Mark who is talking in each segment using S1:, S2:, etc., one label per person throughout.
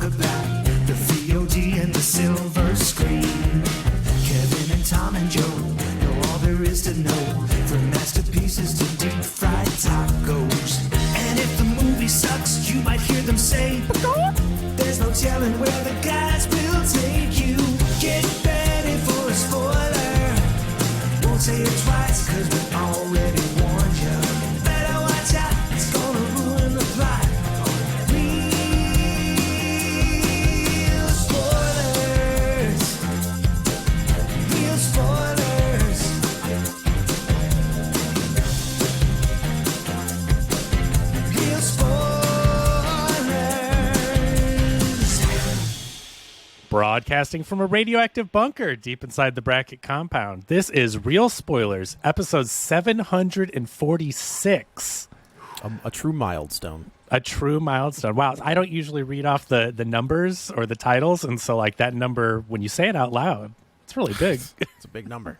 S1: talk about the VOD and the silver screen. Kevin and Tom and Joe know all there is to know, from masterpieces to deep fried tacos. And if the movie sucks, you might hear them say, there's no telling where the guys will take you. Get ready for a spoiler. Won't say it twice, cause we already warned you. Better watch out, it's gonna ruin the plot. Real spoilers. Real spoilers. Real spoilers.
S2: Broadcasting from a radioactive bunker deep inside the Bracket compound. This is Real Spoilers, episode 746.
S3: A true milestone.
S2: A true milestone. Wow, I don't usually read off the numbers or the titles, and so like that number, when you say it out loud, it's really big.
S3: It's a big number.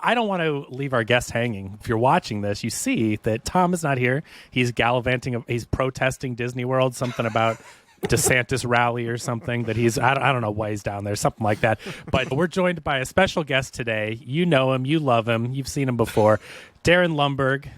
S2: I don't want to leave our guests hanging. If you're watching this, you see that Tom is not here. He's gallivanting. He's protesting Disney World, something about DeSantis rally or something that he's, I don't know why he's down there, something like that. But we're joined by a special guest today. You know him. You love him. You've seen him before. Darin Lundberg.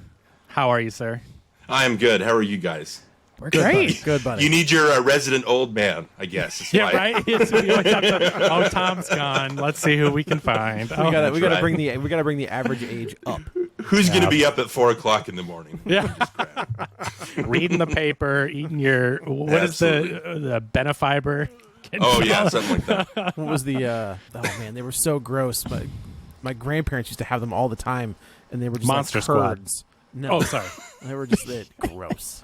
S2: How are you, sir?
S4: I am good. How are you guys?
S2: We're great.
S3: Buddy. Good, buddy.
S4: You need your resident old man, I guess.
S2: Yeah, right? Yes, we always have to, oh, Tom's gone. Let's see who we can find.
S3: We gotta bring the average age up.
S4: Who's going to be up at 4 o'clock in the morning?
S2: Yeah. Reading the paper, eating your, what is the Benefiber?
S4: Oh, yeah, something like that.
S3: What was the, oh man, they were so gross. My grandparents used to have them all the time, and they were just
S2: Monster
S3: like
S2: Squad.
S3: curds. No.
S2: Oh, sorry.
S3: They were just gross.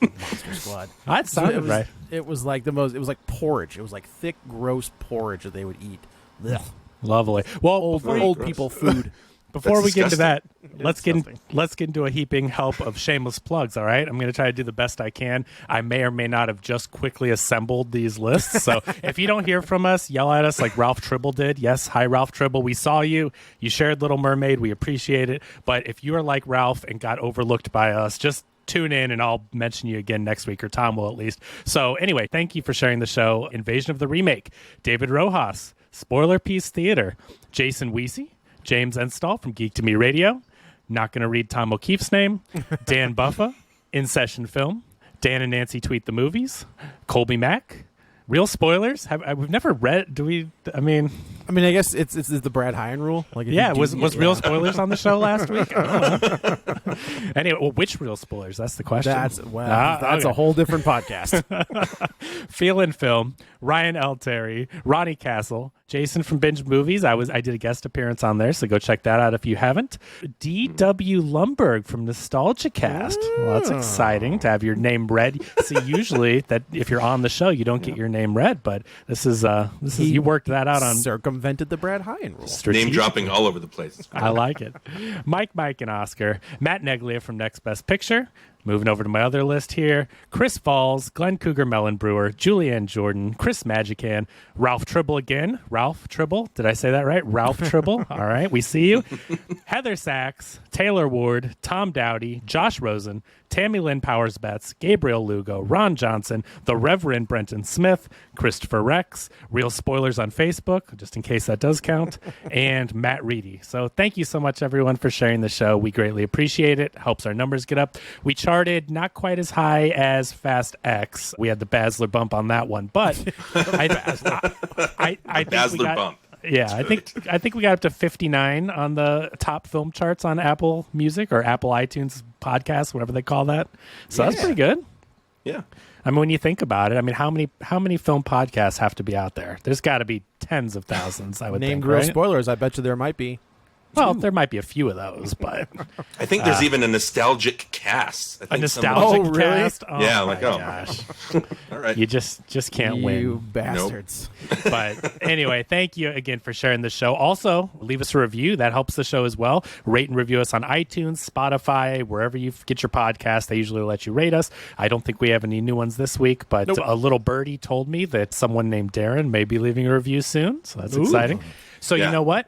S3: Monster Squad.
S2: That sounded right.
S3: It was like it was like porridge. It was like thick, gross porridge that they would eat. Ugh.
S2: Lovely. Well,
S3: Old people food.
S2: Before we get into that,
S4: Disgusting.
S2: let's get into a heaping help of shameless plugs, all right? I'm going to try to do the best I can. I may or may not have just quickly assembled these lists. So if you don't hear from us, yell at us like Ralph Tribble did. Yes, hi, Ralph Tribble. We saw you. You shared Little Mermaid. We appreciate it. But if you are like Ralph and got overlooked by us, just tune in and I'll mention you again next week, or Tom will at least. So anyway, thank you for sharing the show. Invasion of the Remake, David Rojas, Spoiler Piece Theater, Jason Weesey, James Enstall from Geek to Me Radio. Not going to read Tom O'Keefe's name. Dan Buffa, In Session Film. Dan and Nancy Tweet the Movies. Colby Mack. Real Spoilers. We've never read. Do we? I mean,
S3: I guess it's the Brad Hine rule. Like,
S2: yeah. Was Real Spoilers on the show last week? I don't know. Anyway, well, which Real Spoilers? That's the question.
S3: That's
S2: okay.
S3: a whole different podcast.
S2: Feel and Film, Ryan L. Terry, Ronnie Castle, Jason from Binge Movies. I did a guest appearance on there, so go check that out if you haven't. D.W. Lundberg from NostalgiaCast. Well, that's exciting to have your name read. See, usually that if you're on the show, you don't get your name read, but this is you worked that out on
S3: circumvented the Brad Hine rule.
S4: Name dropping all over the place.
S2: I like it. Mike, and Oscar, Matt Neglia from Next Best Picture. Moving over to my other list here, Chris Falls, Glenn Cougar Mellon Brewer, Julianne Jordan, Chris Magican, Ralph Tribble again. Ralph Tribble, did I say that right? Ralph Tribble. All right, we see you. Heather Sachs, Taylor Ward, Tom Dowdy, Josh Rosen, Tammy Lynn Powers Betts, Gabriel Lugo, Ron Johnson, the Reverend Brenton Smith, Christopher Rex, Real Spoilers on Facebook, just in case that does count, and Matt Reedy. So thank you so much, everyone, for sharing the show. We greatly appreciate it. Helps our numbers get up. We charted not quite as high as Fast X. We had the Basler bump on that one, but I think
S4: Basler
S2: we got,
S4: bump.
S2: Yeah, I think we got up to 59 on the top film charts on Apple Music or Apple iTunes podcast, whatever they call that. So that's pretty good.
S4: Yeah.
S2: I mean, when you think about it, I mean, how many film podcasts have to be out there? There's got to be tens of thousands, I would think.
S3: Named Real
S2: right?
S3: Spoilers, I bet you there might be.
S2: Well, there might be a few of those, but
S4: I think there's even a nostalgic cast.
S2: a nostalgic
S3: really?
S2: cast. Oh,
S4: Yeah,
S2: my
S4: like, oh.
S2: gosh,
S4: All right.
S2: you just can't win.
S3: You bastards.
S2: But anyway, thank you again for sharing the show. Also, leave us a review. That helps the show as well. Rate and review us on iTunes, Spotify, wherever you get your podcast. They usually let you rate us. I don't think we have any new ones this week, but a little birdie told me that someone named Darin may be leaving a review soon. So that's exciting. So you know what?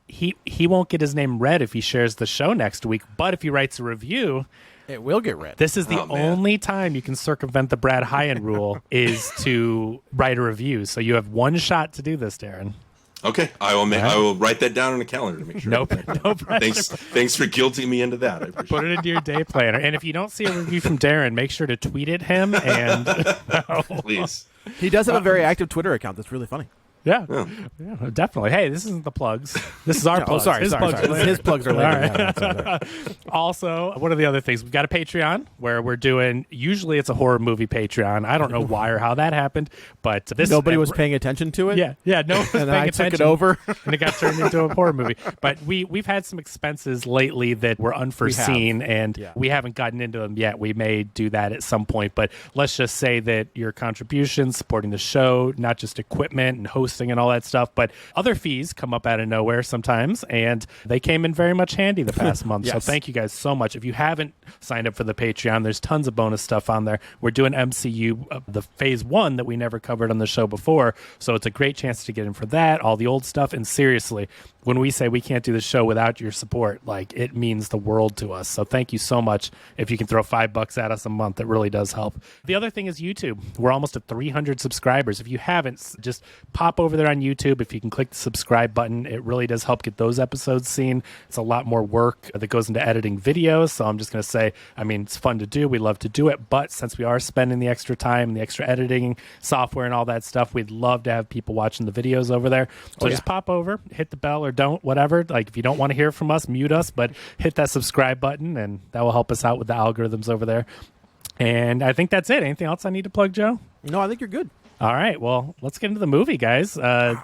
S2: He won't get his name read if he shares the show next week, but if he writes a review,
S3: It will get read.
S2: This is the
S4: Oh, man.
S2: only time you can circumvent the Brad Hyan rule is to write a review. So you have one shot to do this, Darin.
S4: Okay, I will write that down on a calendar to make sure.
S2: No pressure.
S4: Thanks for guilting me into that. I appreciate
S2: Put it into your day planner. And if you don't see a review from Darin, make sure to tweet at him. And
S4: it. Please.
S3: He does have a very active Twitter account that's really funny.
S2: yeah, definitely. Hey, this isn't the plugs. This is our
S3: Oh,
S2: plugs.
S3: sorry.
S2: His plugs are later.
S3: His plugs are later.
S2: All right.
S3: Yeah, that's all right.
S2: Also, one of the other things, we've got a Patreon where we're doing, usually it's a horror movie Patreon. I don't know why or how that happened, but this
S3: Nobody was paying attention to it.
S2: Yeah, no one was
S3: And then
S2: paying
S3: I
S2: attention.
S3: took it over.
S2: And it got turned into a horror movie. But we've had some expenses lately that were unforeseen, and we haven't gotten into them yet. We may do that at some point, but let's just say that your contributions supporting the show, not just equipment and hosting and all that stuff, but other fees come up out of nowhere sometimes, and they came in very much handy the past month. So
S3: Yes.
S2: thank you guys so much. If you haven't signed up for the Patreon, there's tons of bonus stuff on there. We're doing MCU, the phase 1 that we never covered on the show before, so it's a great chance to get in for that, all the old stuff. And seriously, when we say we can't do the show without your support, like, it means the world to us. So thank you so much. If you can throw $5 at us a month, it really does help. The other thing is YouTube. We're almost at 300 subscribers. If you haven't, just pop over there on YouTube. If you can click the subscribe button, it really does help get those episodes seen. It's a lot more work that goes into editing videos. So I'm just going to say, I mean, it's fun to do. We love to do it. But since we are spending the extra time and the extra editing software and all that stuff, we'd love to have people watching the videos over there. So just pop over, hit the bell, or don't, whatever. Like, if you don't want to hear from us, mute us, but hit that subscribe button, and that will help us out with the algorithms over there. And I think that's it. Anything else I need to plug, Joe?
S3: No, I think you're good.
S2: All right, well, let's get into the movie, guys.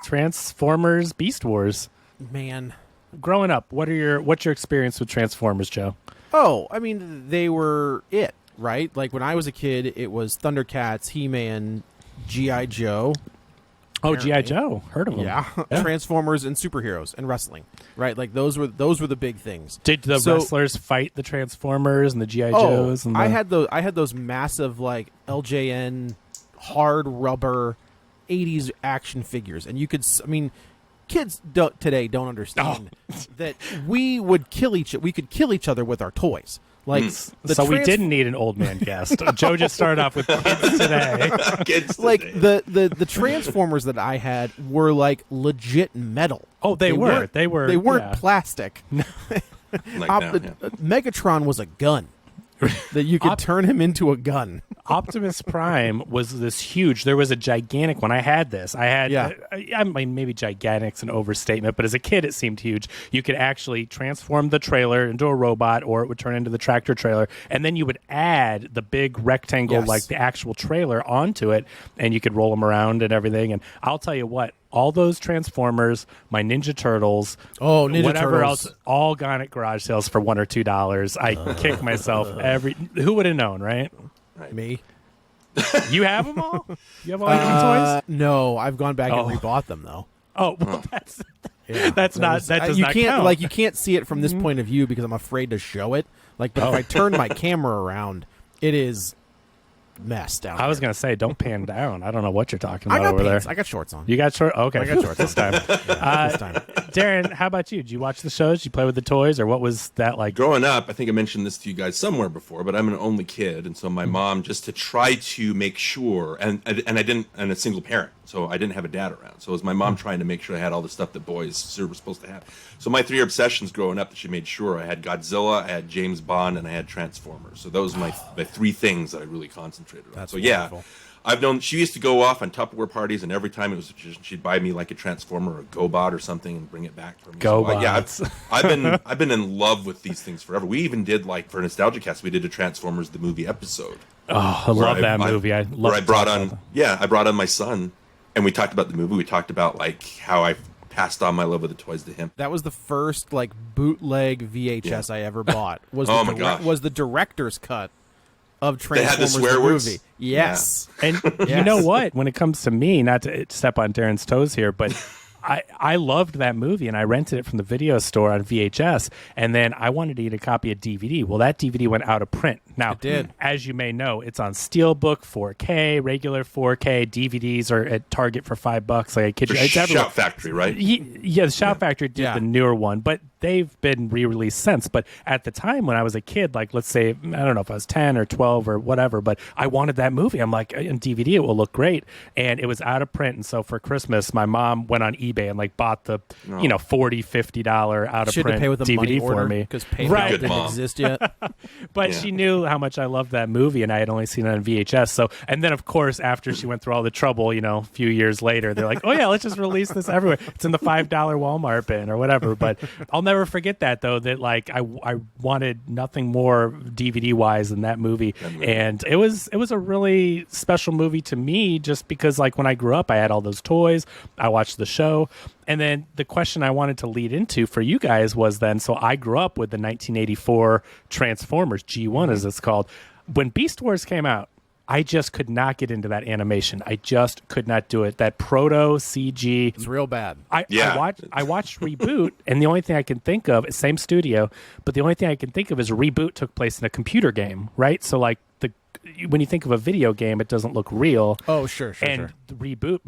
S2: Transformers Beast Wars.
S3: Man.
S2: Growing up, what's your experience with Transformers, Joe?
S3: Oh, I mean, they were it, right? Like, when I was a kid, it was Thundercats, He-Man, G.I. Joe.
S2: Oh, G.I. Joe. Heard of them.
S3: Yeah. Transformers and superheroes and wrestling, right? Like, those were the big things.
S2: Did the wrestlers fight the Transformers and the G.I. Joes? And
S3: I had those massive, like, LJN hard rubber 80s action figures, and you could, I mean, kids today don't understand that we could kill each other with our toys. Like,
S2: we didn't need an old man cast. Joe just started off with kids today.
S3: Like, the Transformers that I had were like legit metal.
S2: Oh, they were. They
S3: weren't plastic. Megatron was a gun that you could turn him into a gun.
S2: Optimus Prime was this huge. There was a gigantic one. I had this. I mean, maybe gigantic's an overstatement, but as a kid, it seemed huge. You could actually transform the trailer into a robot, or it would turn into the tractor trailer, and then you would add the big rectangle, like the actual trailer, onto it, and you could roll them around and everything. And I'll tell you what, all those Transformers, my Ninja Turtles, whatever else, all gone at garage sales for $1 or $2. I kick myself who would have known, right?
S3: Me.
S2: You have them all? You have all your toys?
S3: No, I've gone back and rebought them though.
S2: Oh, well, that does
S3: you
S2: not
S3: can't
S2: count.
S3: you can't see it from this point of view because I'm afraid to show it. Like, but if I turn my camera around, it is mess down.
S2: I was going to say, don't pan down. I don't know what you're talking about over
S3: pants.
S2: there.
S3: I got shorts on.
S2: You got shorts? Okay.
S3: I got shorts
S2: this time.
S3: this time.
S2: Darin, how about you? Did you watch the shows? Did you play with the toys, or what was that like?
S4: Growing up, I think I mentioned this to you guys somewhere before, but I'm an only kid, and so my mom, just to try to make sure, and a single parent, so I didn't have a dad around. So it was my mom trying to make sure I had all the stuff that boys were supposed to have. So my 3 obsessions growing up, that she made sure I had Godzilla, I had James Bond, and I had Transformers. So those were my 3 things that I really concentrated on.
S3: That's
S4: so
S3: wonderful.
S4: Yeah, I've known she used to go off on Tupperware parties, and every time she'd buy me like a Transformer or a GoBot or something and bring it back for me.
S2: GoBots.
S4: So, I've been in love with these things forever. We even did, like, for NostalgiaCast, we did a Transformers the movie episode.
S2: Oh, I love that movie. I brought on my son, and we talked about the movie. We talked about, like, how I passed on my love of the toys to him.
S3: That was the first, like, bootleg VHS I ever bought. Was the director's cut of Transformers
S4: They had the swear
S3: the
S4: words?
S3: movie. Yes.
S2: And you know what? When it comes to me, not to step on Darin's toes here, but I loved that movie, and I rented it from the video store on VHS, and then I wanted to get a copy of DVD. Well, that DVD went out of print. Now,
S3: It did.
S2: As you may know, it's on Steelbook, 4K, regular 4K. DVDs are at Target for $5. Like, I kid you, it's everywhere.
S4: Shout Factory, right?
S2: The Shout Factory did the newer one, but they've been re-released since. But at the time when I was a kid, like let's say, I don't know if I was 10 or 12 or whatever, but I wanted that movie. I'm like, in DVD it will look great. And it was out of print. And so for Christmas, my mom went on eBay and like bought the, $40, $50 out of print
S3: pay with a money
S2: DVD for
S3: order
S2: me.
S3: because PayPal
S2: Right.
S3: didn't exist yet.
S2: But she knew how much I loved that movie, and I had only seen it on VHS. So, and then of course, after she went through all the trouble, a few years later, they're like, "Oh yeah, let's just release this everywhere. It's in the $5 Walmart bin or whatever." But I'll never forget that though. That like I wanted nothing more DVD wise than that movie, and it was a really special movie to me, just because like when I grew up, I had all those toys. I watched the show. And then the question I wanted to lead into for you guys was then, so I grew up with the 1984 Transformers, G1 as it's called. When Beast Wars came out, I just could not get into that animation. I just could not do it. That proto CG.
S3: It's real bad.
S2: I watched Reboot, and the only thing I can think of, same studio, but the only thing I can think of is Reboot took place in a computer game, right? So like when you think of a video game, it doesn't look real.
S3: Oh, sure.
S2: And the Reboot,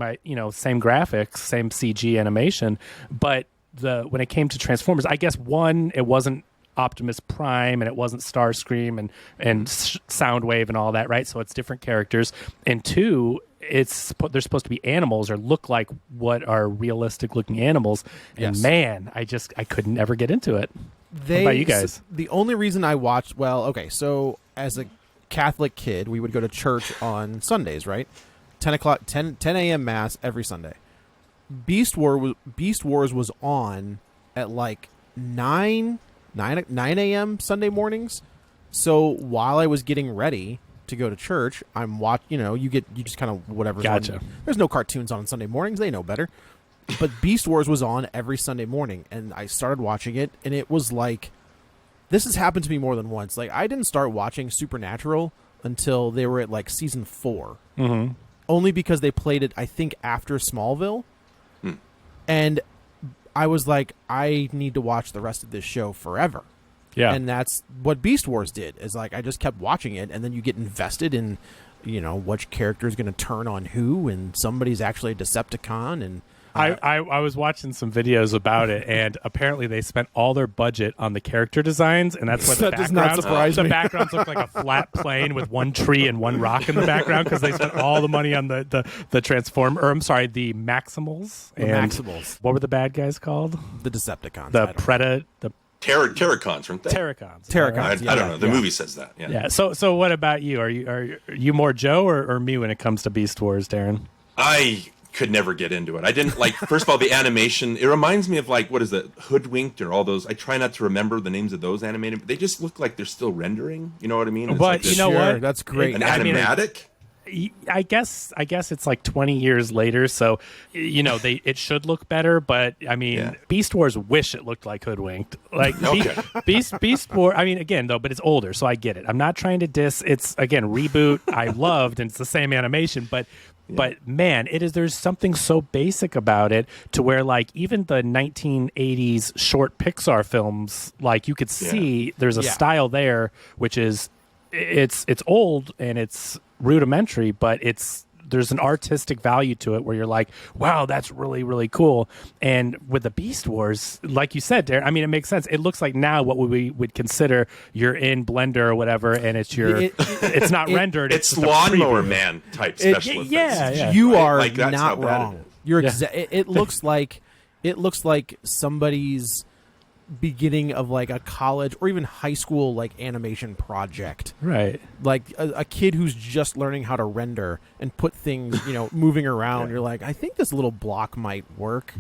S2: same graphics, same CG animation, but when it came to Transformers, I guess one, it wasn't Optimus Prime and it wasn't Starscream and Soundwave and all that, right? So it's different characters. And two, they're supposed to be animals or look like what are realistic looking animals. And man, I could never get into it. What about you guys?
S3: The only reason I watched, so as a Catholic kid, we would go to church on Sundays, right? 10 a.m. mass every Sunday. Beast Wars was on at like 9 a.m. Sunday mornings. So while I was getting ready to go to church, I'm watching. You just kind of whatever's
S2: Gotcha.
S3: on. There's no cartoons on Sunday mornings. They know better. But Beast Wars was on every Sunday morning, and I started watching it, and it was like, this has happened to me more than once. Like, I didn't start watching Supernatural until they were at like season 4.
S2: Mm-hmm.
S3: Only because they played it, I think, after Smallville. And I was like, I need to watch the rest of this show forever.
S2: Yeah.
S3: And that's what Beast Wars did, is like, I just kept watching it, and then you get invested in, which character is going to turn on who, and somebody's actually a Decepticon, and
S2: I was watching some videos about it, and apparently they spent all their budget on the character designs, and that's what
S3: That does not surprise me.
S2: The backgrounds look like a flat plane with one tree and one rock in the background because they spent all the money on the the Maximals.
S3: Maximals.
S2: What were the bad guys called?
S3: the Decepticons.
S2: The Predator. The
S4: Terracons, weren't they?
S2: Terracons.
S3: Terracons.
S4: I don't know. The movie says that. Yeah.
S2: Yeah. So what about you? Are you more Joe or me when it comes to Beast Wars, Darin?
S4: I could never get into it. I didn't like. First of all, the animation. It reminds me of like, what is it, Hoodwinked or all those. I try not to remember the names of those animated. They just look like they're still rendering. You know what I mean? It's
S2: But
S4: like
S2: you know what?
S3: That's great.
S4: an animatic.
S2: I guess it's like 20 years later, so it should look better. But I mean, Beast Wars wish it looked like Hoodwinked. Like Beast Wars. I mean, again though, but it's older, so I get it. I'm not trying to diss. It's again Reboot. I loved, and it's the same animation, but man, there's something so basic about it to where like even the 1980s short Pixar films, like you could see there's a style there, which is it's old and it's rudimentary, but there's an artistic value to it where you're like, wow, that's really, really cool. And with the Beast Wars, like you said, Darin, I mean, it makes sense. It looks like now what we would consider you're in Blender or whatever, and it's it's not rendered.
S4: It's Lawnmower Man type special effects.
S2: Yeah.
S3: You are
S4: Like, that's how
S3: not
S4: bad
S3: wrong.
S4: it is.
S3: You're it looks like somebody's beginning of like a college or even high school like animation project,
S2: Right.
S3: like a kid who's just learning how to render and put things moving around. You're like, I think this little block might work.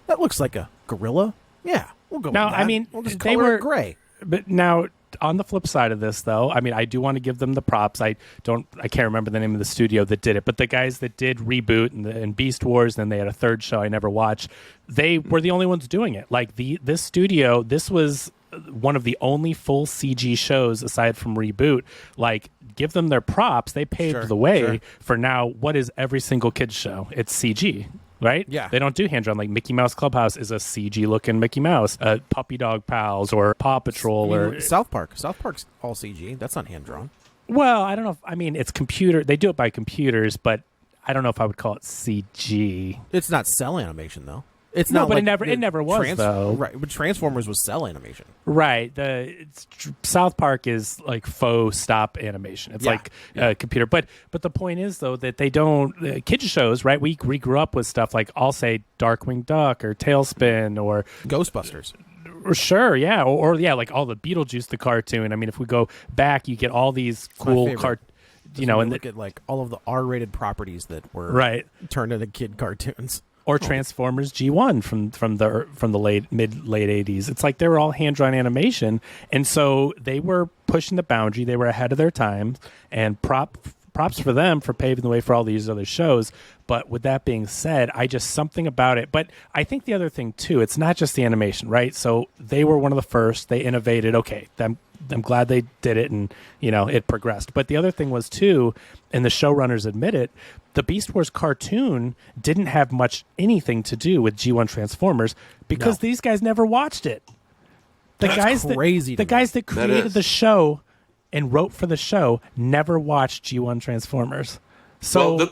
S3: That looks like a gorilla. We'll go
S2: Now,
S3: with that.
S2: I mean,
S3: we'll just
S2: they
S3: color
S2: were
S3: it gray.
S2: But now, on the flip side of this, though, I mean, I do want to give them the props. I can't remember the name of the studio that did it, but the guys that did Reboot and Beast Wars, and then they had a third show I never watched. They were the only ones doing it. Like this studio, this was one of the only full CG shows aside from Reboot. Like, give them their props. They paved the way for now. What is every single kids show? It's CG. Right?
S3: Yeah.
S2: They don't do hand-drawn. Like Mickey Mouse Clubhouse is a CG-looking Mickey Mouse. Puppy Dog Pals or Paw Patrol or...
S3: South Park. South Park's all CG. That's not hand-drawn.
S2: Well, I don't know. I mean, it's computer. They do it by computers, but I don't know if I would call it CG.
S3: It's not cell animation, though. It's
S2: No,
S3: not
S2: but
S3: like
S2: it never was, though.
S3: Right, but Transformers was cell animation.
S2: Right. South Park is like faux stop animation. It's like computer. But the point is, though, that they don't kids shows. Right. We grew up with stuff like, I'll say, Darkwing Duck or Tailspin or
S3: Ghostbusters.
S2: Sure, yeah, or yeah, like all the Beetlejuice the cartoon. I mean, if we go back, you get all these cool and
S3: look at like all of the R-rated properties that were
S2: right
S3: turned into kid cartoons.
S2: Or Transformers G1 from the late 80s. It's like they were all hand-drawn animation, and so they were pushing the boundary. They were ahead of their time, and props for them for paving the way for all these other shows. But with that being said, something about it. But I think the other thing too, it's not just the animation, right? So they were one of the first. They innovated. Okay, I'm glad they did it, and it progressed. But the other thing was too, and the showrunners admit it, the Beast Wars cartoon didn't have anything to do with G1 Transformers because these guys never watched it. The guys that created the show and wrote for the show never watched G1 Transformers. So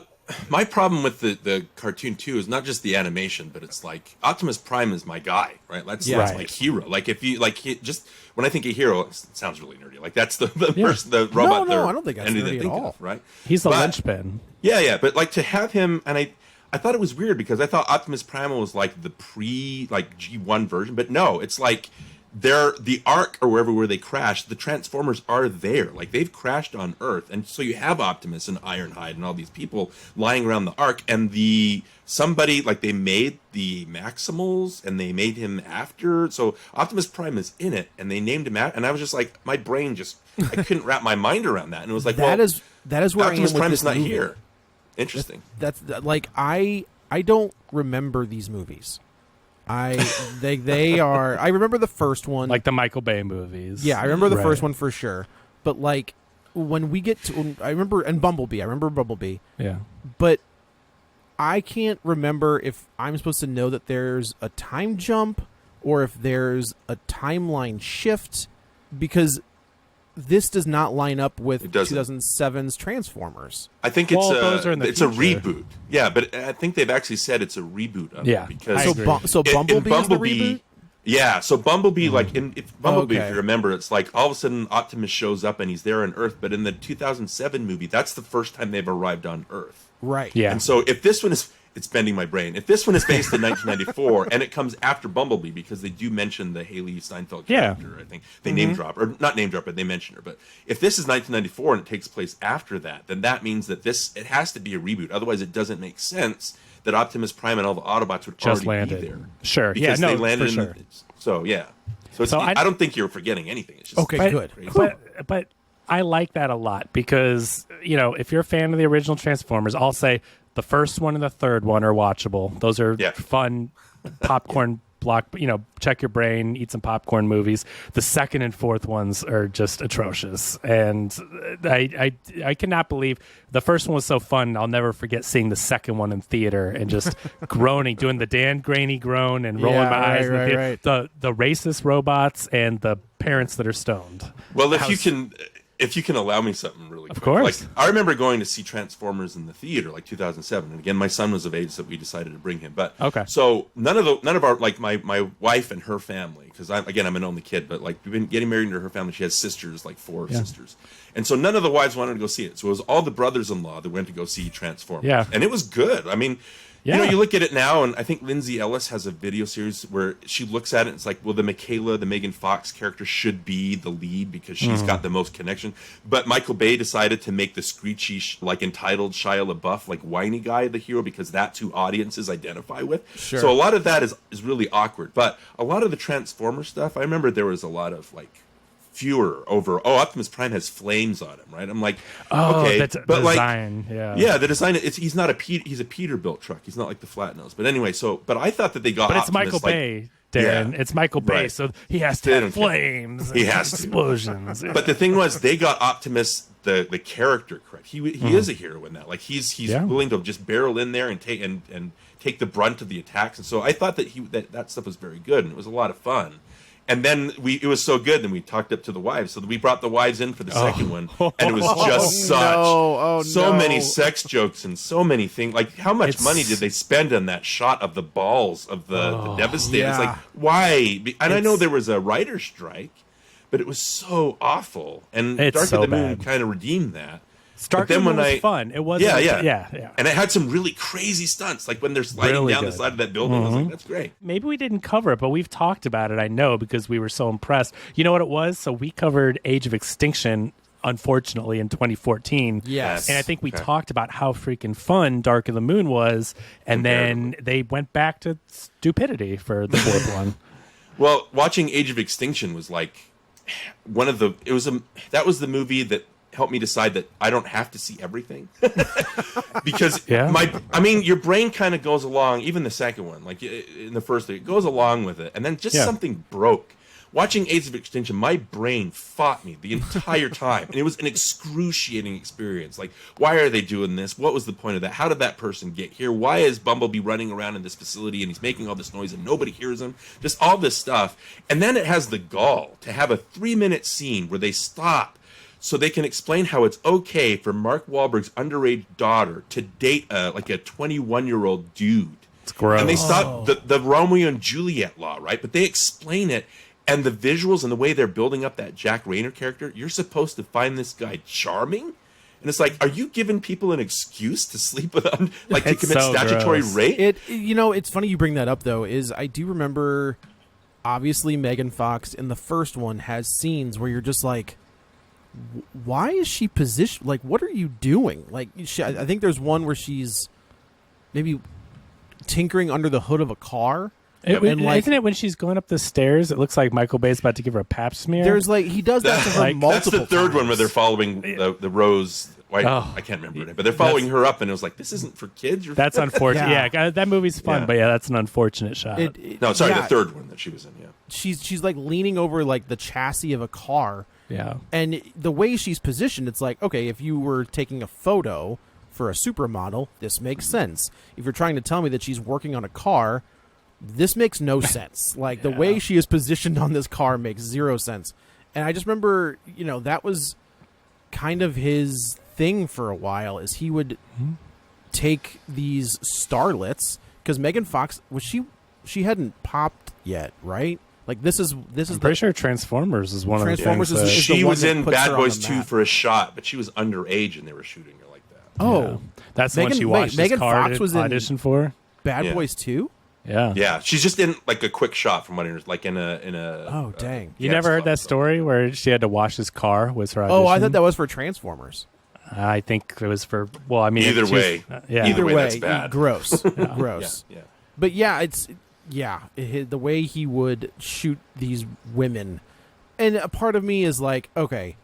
S4: my problem with the cartoon too is not just the animation, but it's like Optimus Prime is my guy, right? That's my hero. Like if you when I think of hero, it sounds really nerdy. Like that's the person, the robot.
S3: No, I don't think that's nerdy at all.
S4: Right?
S2: He's the linchpin.
S4: Yeah, but like to have him, and I thought it was weird because I thought Optimus Primal was like the G1 version, but no, it's like the Ark or where they crashed, the Transformers are there. Like they've crashed on Earth, and so you have Optimus and Ironhide and all these people lying around the Ark, and somebody like they made the Maximals and they made him after. So Optimus Prime is in it, and they named him after, and I was just like, my brain I couldn't wrap my mind around that, and it was like
S3: that is where
S4: Optimus
S3: I am with
S4: Prime's
S3: this
S4: not
S3: movie.
S4: here. Interesting.
S3: That's like I don't remember these movies. They are. I remember the first one,
S2: like the Michael Bay movies.
S3: Yeah, I remember the first one for sure. But like when we get to, I remember Bumblebee.
S2: Yeah.
S3: But I can't remember if I'm supposed to know that there's a time jump or if there's a timeline shift, because this does not line up with 2007's Transformers.
S4: I think
S2: those are in the
S4: it's a
S2: future.
S4: reboot. Yeah, but I think they've actually said it's a reboot of it because
S3: so Bumblebee is the reboot?
S4: Yeah, so Bumblebee, if you remember, it's like all of a sudden Optimus shows up and he's there on Earth, but in the 2007 movie, that's the first time they've arrived on Earth.
S3: Right.
S2: Yeah.
S4: And so if this one is, it's bending my brain. If this one is based in 1994 and it comes after Bumblebee, because they do mention the Haley Steinfeld character, I think they name drop, or not name drop, but they mention her. But if this is 1994 and it takes place after that, then that means that it has to be a reboot. Otherwise, it doesn't make sense that Optimus Prime and all the Autobots would
S2: just
S4: already
S2: landed
S4: be there.
S2: Sure.
S4: Because they landed
S2: for sure.
S4: So yeah. So I don't think you're forgetting anything. It's just
S3: good.
S2: But I like that a lot because if you're a fan of the original Transformers, I'll say the first one and the third one are watchable. Those are fun popcorn block. Check your brain, eat some popcorn movies. The second and fourth ones are just atrocious, and I cannot believe the first one was so fun. I'll never forget seeing the second one in theater and just groaning, doing the Dan Graney groan and rolling my eyes.
S3: Right.
S2: The racist robots and the parents that are stoned.
S4: Well, if you can allow me something really quick.
S2: Of course.
S4: Like, I remember going to see Transformers in the theater, like 2007. And again, my son was of age, so we decided to bring him. But
S2: okay.
S4: So none of our, like my wife and her family, because I'm an only kid, but like we've been getting married into her family. She has sisters, like four sisters. And so none of the wives wanted to go see it. So it was all the brothers-in-law that went to go see Transformers.
S2: Yeah.
S4: And it was good. I mean, you look at it now, and I think Lindsay Ellis has a video series where she looks at it and it's like, well, the Megan Fox character should be the lead because she's got the most connection. But Michael Bay decided to make the screechy, entitled Shia LaBeouf, whiny guy the hero because that's who audiences identify with.
S3: Sure.
S4: So a lot of that is really awkward. But a lot of the Transformer stuff, I remember there was a lot of furor over Optimus Prime has flames on him, right? I'm like, okay,
S2: that's
S4: but
S2: design,
S4: the design. He's not he's a Peterbilt truck. He's not like the flat nose. But anyway, but I thought that they got.
S2: But it's
S4: Optimus,
S2: Michael Bay, Darin. It's Michael Bay, so he has to have flames.
S4: He has
S2: explosions.
S4: But the thing was, they got Optimus the character correct. He is a hero in that. Like he's willing to just barrel in there and take the brunt of the attacks. And so I thought that that stuff was very good and it was a lot of fun. And then it was so good. Then we talked up to the wives. So we brought the wives in for the second one, and it was just so many sex jokes and so many things. Like, how much money did they spend on that shot of the balls of the Devastator? It's like, why? And I know there was a writer's strike, but it was so awful. And Dark of the Moon kind of redeemed that.
S2: Dark of the Moon was fun. It was yeah.
S4: And it had some really crazy stunts, like when they're sliding down the side of that building. I was like, that's great.
S2: Maybe we didn't cover it, but we've talked about it, I know, because we were so impressed. You know what it was? So we covered Age of Extinction, unfortunately, in 2014.
S3: Yes.
S2: And I think we talked about how freaking fun Dark of the Moon was, and then they went back to stupidity for the fourth one.
S4: Well, watching Age of Extinction was like that was the movie that helped me decide that I don't have to see everything. Because your brain kind of goes along, even the second one, like in the first, it goes along with it, and then something broke. Watching Age of Extinction, my brain fought me the entire time, and it was an excruciating experience. Like, why are they doing this? What was the point of that? How did that person get here? Why is Bumblebee running around in this facility and he's making all this noise and nobody hears him? Just all this stuff. And then it has the gall to have a 3-minute scene where they stop so they can explain how it's okay for Mark Wahlberg's underage daughter to date like a 21-year-old dude.
S2: It's gross.
S4: And they stop the Romeo and Juliet law, right? But they explain it. And the visuals and the way they're building up that Jack Rayner character, you're supposed to find this guy charming. And it's like, are you giving people an excuse to sleep with to commit statutory rape?
S3: It's funny you bring that up, though, is I do remember, obviously, Megan Fox in the first one has scenes where you're just like, why is she positioned? Like, what are you doing? Like, I think there's one where she's maybe tinkering under the hood of a car.
S2: Isn't it when she's going up the stairs? It looks like Michael Bay's about to give her a pap smear.
S3: There's he does that to her multiple
S4: That's the third
S3: times.
S4: one where they're following the Rose. I can't remember her name, but they're following her up, and it was like, this isn't for kids.
S2: That's unfortunate. Yeah, that movie's fun, but that's an unfortunate shot.
S4: The third one that she was in. Yeah,
S3: she's like leaning over like the chassis of a car.
S2: Yeah,
S3: and the way she's positioned, it's like, okay, if you were taking a photo for a supermodel, this makes sense. If you're trying to tell me that she's working on a car, this makes no sense. Like, the way she is positioned on this car makes zero sense. And I just remember, that was kind of his thing for a while, is he would take these starlets, because Megan Fox, she hadn't popped yet, right? Like, this is
S2: I'm pretty sure Transformers is one of the
S3: Transformers
S2: things.
S4: She was in Bad Boys 2 for a shot, but she was underage and they were shooting her like that.
S3: Oh.
S2: That's the one she watched
S3: Megan
S2: car
S3: Fox was
S2: audition for?
S3: Bad Boys 2?
S2: Yeah.
S4: She's just in like a quick shot from what I like in a.
S3: Oh, dang!
S2: You never heard that story where she had to wash his car? Was her audition?
S3: Oh, I thought that was for Transformers.
S2: I think it was for. Well, I mean,
S4: either way, that's bad.
S3: Gross, gross.
S4: Yeah.
S3: But it's the way he would shoot these women, and a part of me is like, okay,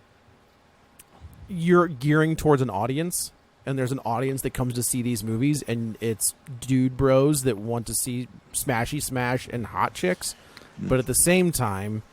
S3: you're gearing towards an audience. And there's an audience that comes to see these movies, and it's dude bros that want to see smashy smash and hot chicks. But at the same time,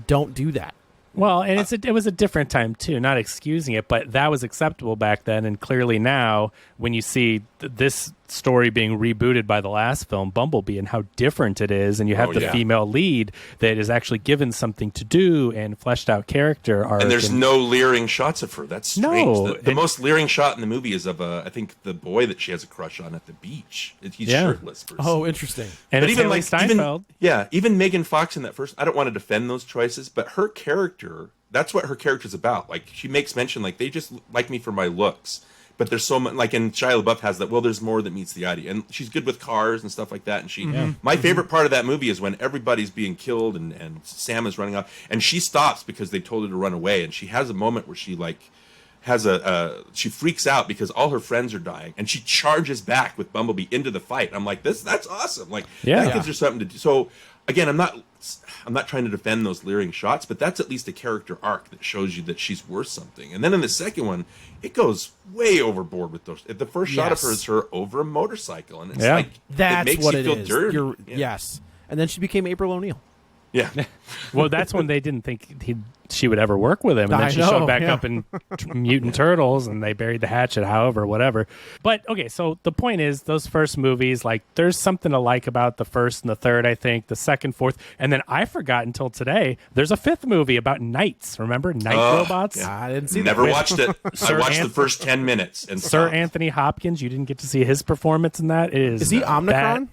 S3: don't do that.
S2: Well, and it was a different time, too. Not excusing it, but that was acceptable back then. And clearly now, when you see this story being rebooted by the last film, Bumblebee, and how different it is, and you have the female lead that is actually given something to do and fleshed out character arc.
S4: And there's no leering shots of her. That's strange. The most leering shot in the movie is of I think the boy that she has a crush on at the beach. He's shirtless.
S3: Oh, interesting.
S2: And it's even Steinfeld.
S4: Even Megan Fox in that first. I don't want to defend those choices, but her character. That's what her character's about. Like, she makes mention, like, they just like me for my looks. But there's so much, like, and Shia LaBeouf has that, well, there's more that meets the eye. And she's good with cars and stuff like that. And my favorite part of that movie is when everybody's being killed and Sam is running off. And she stops because they told her to run away. And she has a moment where she, like, she freaks out because all her friends are dying. And she charges back with Bumblebee into the fight. I'm like, that's awesome. Like, that gives her something to do. So, again, I'm not trying to defend those leering shots, but that's at least a character arc that shows you that she's worth something. And then in the second one, it goes way overboard with those. The first shot of her is her over a motorcycle, and it's like
S3: that's
S4: it makes
S3: what
S4: you
S3: it
S4: feel
S3: is.
S4: dirty.
S3: Yes, and then she became April O'Neil.
S4: Yeah.
S2: Well, that's when they didn't think she would ever work with him. And then
S3: I
S2: she
S3: know,
S2: showed back
S3: yeah.
S2: up in Mutant Turtles, and they buried the hatchet, however, whatever. But, okay, so the point is, those first movies, like, there's something to like about the first and the third, I think, the second, fourth. And then I forgot until today, there's a fifth movie about knights. Remember? Knight robots?
S4: yeah.
S3: I didn't see
S4: Never
S3: that.
S4: watched it. I
S2: Sir
S4: watched the first 10 minutes. And
S2: Sir
S4: stopped.
S2: Anthony Hopkins, you didn't get to see his performance in that. It
S3: Is he Omnicron?
S2: bad.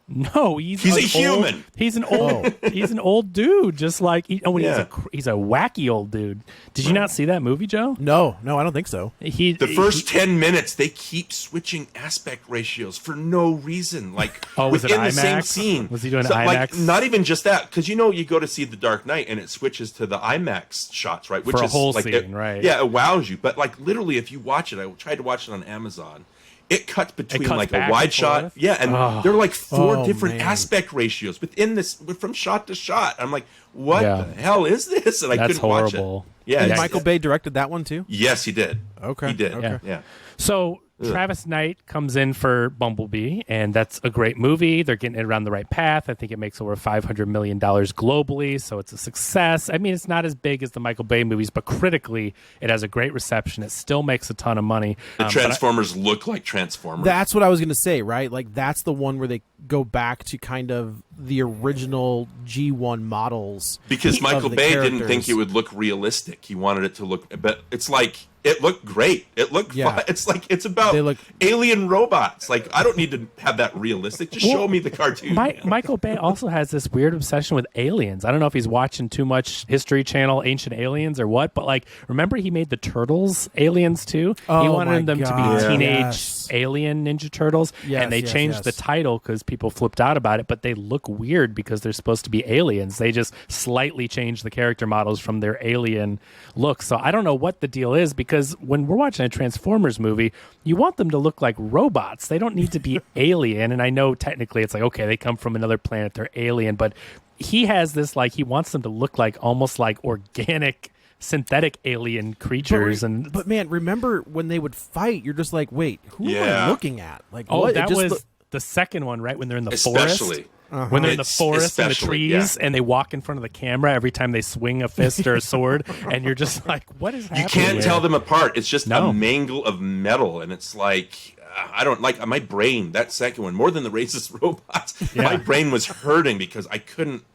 S2: No, he's
S4: He's
S2: an
S4: a human.
S2: Old, he's an old. He's an old dude, just like.
S4: Yeah.
S2: He's a wacky old dude. Did you not see that movie, Joe?
S3: No, I don't think so.
S2: The
S4: first 10 minutes, they keep switching aspect ratios for no reason. Like,
S2: was it
S4: within the same
S2: IMAX?
S4: scene.
S2: Was he doing
S4: Like,
S2: IMAX?
S4: not even just that. Because, you go to see The Dark Knight, and it switches to the IMAX shots, right? Which
S2: For a
S4: is
S2: whole
S4: like,
S2: scene, right.
S4: Yeah, it wows you. But, like, literally, if you watch it, I tried to watch it on Amazon. It cuts between
S2: cuts
S4: like
S2: back
S4: a wide
S2: and
S4: shot,
S2: forth?
S4: yeah, and there are like four
S3: Oh,
S4: different
S3: man.
S4: aspect ratios within this from shot to shot. I'm like, what
S2: Yeah.
S4: the hell is this? And I
S2: That's
S4: couldn't watch
S2: horrible.
S4: it. Yeah,
S3: And
S4: it's-
S3: Michael Bay directed that one too.
S4: Yes, he did.
S3: Okay,
S4: he did.
S3: okay.
S4: Yeah.
S2: So Travis Knight comes in for Bumblebee, and that's a great movie. They're getting it around the right path. I think it makes over $500 million globally, so it's a success. I mean, it's not as big as the Michael Bay movies, but critically, it has a great reception. It still makes a ton of money.
S4: The Transformers look like Transformers.
S3: That's what I was going to say, right? Like that's the one where they go back to kind of the original G1 models.
S4: Because Michael
S3: of the
S4: Bay didn't
S3: characters.
S4: think it would look realistic. He wanted it to look, but it's like it looked great. It looked
S3: Yeah.
S4: fun. It's like it's about
S3: They look-
S4: alien robots. Like I don't need to have that realistic. Just show me the cartoon.
S2: Michael Bay also has this weird obsession with aliens. I don't know if he's watching too much History Channel, Ancient Aliens, or what, but like, remember he made the Turtles aliens too? He
S3: Oh
S2: wanted
S3: my
S2: them to
S3: God.
S2: be teenage
S3: Yes.
S2: alien Ninja Turtles,
S3: Yes,
S2: and they
S3: yes,
S2: changed
S3: yes.
S2: the title because people flipped out about it, but they look weird because they're supposed to be aliens. They just slightly changed the character models from their alien look. So I don't know what the deal is, because when we're watching a Transformers movie, you want them to look like robots. They don't need to be alien. And I know technically it's like, okay, they come from another planet, they're alien, but he has this, like, he wants them to look like almost like organic synthetic alien creatures.
S3: But man, remember when they would fight? You're just like, wait, who am
S4: Yeah.
S3: I looking at? Like,
S2: oh,
S3: what? It
S2: that
S3: just
S2: was
S3: look-
S2: the second one, right? When they're in the
S4: Especially.
S2: forest. When they're in the
S4: It's
S2: forest and the
S4: especially,
S2: trees,
S4: yeah.
S2: and they walk in front of the camera every time they swing a fist or a sword, and you're just like, what is happening?
S4: You can't
S2: here?
S4: tell them apart. It's just
S2: No.
S4: a mangle of metal, and it's like I don't like my brain. That second one, more than the racist robots,
S2: Yeah.
S4: my brain was hurting because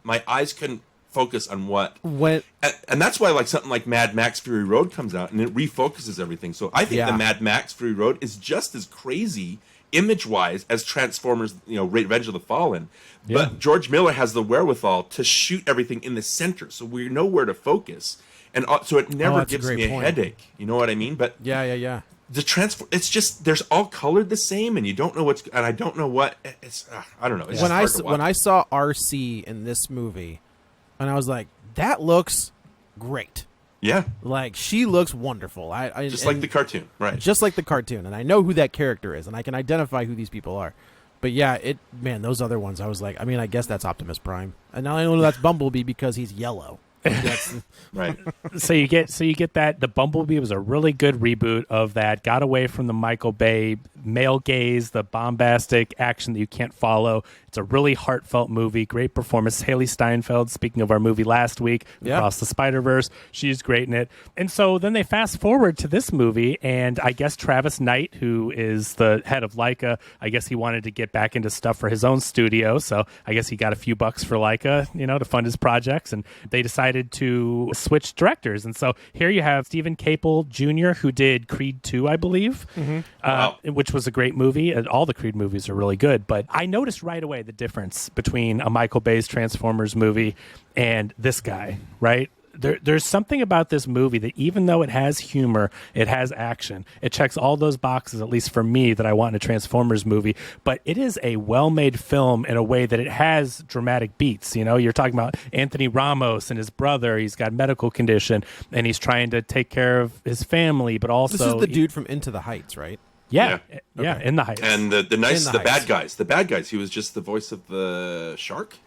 S4: my eyes couldn't focus on what.
S3: when
S4: And that's why, like, something like Mad Max Fury Road comes out and it refocuses everything. So I think
S3: Yeah.
S4: the Mad Max Fury Road is just as crazy image-wise as Transformers, Revenge of the Fallen.
S2: Yeah.
S4: But George Miller has the wherewithal to shoot everything in the center, so we know where to focus, and so it never
S3: that's a
S4: gives
S3: great
S4: me a
S3: point.
S4: headache. You know what I mean? But
S3: yeah.
S4: the it's just there's all colored the same, and you don't know and I don't know what it's. I don't know. It's
S3: When
S4: just hard to watch.
S3: when I saw RC in this movie, and I was like, that looks great.
S4: yeah,
S3: Like she looks wonderful. I
S4: just like the cartoon, right?
S3: just like the cartoon, and I know who that character is, and I can identify who these people are. But yeah, those other ones, I was like, I mean, I guess that's Optimus Prime, and now I know that's Bumblebee because he's yellow. That's,
S4: Right.
S2: So you get that the Bumblebee was a really good reboot of that. Got away from the Michael Bay male gaze, the bombastic action that you can't follow. It's a really heartfelt movie. Great performance. Haley Steinfeld, speaking of our movie last week,
S3: Yeah.
S2: Across the Spider-Verse, she's great in it. And so then they fast forward to this movie, and I guess Travis Knight, who is the head of Leica, I guess he wanted to get back into stuff for his own studio. So I guess he got a few bucks for Leica, to fund his projects, and they decided to switch directors. And so here you have Stephen Caple Jr., who did Creed 2, I believe,
S4: Wow.
S2: which was a great movie. And all the Creed movies are really good. But I noticed right away the difference between a Michael Bay's Transformers movie and this guy, right? There's something about this movie that even though it has humor, it has action, it checks all those boxes, at least for me, that I want in a Transformers movie. But it is a well-made film in a way that it has dramatic beats. You're talking about Anthony Ramos and his brother. He's got a medical condition, and he's trying to take care of his family, but also...
S3: this is the dude from Into the Heights, right?
S2: Yeah,
S4: Yeah.
S2: in the Heights.
S4: And the
S3: In the
S4: bad
S3: Heights.
S4: guys. The bad guys. He was just the voice of the shark.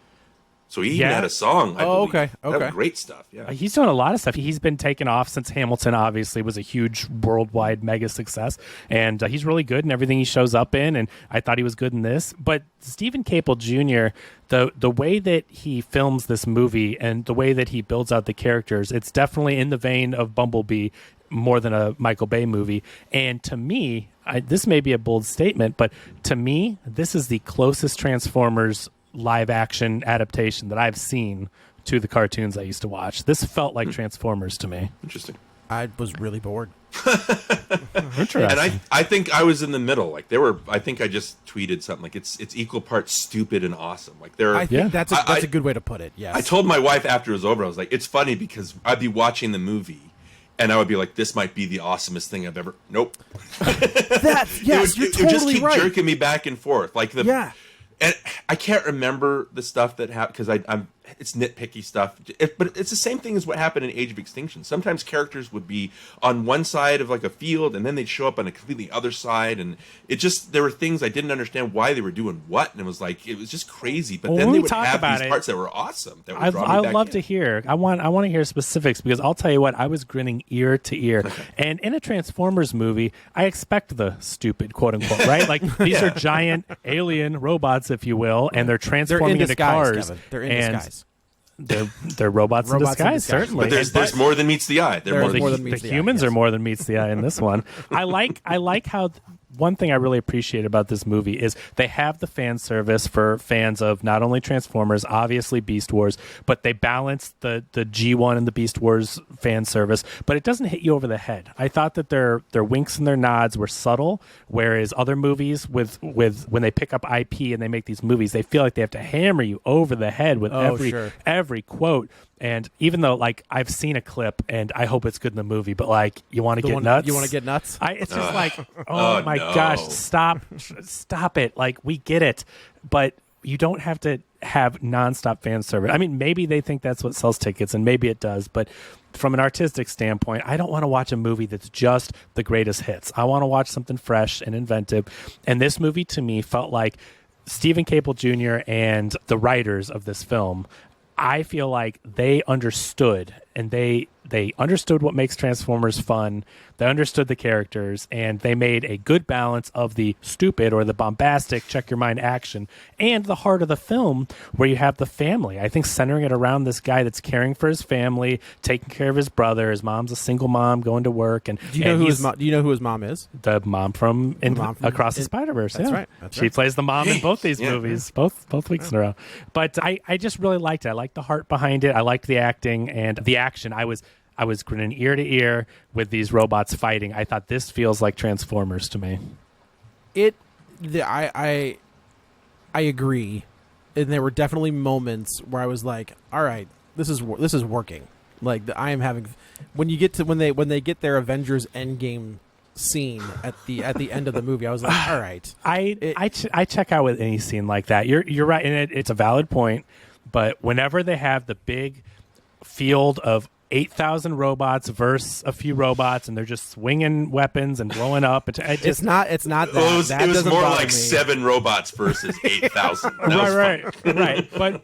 S4: So he even
S2: Yeah.
S4: had a song. I believe.
S3: okay.
S4: That was great stuff. Yeah.
S2: He's doing a lot of stuff. He's been taken off since Hamilton, obviously, was a huge worldwide mega success. And he's really good in everything he shows up in. And I thought he was good in this. But Stephen Caple Jr., the way that he films this movie and the way that he builds out the characters, it's definitely in the vein of Bumblebee more than a Michael Bay movie. And to me, this may be a bold statement, but to me, this is the closest Transformers live action adaptation that I've seen to the cartoons I used to watch. This felt like Transformers to me.
S4: Interesting.
S3: I was really bored.
S2: Interesting.
S4: And I think I was in the middle. Like I think I just tweeted something like it's equal parts stupid and awesome. Like
S3: I think
S2: Yeah.
S3: that's a good way to put it. Yes.
S4: I told my wife after it was over, I was like, it's funny because I'd be watching the movie and I would be like, this might be the awesomest thing I've ever. Nope.
S3: Yes, you're
S4: it would
S3: totally
S4: just keep
S3: right.
S4: jerking me back and forth. Like
S3: Yeah.
S4: And I can't remember the stuff that happened because I'm it's nitpicky stuff. But it's the same thing as what happened in Age of Extinction. Sometimes characters would be on one side of like a field and then they'd show up on a completely other side, and it just there were things I didn't understand why they were doing what, and it was just crazy. But
S2: Well,
S4: then
S2: when
S4: they
S2: we
S4: would
S2: talk
S4: have
S2: about
S4: these
S2: it,
S4: parts that were awesome. That would draw me
S2: I'd
S4: back
S2: love
S4: in.
S2: to hear. I want to hear specifics because I'll tell you what, I was grinning ear to ear. And in a Transformers movie, I expect the stupid, quote unquote, right? Like these are giant alien robots, if you will, and they're
S3: They're
S2: transforming
S3: in
S2: into
S3: disguise,
S2: cars.
S3: Kevin. They're in
S2: and
S3: disguise.
S2: They're robots in
S3: Robots in
S2: disguise,
S3: disguise.
S2: certainly.
S4: But there's
S2: And-
S4: more than meets the eye.
S3: There's
S2: the,
S3: more than
S2: the
S3: meets the eye,
S2: humans
S3: yes.
S2: are more than meets the eye in this one. I like how one thing I really appreciate about this movie is they have the fan service for fans of not only Transformers, obviously Beast Wars, but they balance the G1 and the Beast Wars fan service, but it doesn't hit you over the head. I thought that their winks and their nods were subtle, whereas other movies with when they pick up IP and they make these movies, they feel like they have to hammer you over the head with
S3: Sure.
S2: every quote. And even though, like, I've seen a clip and I hope it's good in the movie, but like, you want to get nuts?
S3: You want to get nuts?
S2: It's just like, oh my
S4: no.
S2: gosh, stop it. Like, we get it, but you don't have to have nonstop fan service. I mean, maybe they think that's what sells tickets, and maybe it does, but from an artistic standpoint, I don't want to watch a movie that's just the greatest hits. I want to watch something fresh and inventive, and this movie to me felt like Stephen Caple Jr. and the writers of this film, I feel like they understood, and they understood what makes Transformers fun. They understood the characters, and they made a good balance of the stupid or the bombastic, check your mind action, and the heart of the film where you have the family. I think centering it around this guy that's caring for his family, taking care of his brother. His mom's a single mom going to work, and
S3: Do you know
S2: and
S3: who
S2: he's
S3: his do you know who his mom is?
S2: the mom from Across the
S3: in-
S2: Spider-Verse.
S3: That's
S2: yeah.
S3: right, that's
S2: She
S3: right.
S2: plays the mom in both these
S4: Yeah.
S2: movies, both weeks in a row. But I just really liked it. I liked the heart behind it. I liked the acting and the action. I was grinning ear to ear with these robots fighting. I thought this feels like Transformers to me.
S3: I agree, and there were definitely moments where I was like, all right, this is working. Like I am having when they get their Avengers Endgame scene at the end of the movie, I was like, all right.
S2: I check out with any scene like that. You're right, and it's a valid point. But whenever they have the big field of 8,000 robots versus a few robots, and they're just swinging weapons and blowing up,
S3: It's not that.
S4: It was
S3: That doesn't
S4: more
S3: bother
S4: like
S3: me.
S4: 7 robots versus 8,000.
S2: right. But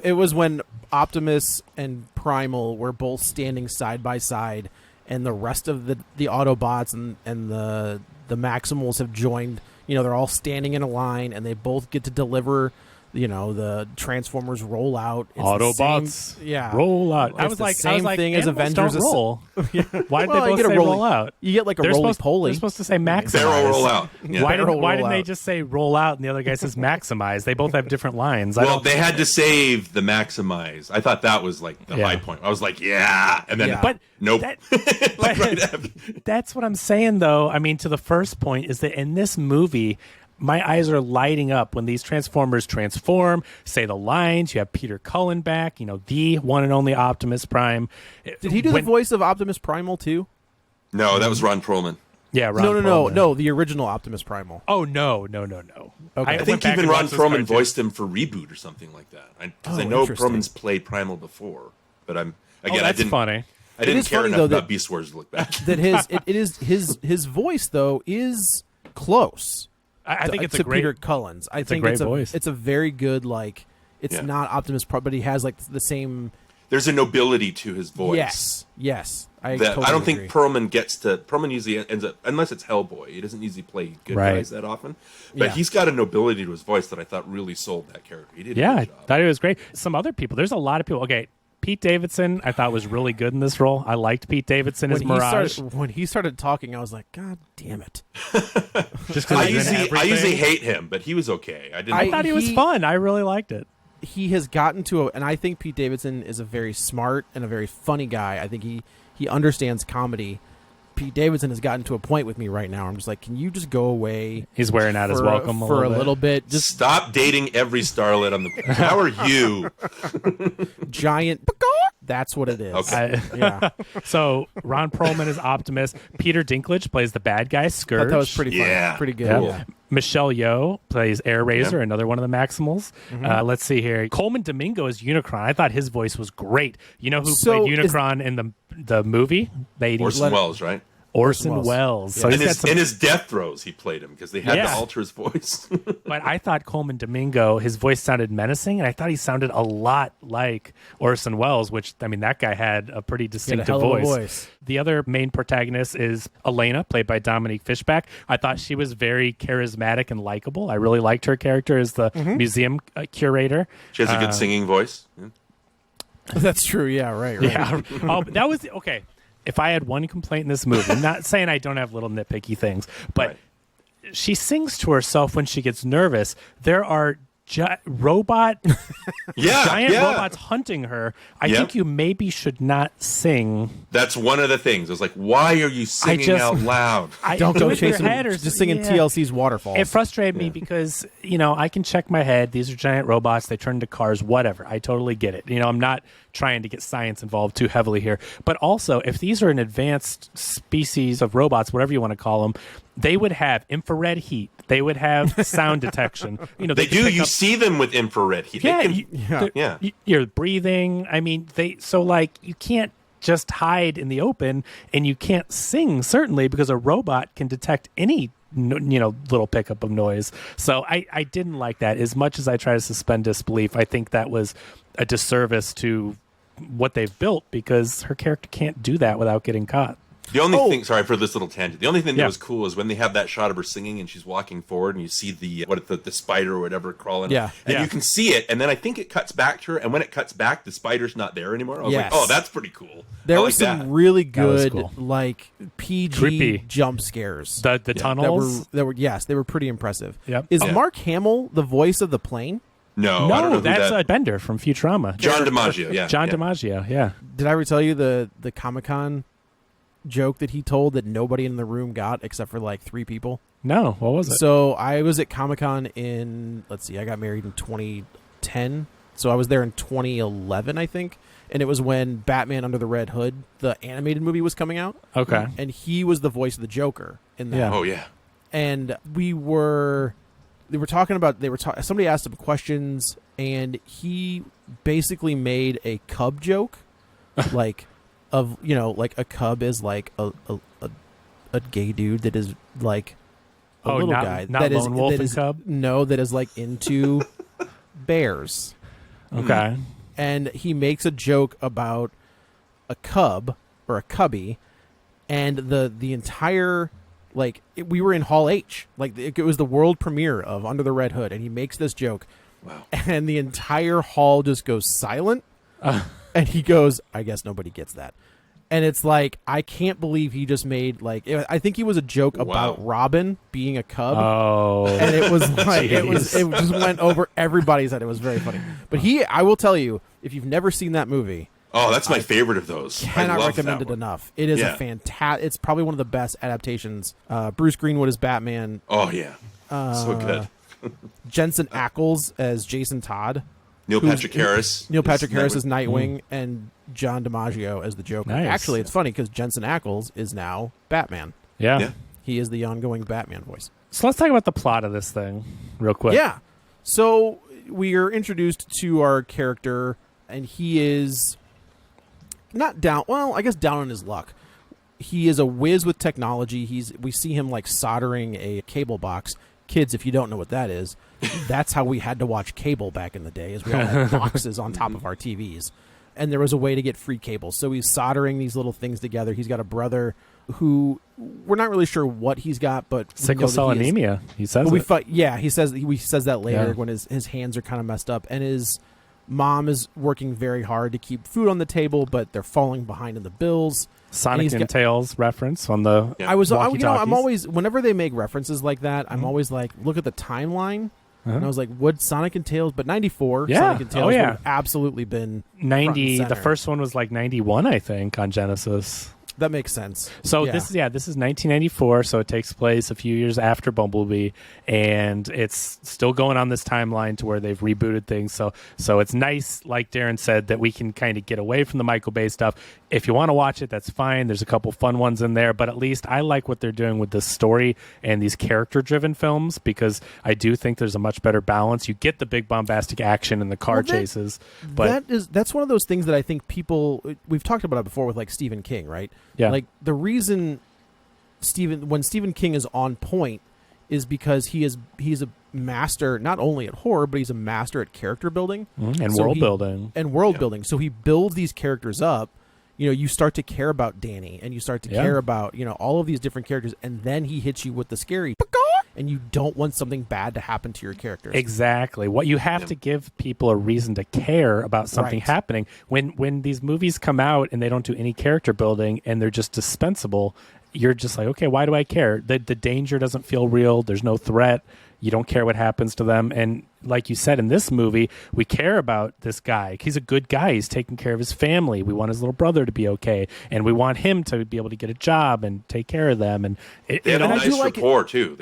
S3: It was when Optimus and Primal were both standing side by side, and the rest of the Autobots and the Maximals have joined. You know, they're all standing in a line, and they both get to deliver. You know, the Transformers roll out. It's the
S2: Autobots,
S3: same,
S2: roll out.
S3: It's the same thing as
S2: animals
S3: Avengers
S2: don't roll. Why did
S3: Well,
S2: they
S3: you
S2: both
S3: get a
S2: say
S3: roly-
S2: roll out?
S3: You get like a
S2: They're
S3: roly
S2: supposed,
S3: poly.
S2: they're supposed to say maximize.
S4: Barrel roll out. Yeah.
S2: Why
S3: Barrel
S2: didn't
S3: roll
S2: they
S3: out.
S2: just say roll out and the other guy says maximize? They both have different lines.
S4: Well, they had to save the maximize. I thought that was like the
S2: Yeah.
S4: high point. I was like, yeah, and then
S3: Yeah.
S2: But
S4: nope.
S2: But that's what I'm saying, though. I mean, to the first point is that in this movie, my eyes are lighting up when these Transformers transform, say the lines. You have Peter Cullen back, the one and only Optimus Prime.
S3: Did he do the voice of Optimus Primal too?
S4: No, that was Ron Perlman.
S2: Yeah, Ron
S3: No,
S2: Perlman.
S3: the original Optimus Primal.
S2: Oh, no.
S3: Okay.
S4: I think even Ron Perlman voiced him for Reboot or something like that. Because I know
S3: interesting.
S4: Perlman's played Primal before, but I
S2: That's
S4: didn't.
S2: funny.
S4: I didn't
S3: is
S4: care
S3: funny,
S4: enough
S3: though,
S4: about
S3: that-
S4: Beast Wars to look back.
S3: That his voice though is close.
S2: I think it's
S3: to
S2: a great
S3: Peter Cullen's. I think
S2: great
S3: it's
S2: voice.
S3: It's a very good It's
S4: Yeah.
S3: not Optimus Prime, but he has like the same.
S4: There's a nobility to his voice.
S3: Yes.
S4: I
S3: Totally
S4: don't
S3: agree.
S4: think Perlman usually ends up, unless it's Hellboy. He doesn't usually play good
S2: Right.
S4: guys that often. But
S3: Yeah.
S4: he's got a nobility to his voice that I thought really sold that character. He did a
S2: Yeah, I
S4: good job.
S2: thought it was great. Some other people. There's a lot of people. Okay, Pete Davidson, I thought was really good in this role. I liked Pete Davidson as Mirage.
S3: When he started talking, I was like, God damn it.
S2: Just 'cause
S4: I
S2: he's in
S4: usually
S2: everything.
S4: hate him, but he was okay. I didn't.
S2: I thought he was fun. I really liked it.
S3: He has gotten to and I think Pete Davidson is a very smart and a very funny guy. I think he understands comedy. Pete Davidson has gotten to a point with me right now. I'm just like, can you just go away?
S2: He's wearing out his
S3: for-
S2: welcome
S3: for a
S2: bit.
S3: little bit. Just
S4: Stop dating every starlet on the. How are you?
S3: giant. That's what it is.
S4: Okay.
S3: Yeah.
S2: So Ron Perlman is Optimus. Peter Dinklage plays the bad guy,
S3: I
S2: Scourge.
S3: thought that was pretty funny.
S4: Yeah.
S3: Pretty good.
S2: Yeah.
S3: Yeah.
S2: Michelle Yeoh plays Air Razor,
S4: Yeah.
S2: another one of the Maximals. Let's see here. Coleman Domingo is Unicron. I thought his voice was great. You know who
S3: So
S2: played Unicron in the movie? The 80s?
S4: Orson Welles, right?
S2: Orson
S3: Welles.
S2: Welles. So
S3: Yeah.
S2: he's got some
S4: In his death throes, he played him because they had
S2: Yeah.
S4: to alter his voice.
S2: But I thought Coleman Domingo, his voice sounded menacing, and I thought he sounded a lot like Orson Welles, which, I mean, that guy had a pretty distinctive
S3: hell of a
S2: voice.
S3: voice.
S2: The other main protagonist is Elena, played by Dominique Fishback. I thought she was very charismatic and likable. I really liked her character as the museum curator.
S4: She has a good singing voice. Yeah.
S3: That's true. Yeah. Right.
S2: Yeah. Oh, that was okay. If I had one complaint in this movie, I'm not saying I don't have little nitpicky things, but
S4: Right.
S2: she sings to herself when she gets nervous. There are robot
S4: Yeah,
S2: giant
S4: yeah.
S2: robots hunting her. I
S4: Yep.
S2: think you maybe should not sing.
S4: That's one of the things. I was like, why are you singing
S2: just-
S4: out loud?
S3: Don't
S2: do
S3: go
S2: it with your
S3: chasing.
S2: head or-
S3: Just singing
S2: yeah.
S3: TLC's Waterfalls.
S2: It frustrated me because, I can check my head. These are giant robots. They turn into cars, whatever. I totally get it. I'm not trying to get science involved too heavily here. But also, if these are an advanced species of robots, whatever you want to call them, they would have infrared heat. They would have sound detection.
S4: They
S2: could
S4: do.
S2: pick
S4: You
S2: up-
S4: see them with infrared heat. They
S2: Yeah,
S4: can- yeah.
S2: You're breathing. I mean, you can't just hide in the open, and you can't sing certainly because a robot can detect any little pickup of noise. So I didn't like that as much as I try to suspend disbelief. I think that was a disservice to what they've built because her character can't do that without getting caught.
S4: The only thing, sorry for this little tangent. The only thing
S2: Yeah.
S4: that was cool is when they have that shot of her singing and she's walking forward and you see the spider or whatever crawling.
S3: Yeah.
S4: And
S2: Yeah.
S4: you can see it, and then I think it cuts back to her, and when it cuts back, the spider's not there anymore. I was
S3: Yes.
S4: like, oh, that's pretty cool.
S3: There
S4: I
S3: were
S4: like
S3: some
S4: that.
S3: really
S2: was
S3: good,
S2: cool.
S3: like PG
S2: Creepy.
S3: jump scares.
S2: The
S3: that
S2: tunnels.
S3: were yes, they were pretty impressive.
S2: Yep.
S3: Is
S4: Yeah.
S3: Mark Hamill the voice of the plane?
S4: No, I don't know
S2: No,
S4: who
S2: that's
S4: that.
S2: Bender from Futurama.
S4: John DiMaggio. Yeah,
S2: John
S4: yeah.
S2: DiMaggio. Yeah.
S3: Did I ever tell you the Comic-Con joke that he told that nobody in the room got except for like 3 people?
S2: No, what was it?
S3: So I was at Comic-Con I got married in 2010. So I was there in 2011, I think. And it was when Batman Under the Red Hood, the animated movie, was coming out.
S2: Okay.
S3: And he was the voice of the Joker in that.
S2: Yeah.
S4: Oh yeah.
S3: And they were talking about, somebody asked him questions, and he basically made a cub joke, like a cub is like a gay dude that is like a little guy
S2: not
S3: that is
S2: Lone Wolf
S3: that
S2: and
S3: is-
S2: Cub.
S3: no, that is like into bears.
S2: Okay.
S3: And he makes a joke about a cub or a cubby, and the entire we were in Hall H, it was the world premiere of Under the Red Hood, and he makes this joke,
S4: Wow.
S3: and the entire hall just goes silent, and he goes, "I guess nobody gets that." And it's like, I can't believe he just made I think he was a joke about Robin being a cub.
S2: Oh.
S3: And it was like it
S2: Jeez.
S3: just went over everybody's head. It was very funny. But I will tell you, if you've never seen that movie,
S4: Oh, that's my favorite of those. I
S3: cannot
S4: love
S3: recommend
S4: that
S3: it
S4: one.
S3: enough. It is
S4: Yeah.
S3: a fantastic. It's probably one of the best adaptations. Bruce Greenwood as Batman,
S4: Oh yeah. So good.
S3: Jensen Ackles as Jason Todd,
S4: Neil Patrick Harris.
S3: Neil Patrick Harris as
S4: Nightwing.
S3: Nightwing, and John DiMaggio as the Joker.
S2: Nice.
S3: Actually, it's funny because Jensen Ackles is now Batman.
S2: Yeah.
S4: Yeah.
S3: He is the ongoing Batman voice.
S2: So let's talk about the plot of this thing real quick.
S3: Yeah. So we are introduced to our character, and he is not down. Well, I guess down on his luck. He is a whiz with technology. We see him like soldering a cable box, kids, if you don't know what that is, that's how we had to watch cable back in the day, is we all had boxes on top of our TVs. And there was a way to get free cable. So he's soldering these little things together. He's got a brother who we're not really sure what he's got, but
S2: sickle cell anemia. He says
S3: he says that later when his hands are kind of messed up, and his mom is working very hard to keep food on the table, but they're falling behind in the bills.
S2: Sonic and Tails reference on the
S3: I'm always, whenever they make references like that, I'm always like, look at the timeline. And I was like, would Sonic and Tails, but 94, Sonic and Tails would have absolutely been
S2: 90. The first one was like 91, I think, on Genesis.
S3: That makes sense.
S2: So this is 1994, so it takes place a few years after Bumblebee, and it's still going on this timeline to where they've rebooted things. So it's nice, like Darin said, that we can kind of get away from the Michael Bay stuff. If you want to watch it, that's fine. There's a couple fun ones in there, but at least I like what they're doing with this story and these character-driven films, because I do think there's a much better balance. You get the big bombastic action and the car chases, but
S3: that's one of those things that I think we've talked about it before with like Stephen King, right?
S2: Yeah.
S3: Like the reason when Stephen King is on point is because he's a master not only at horror, but he's a master at character building
S2: and world building.
S3: So he builds these characters up. You know, you start to care about Danny, and you start to care about, you know, all of these different characters, and then he hits you with the scary, and you don't want something bad to happen to your characters.
S2: Exactly. What you have to give people a reason to care about something happening. When these movies come out and they don't do any character building and they're just dispensable, you're just like, okay, why do I care? The danger doesn't feel real. There's no threat. You don't care what happens to them. And like you said, in this movie, we care about this guy. He's a good guy. He's taking care of his family. We want his little brother to be okay. And we want him to be able to get a job and take care of them. And
S4: they have a nice rapport, too.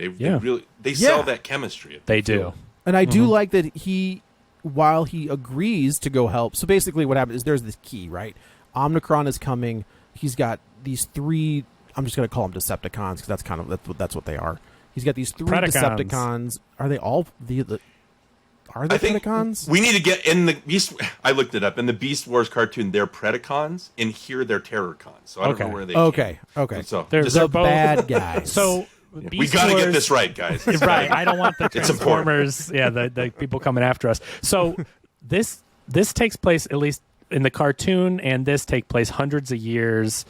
S4: They sell that chemistry.
S2: They do.
S3: And I do like that while he agrees to go help, so basically what happens is there's this key, right? Omnicron is coming. He's got these three, I'm just going to call them Decepticons, because that's what they are. He's got these three Decepticons. Are they all are they Predacons?
S4: We need to get in the Beast. I looked it up. In the Beast Wars cartoon, they're Predacons, and here they're Terrorcons. So I don't know where they came.
S3: Okay.
S4: So
S2: they're
S3: both bad guys.
S2: So
S4: we got to get this right, guys.
S2: Right. I don't want the Transformers, the people coming after us. So this takes place, at least in the cartoon, and this take place hundreds of years.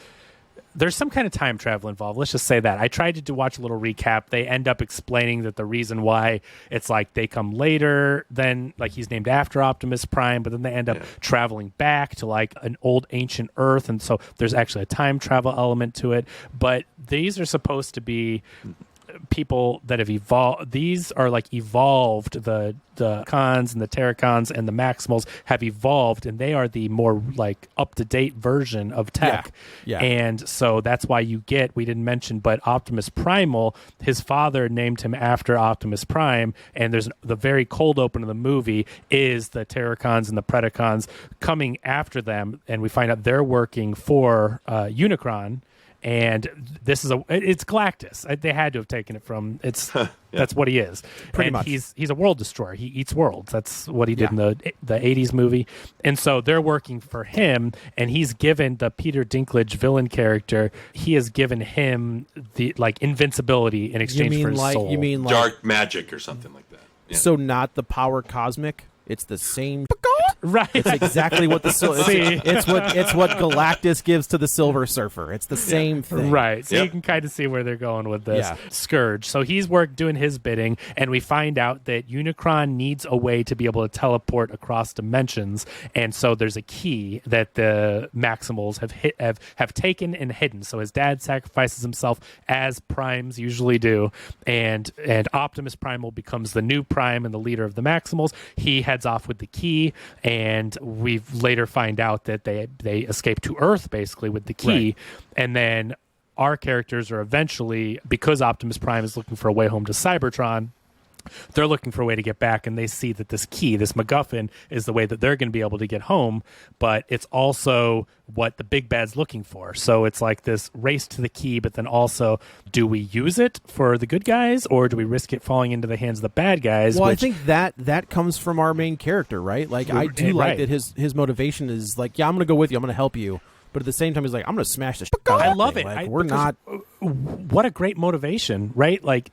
S2: There's some kind of time travel involved. Let's just say that. I tried to watch a little recap. They end up explaining that the reason why it's like they come later than, like, he's named after Optimus Prime, but then they end up traveling back to like an old ancient Earth, and so there's actually a time travel element to it. But these are supposed to be people that have evolved. These are like evolved. The cons and the Terracons and the Maximals have evolved, and they are the more like up-to-date version of tech.
S3: Yeah.
S2: And so that's why we didn't mention, but Optimus Primal, his father named him after Optimus Prime, and there's the very cold open of the movie is the Terracons and the Predacons coming after them, and we find out they're working for Unicron. And this is it's Galactus. They had to have taken it from that's what he is.
S3: Pretty much.
S2: He's a world destroyer. He eats worlds. That's what he did in the 80s movie. And so they're working for him, and he's given the Peter Dinklage villain character, he has given him the like invincibility in exchange for his soul.
S3: You mean like
S4: dark magic or something like that. Yeah.
S3: So not the power cosmic. It's the same.
S2: Right.
S3: It's exactly what it's what Galactus gives to the Silver Surfer. It's the same thing.
S2: Right. So you can kind of see where they're going with this.
S3: Yeah.
S2: Scourge. So he's doing his bidding, and we find out that Unicron needs a way to be able to teleport across dimensions, and so there's a key that the Maximals have taken and hidden. So his dad sacrifices himself, as Primes usually do, and Optimus Primal becomes the new Prime and the leader of the Maximals. He heads off with the key, and we later find out that they escape to Earth basically with the key.
S3: Right.
S2: And then our characters are eventually, because Optimus Prime is looking for a way home to Cybertron, they're looking for a way to get back, and they see that this key, this MacGuffin, is the way that they're going to be able to get home, but it's also what the big bad's looking for. So it's like this race to the key, but then also, do we use it for the good guys, or do we risk it falling into the hands of the bad guys?
S3: Well, I think that comes from our main character, right? Like, I do like that his motivation is like, yeah, I'm going to go with you, I'm going to help you. But at the same time, he's like, I'm going to smash this shit out of
S2: I
S3: that
S2: love
S3: thing.
S2: it.
S3: Like, we're not.
S2: What a great motivation, right? Like,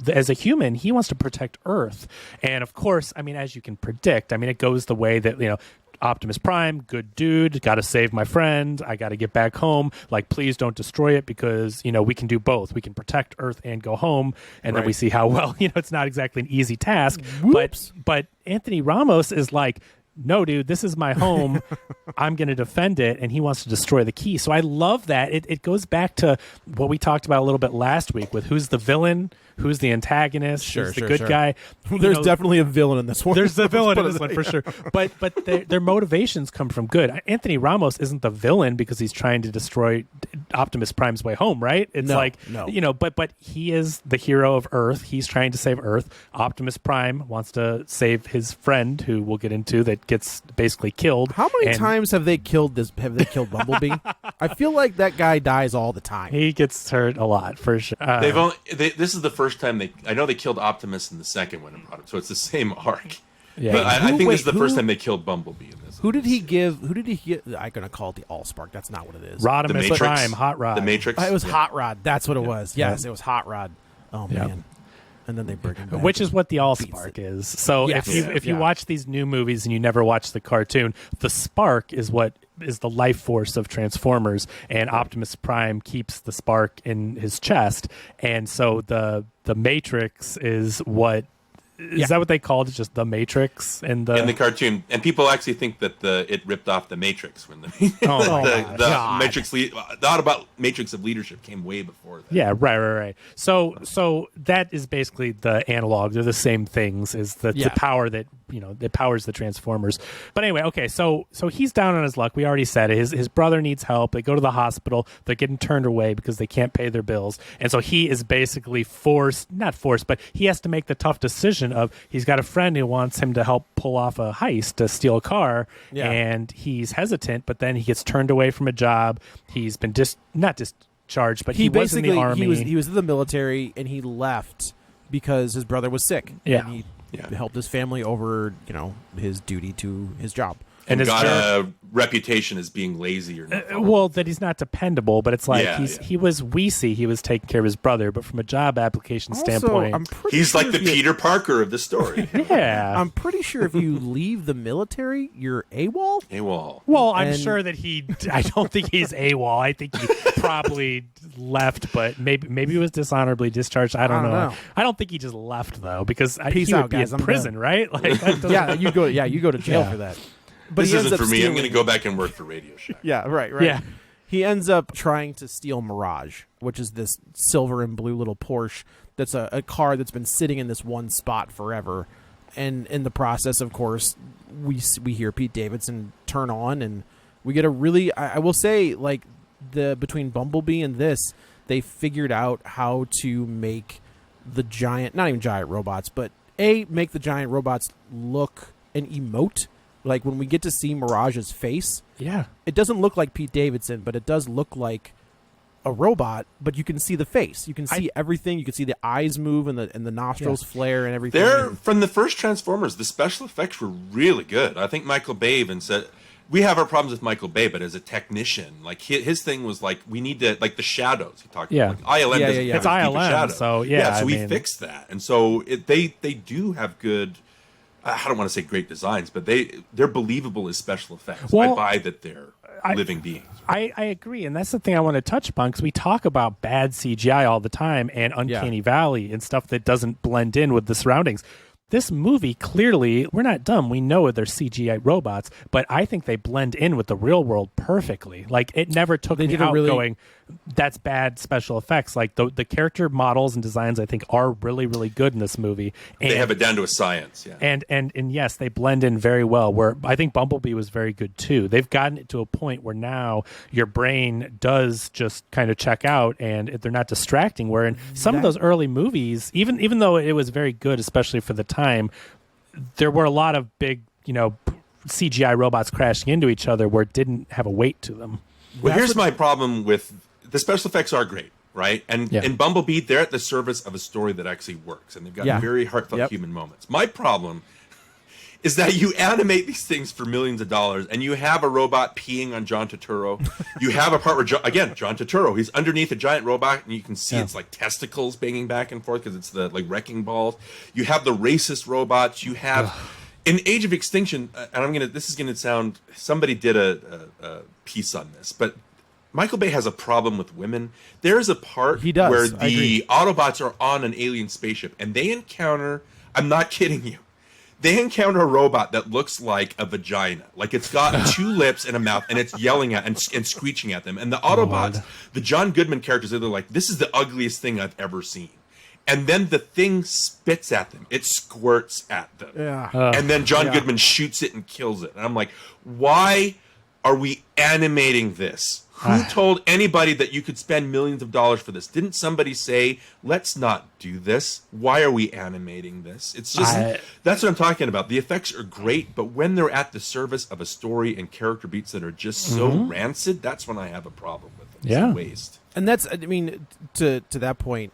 S2: as a human, he wants to protect Earth. And of course, I mean, as you can predict, I mean, it goes the way that, Optimus Prime, good dude, got to save my friend. I got to get back home. Like, please don't destroy it because, we can do both. We can protect Earth and go home. And then we see how well, it's not exactly an easy task.
S3: Whoops.
S2: But Anthony Ramos is like, no, dude, this is my home. I'm going to defend it. And he wants to destroy the key. So I love that. It goes back to what we talked about a little bit last week with who's the villain, who's the antagonist, who's the good guy.
S3: There's definitely a villain in this one.
S2: There's a villain in this one for sure. But their motivations come from good. Anthony Ramos isn't the villain because he's trying to destroy Optimus Prime's way home, right? It's
S3: no.
S2: But he is the hero of Earth. He's trying to save Earth. Optimus Prime wants to save his friend, who we'll get into, that gets basically killed.
S3: How many times have they killed Bumblebee? I feel like that guy dies all the time.
S2: He gets hurt a lot for sure.
S4: This is the first time I know they killed Optimus in the second one and brought him, so it's the same arc.
S2: Yeah.
S4: But I think this is the first time they killed Bumblebee in this.
S3: Who did he give? I'm going to call it the Allspark. That's not what it is.
S2: Rodimus Prime, Hot Rod.
S4: The Matrix.
S3: It was Hot Rod. That's what it was. Yes, it was Hot Rod. Oh, man. And then they bring him back.
S2: Which is what the Allspark is. So if you watch these new movies and you never watch the cartoon, the spark is what is the life force of Transformers, and Optimus Prime keeps the spark in his chest. And so the Matrix is what is that what they called it? Just the Matrix in the
S4: cartoon, and people actually think that it ripped off the Matrix when the Matrix, the Autobot Matrix of leadership came way before that.
S2: Yeah, right. So that is basically the analog. They're the same things. Is the power that that powers the Transformers. But anyway, okay. So he's down on his luck. We already said it. His brother needs help. They go to the hospital. They're getting turned away because they can't pay their bills, and so he is basically not forced, but he has to make the tough decision of he's got a friend who wants him to help pull off a heist to steal a car, and he's hesitant, but then he gets turned away from a job. He's been not discharged, but he was in the army.
S3: He was in the military, and he left because his brother was sick.
S2: Yeah.
S3: And he helped his family over, his duty to his job.
S4: And got a reputation as being lazy or
S2: well, that he's not dependable, but it's like he was he was taking care of his brother, but from a job application standpoint,
S4: he's like the Peter Parker of the story.
S2: Yeah.
S3: I'm pretty sure if you leave the military, you're AWOL.
S4: AWOL.
S2: Well, I'm sure that I don't think he's AWOL. I think he probably left, but maybe he was dishonorably discharged. I don't know. I don't think he just left though, because he would be in prison, right? Like,
S3: you go to jail for that.
S4: But this isn't for me. I'm going to go back and work for Radio Shack.
S3: Yeah, right.
S2: Yeah.
S3: He ends up trying to steal Mirage, which is this silver and blue little Porsche that's a car that's been sitting in this one spot forever. And in the process, of course, we hear Pete Davidson turn on, and we get a really, I will say, like, between Bumblebee and this, they figured out how to make the not even giant robots, but make the giant robots look and emote. Like, when we get to see Mirage's face, it doesn't look like Pete Davidson, but it does look like a robot, but you can see the face. You can see everything. You can see the eyes move and the nostrils flare and everything.
S4: From the first Transformers, the special effects were really good. I think Michael Bay even said, we have our problems with Michael Bay, but as a techntechnician, like his thing was like, we need to, like the shadows. He talked about like, ILM.
S2: It's ILM, so
S4: so we fixed that. And so they do have good, I don't want to say great designs, but they're believable as special effects. Well, I buy that they're living beings.
S2: I agree, and that's the thing I want to touch upon, because we talk about bad CGI all the time and Uncanny Valley and stuff that doesn't blend in with the surroundings. This movie, clearly, we're not dumb. We know they're CGI robots, but I think they blend in with the real world perfectly. Like, it never took me out going, that's bad special effects. Like, the character models and designs, I think, are really, really good in this movie. And
S4: they have it down to a science,
S2: And yes, they blend in very well, where I think Bumblebee was very good, too. They've gotten it to a point where now your brain does just kind of check out, and they're not distracting, where in some of those early movies, even though it was very good, especially for the time, there were a lot of big, CGI robots crashing into each other where it didn't have a weight to them.
S4: Well, here's my problem with the special effects are great, right? And in Bumblebee, they're at the service of a story that actually works, and they've got very heartfelt human moments. My problem is that you animate these things for millions of dollars, and you have a robot peeing on John Turturro. You have a part where, John Turturro, he's underneath a giant robot, and you can see it's like testicles banging back and forth because it's the like wrecking balls. You have the racist robots. You have in Age of Extinction, and this is gonna sound. Somebody did a piece on this, but Michael Bay has a problem with women. There's a part where the Autobots are on an alien spaceship, and they encounter. I'm not kidding you. They encounter a robot that looks like a vagina. Like it's got 2 lips and a mouth, and it's yelling at and screeching at them. And the Autobots, the John Goodman characters, they're like, this is the ugliest thing I've ever seen. And then the thing spits at them. It squirts at them. Yeah. And then John Goodman shoots it and kills it. And I'm like, why are we animating this? Who told anybody that you could spend millions of dollars for this? Didn't somebody say, let's not do this? Why are we animating this? It's just, that's what I'm talking about. The effects are great, but when they're at the service of a story and character beats that are just so rancid, that's when I have a problem with them. It's a waste.
S3: And that's, I mean, to that point,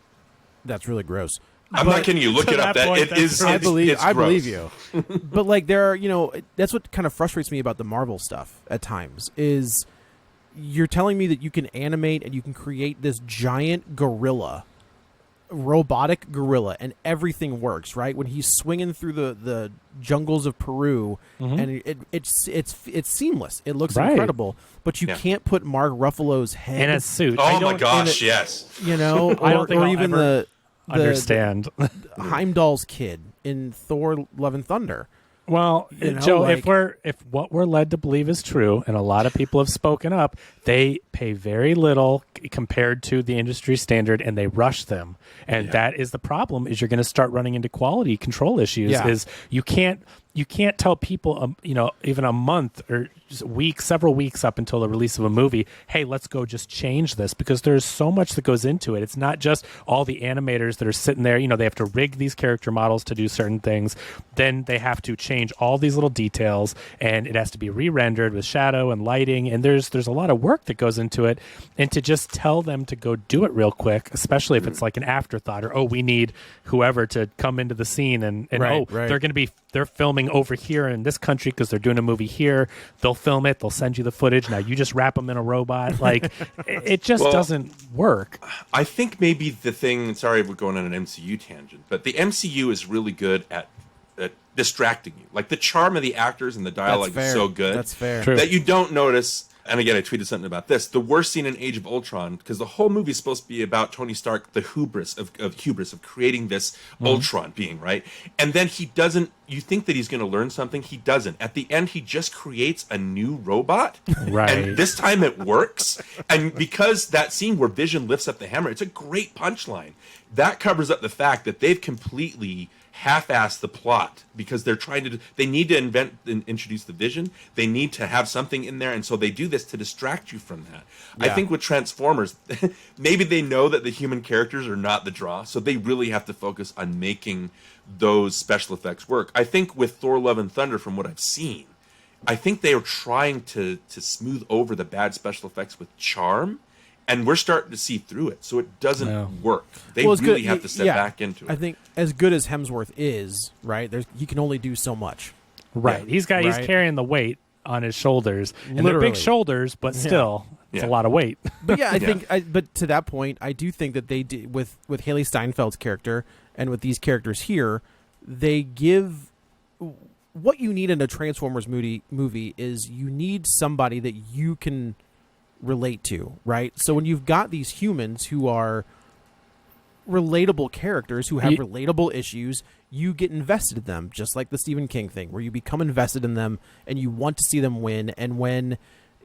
S3: that's really gross.
S4: I'm not kidding you. Look it up. It is.
S3: I believe
S4: you.
S3: But like there are, that's what kind of frustrates me about the Marvel stuff at times is you're telling me that you can animate and you can create this giant gorilla, robotic gorilla, and everything works, right? When he's swinging through the jungles of Peru, and it's seamless. It looks incredible, but you can't put Mark Ruffalo's head
S2: in a suit.
S4: Oh my gosh, yes.
S3: I don't think
S2: I'll
S3: even
S2: ever understand
S3: Heimdall's kid in Thor: Love and Thunder.
S2: Well, Joe, if what we're led to believe is true, and a lot of people have spoken up, they pay very little compared to the industry standard, and they rush them, and that is the problem. Is you're going to start running into quality control issues. Is you can't tell people, even a month or just several weeks up until the release of a movie, hey, let's go just change this, because there's so much that goes into it. It's not just all the animators that are sitting there. They have to rig these character models to do certain things. Then they have to change all these little details, and it has to be re-rendered with shadow and lighting. And there's a lot of work that goes into it. And to just tell them to go do it real quick, especially if it's like an afterthought, or we need whoever to come into the scene, and they're filming over here in this country because they're doing a movie here. They'll film it. They'll send you the footage. Now you just wrap them in a robot. Like it just doesn't work.
S4: I think maybe the thing. Sorry, we're going on an MCU tangent, but the MCU is really good at distracting you. Like the charm of the actors and the dialogue is so good.
S3: That's fair.
S4: That you don't notice. And again, I tweeted something about this. The worst scene in Age of Ultron, because the whole movie is supposed to be about Tony Stark, the hubris of creating this Ultron being, right? And then he doesn't. You think that he's going to learn something. He doesn't. At the end, he just creates a new robot.
S2: Right.
S4: And this time it works. And because that scene where Vision lifts up the hammer, it's a great punchline. That covers up the fact that they've completely half-assed the plot, because they need to invent and introduce the Vision. They need to have something in there, and so they do this to distract you from that. I think with Transformers, maybe they know that the human characters are not the draw, so they really have to focus on making those special effects work. I think with Thor: Love and Thunder, from what I've seen, I think they are trying to smooth over the bad special effects with charm. And we're starting to see through it, so it doesn't work. They really have to step back into it.
S3: I think as good as Hemsworth is, right, he can only do so much.
S2: Right. He's carrying the weight on his shoulders. And they're big shoulders, but still, it's a lot of weight.
S3: But I think, but to that point, I do think that they did, with Haley Steinfeld's character and with these characters here, they give what you need in a Transformers movie is you need somebody that you can relate to, right? So when you've got these humans who are relatable characters who have relatable issues, you get invested in them, just like the Stephen King thing, where you become invested in them and you want to see them win. And when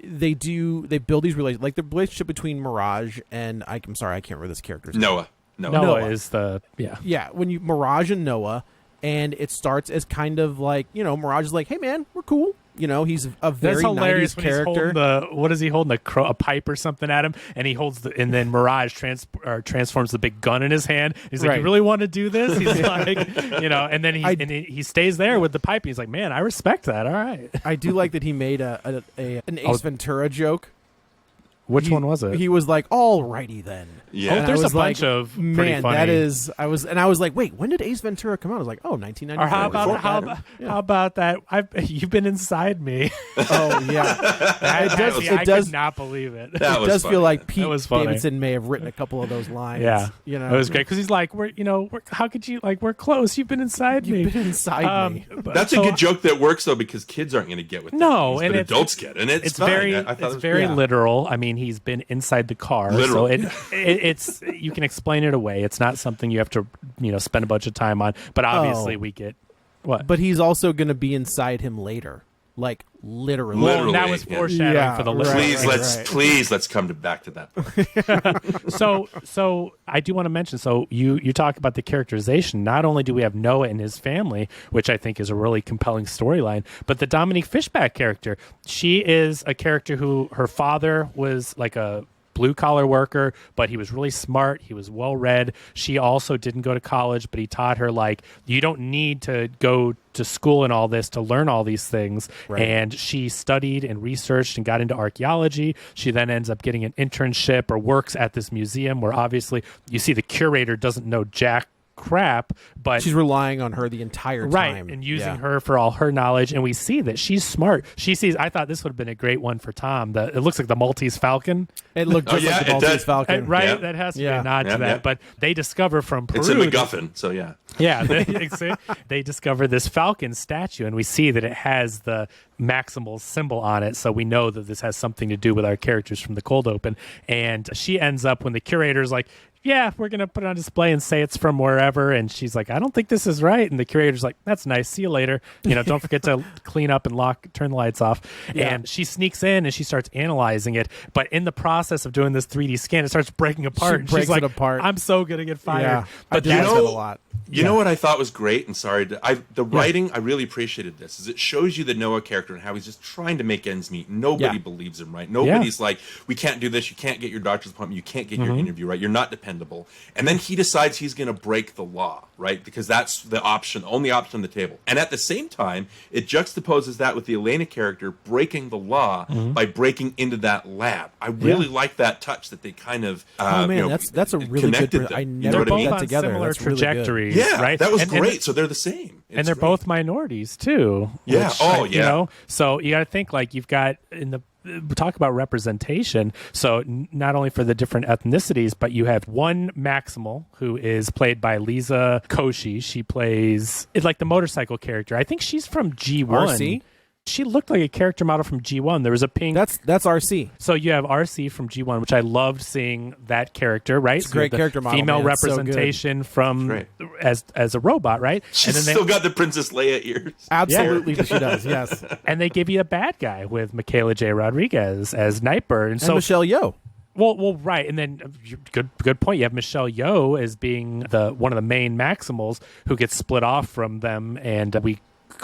S3: they build these relationships, like the relationship between Mirage and I'm sorry, I can't remember this character's name.
S2: Noah is
S3: when you Mirage and Noah, and it starts as kind of like, Mirage is like, hey man, we're cool. He's a very 90s character.
S2: What is he holding? A pipe or something at him, and he holds and then Mirage transforms the big gun in his hand. He's like, "You really want to do this?" He's like, and then he stays there with the pipe. He's like, "Man, I respect that. All right."
S3: I do like that he made an Ace Ventura joke.
S2: Which one was it?
S3: He was like, "Alrighty then."
S4: Yeah.
S2: Oh,
S3: And I
S2: there's a
S3: was like,
S2: bunch of pretty
S3: man,
S2: funny.
S3: that is. I was like, wait, when did Ace Ventura come out? I was like, oh, 1994.
S2: Or how about that? You've been inside me.
S3: Oh yeah,
S2: I could not believe it.
S4: That
S3: it
S4: was
S3: does
S4: funny.
S3: feel like Pete
S2: was funny.
S3: Davidson may have written a couple of those lines.
S2: Yeah,
S3: you know,
S2: it was great because he's like, how could you we're close? You've been inside me.
S3: You've been inside me.
S4: That's a good joke that works though because kids aren't going to get what that
S2: No,
S4: means,
S2: and
S4: but
S2: it's-
S4: adults get, and it's fine.
S2: very
S4: I thought it was
S2: very
S3: yeah.
S2: literal. I mean, he's been inside the car,
S4: Literal.
S2: so it's you can explain it away. It's not something you have to spend a bunch of time on. But obviously, we get what.
S3: But he's also going to be inside him later, like literally.
S2: Well, that
S4: Literally,
S2: was
S4: yeah.
S2: foreshadowing
S3: Yeah,
S2: for the
S3: right,
S2: listeners.
S4: Please let's come back to that point.
S2: So I do want to mention. So you talk about the characterization. Not only do we have Noah and his family, which I think is a really compelling storyline, but the Dominique Fishback character. She is a character who her father was like a blue collar worker, but he was really smart. He was well read. She also didn't go to college, but he taught her like you don't need to go to school and all this to learn all these things.
S3: Right.
S2: And she studied and researched and got into archaeology. She then ends up getting an internship or works at this museum where obviously you see the curator doesn't know jack crap, but
S3: She's relying on her the entire time.
S2: right, and using
S3: Yeah.
S2: her for all her knowledge, and we see that she's smart. She sees. I thought this would have been a great one for Tom. It looks like the Maltese Falcon,
S3: It looked just
S4: yeah,
S3: like the
S4: it
S3: Maltese
S4: does.
S3: Falcon.
S2: right?
S4: Yeah.
S2: That has to be
S3: Yeah.
S2: a nod
S4: Yeah,
S2: to that.
S4: yeah.
S2: But they discover from Peru.
S4: It's a MacGuffin, so yeah.
S2: Yeah, they discover this falcon statue, and we see that it has the Maximal symbol on it, so we know that this has something to do with our characters from the cold open. And she ends up when the curator's like, yeah, we're going to put it on display and say it's from wherever. And she's like, I don't think this is right. And the curator's like, that's nice. See you later. Don't forget to clean up and turn the lights off.
S3: Yeah.
S2: And she sneaks in and she starts analyzing it. But in the process of doing this 3D scan, it starts breaking apart. And
S3: breaks
S2: she's like,
S3: it apart.
S2: I'm so going to get fired.
S3: Yeah,
S2: But
S3: I
S2: that's
S3: do that a lot.
S4: You know what I thought was great, and sorry, the writing, I really appreciated this, is it shows you the Noah character and how he's just trying to make ends meet. Nobody
S3: Yeah.
S4: believes him, right? Nobody's like, we can't do this, you can't get your doctor's appointment, you can't get your interview, right? You're not dependable. And then he decides he's going to break the law, right? Because that's the only option on the table. And at the same time, it juxtaposes that with the Elena character breaking the law by breaking into that lab. I really like that touch that they kind of
S3: Oh man, that's a really
S4: connected
S3: good.
S4: them.
S3: I
S4: You know
S3: never
S4: what I
S3: put
S4: mean?
S2: both
S3: that
S2: on
S3: together.
S2: similar
S3: That's really good.
S2: trajectories,
S4: Yeah,
S2: right?
S4: that was
S2: And-
S4: great. So they're the same.
S2: and
S4: It's
S2: they're
S4: great.
S2: both minorities too.
S4: Yeah. Oh,
S2: You
S4: yeah.
S2: know, so you got to think like you've got talk about representation. So not only for the different ethnicities, but you have one Maximal who is played by Lisa Koshy. She plays it's like the motorcycle character. I think she's from G1.
S3: RC?
S2: She looked like a character model from G1. There was a pink.
S3: That's RC.
S2: So you have RC from G1, which I loved seeing that character, right?
S3: It's a great
S2: So you have the
S3: character model,
S2: female
S3: man. It's so good.
S2: representation from
S4: Great.
S2: as a robot, right?
S4: She's
S2: and then
S4: still got the Princess Leia ears.
S3: Absolutely, she does. Yes,
S2: and they give you a bad guy with Michaela J. Rodriguez as Nightbird, and so
S3: Michelle Yeoh.
S2: well, right, and then good point. You have Michelle Yeoh as being one of the main Maximals who gets split off from them, and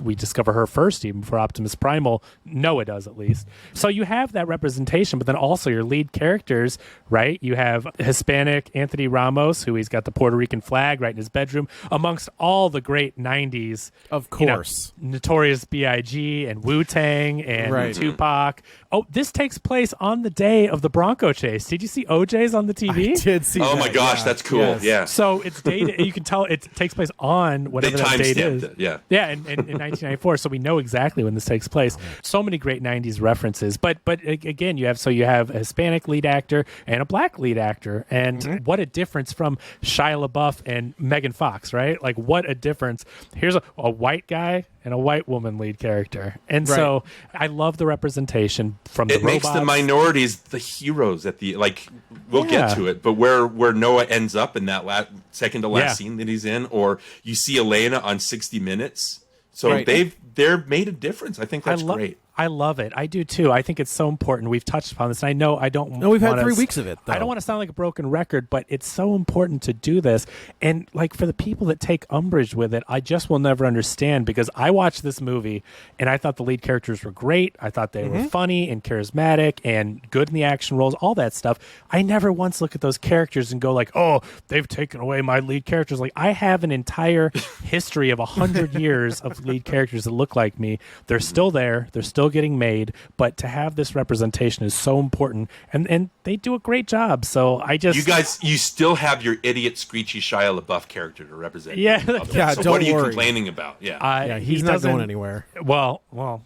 S2: we discover her first, even before Optimus Primal. Noah does, at least. So you have that representation, but then also your lead characters, right? You have Hispanic Anthony Ramos, who he's got the Puerto Rican flag right in his bedroom, amongst all the great 90s.
S3: Of course.
S2: Notorious B.I.G. and Wu-Tang and
S3: Right.
S2: Tupac. Oh, this takes place on the day of the Bronco chase. Did you see OJ's on the TV?
S3: I did see.
S4: Oh
S3: that,
S4: my gosh,
S3: yeah.
S4: that's cool.
S3: Yes.
S4: Yeah.
S2: So it's dated. You can tell it takes place on whatever
S4: They
S2: that date
S4: timestamped
S2: is.
S4: it, yeah.
S2: Yeah, in 1994. So we know exactly when this takes place. So many great 90s references. But again, you have a Hispanic lead actor and a black lead actor. And what a difference from Shia LaBeouf and Megan Fox, right? Like what a difference. Here's a white guy and a white woman lead character. And so I love the representation from the
S4: It makes
S2: robots.
S4: the minorities the heroes at the we'll
S2: Yeah.
S4: get to it, but where Noah ends up in that second to last
S2: Yeah.
S4: scene that he's in, or you see Elena on 60 Minutes. So
S3: Right.
S4: they're made a difference. I think that's great.
S2: I love it. I do too. I think it's so important. We've touched upon this, and I know I don't.
S3: No, we've had
S2: wanna
S3: 3 weeks of it,
S2: I
S3: though.
S2: don't want to sound like a broken record, but it's so important to do this. And like for the people that take umbrage with it, I just will never understand, because I watched this movie and I thought the lead characters were great. I thought they were funny and charismatic and good in the action roles, all that stuff. I never once look at those characters and go like, "Oh, they've taken away my lead characters." Like I have an entire history of 100 years of lead characters that look like me. They're still there. They're still still getting made, but to have this representation is so important, and they do a great job. So I just
S4: you still have your idiot screechy Shia LaBeouf character to represent.
S2: Yeah.
S3: Yeah,
S4: So
S3: don't
S4: what are you
S3: worry.
S4: complaining about? Yeah.
S3: Yeah,
S2: he
S3: he's not
S2: doesn't-
S3: going anywhere.
S2: Well.
S3: Well,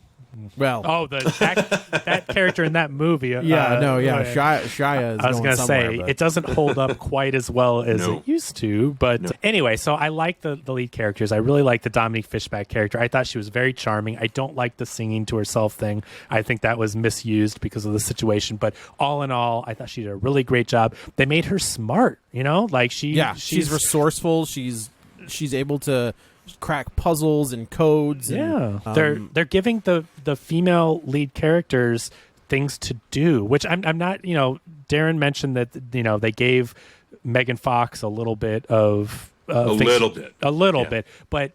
S2: That character in that movie.
S3: Shia is
S2: I was
S3: going
S2: going to
S3: somewhere,
S2: say,
S3: but-
S2: it doesn't hold up quite as well as
S4: No.
S2: it used to. But anyway, so I like the lead characters. I really like the Dominique Fishback character. I thought she was very charming. I don't like the singing to herself thing. I think that was misused because of the situation. But all in all, I thought she did a really great job. They made her smart, like
S3: she's resourceful. She's able to crack puzzles and codes.
S2: Yeah,
S3: And,
S2: they're giving the female lead characters things to do, which I'm not. Darin mentioned that they gave Megan Fox a little bit of
S4: a little bit,
S2: but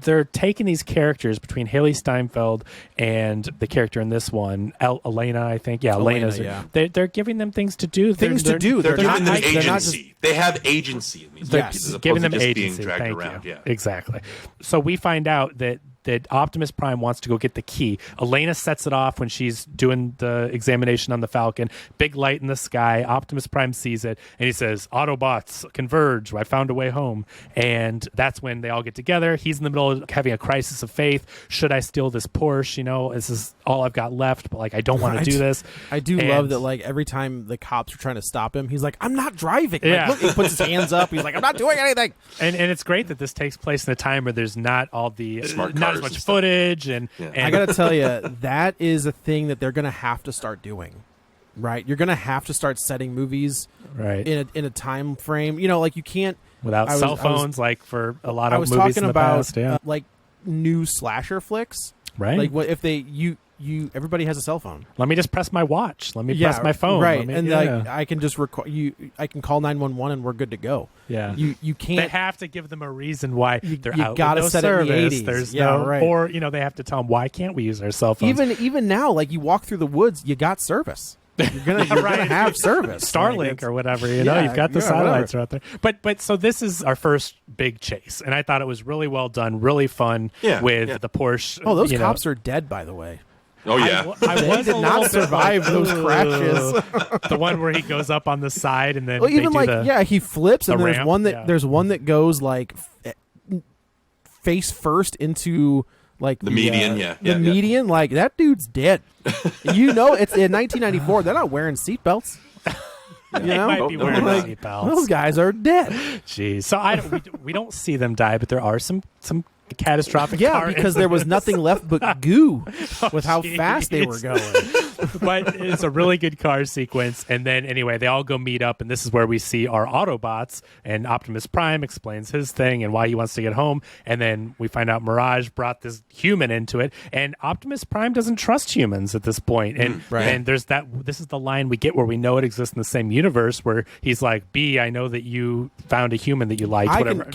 S2: they're taking these characters between Haley Steinfeld and the character in this one, Elena, I think. Yeah, Elena's.
S3: yeah.
S2: They're giving them things to do.
S3: They're
S4: They're giving them
S3: they're not
S4: agency. They have agency in these
S2: They're
S4: movies, as
S2: giving
S4: opposed
S2: them
S4: to just
S2: agency.
S4: being dragged
S2: Thank
S4: around.
S2: you.
S4: Yeah.
S2: Exactly. So we find out that Optimus Prime wants to go get the key. Elena sets it off when she's doing the examination on the Falcon. Big light in the sky. Optimus Prime sees it, and he says, Autobots, converge. I found a way home. And that's when they all get together. He's in the middle of having a crisis of faith. Should I steal this Porsche? This is all I've got left, but I don't want to do this.
S3: I do
S2: And-
S3: love that. Every time the cops are trying to stop him, he's like, "I'm not driving."
S2: Yeah.
S3: Look, he puts his hands up. He's like, "I'm not doing anything."
S2: And it's great that this takes place in a time where there's not all the
S4: Smart
S2: not
S4: cars
S2: as much
S4: and stuff.
S2: footage and
S3: I gotta tell you, that is a thing that they're gonna have to start doing. Right, you're gonna have to start setting movies
S2: right
S3: in a time frame. You can't
S2: without
S3: I was-
S2: cell
S3: I was-
S2: phones for a lot
S3: I
S2: of
S3: was
S2: movies
S3: talking
S2: in the
S3: about
S2: past. Yeah,
S3: new slasher flicks.
S2: right.
S3: Like what if they everybody has a cell phone.
S2: Let me just press my watch. Let me press my phone.
S3: Right,
S2: Let me-
S3: and
S2: yeah.
S3: I can just I can call 911 and we're good to go.
S2: Yeah.
S3: You can't.
S2: They have to give them a reason why they're
S3: you
S2: out.
S3: gotta
S2: with no
S3: set it in the
S2: service.
S3: 80s.
S2: There's
S3: Yeah,
S2: no,
S3: right.
S2: or they have to tell them why can't we use our cell phones?
S3: even now, you walk through the woods, you got service. You're gonna
S2: Right.
S3: have service.
S2: Starlink or whatever,
S3: Yeah,
S2: you've got the
S3: yeah,
S2: satellites are out there. But so this is our first big chase, and I thought it was really well done, really fun with the Porsche.
S3: Oh, those cops are dead, by the way.
S4: Oh yeah.
S2: I
S3: They
S2: was
S3: did
S2: a
S3: not
S2: little bit
S3: survive
S2: like,
S3: those
S2: "Ugh."
S3: crashes.
S2: The one where he goes up on the side and then
S3: Well,
S2: they
S3: even
S2: do
S3: he flips, and
S2: the
S3: there's
S2: ramp,
S3: one that
S2: yeah.
S3: there's one that goes face first into
S4: The median, yeah.
S3: the median. Like that dude's dead. It's in 1994. They're not wearing seatbelts.
S2: They might be wearing
S3: Like,
S2: seatbelts.
S3: those guys are dead.
S2: Jeez. So we don't see them die, but there are some catastrophic
S3: Yeah,
S2: car
S3: because there was nothing left but goo with how
S2: jeez.
S3: fast they were going.
S2: But it's a really good car sequence. And then anyway, they all go meet up, and this is where we see our Autobots, and Optimus Prime explains his thing and why he wants to get home. And then we find out Mirage brought this human into it, and Optimus Prime doesn't trust humans at this point. And and there's this is the line we get where we know it exists in the same universe, where he's like, B, I know that you found a human that you liked, whatever.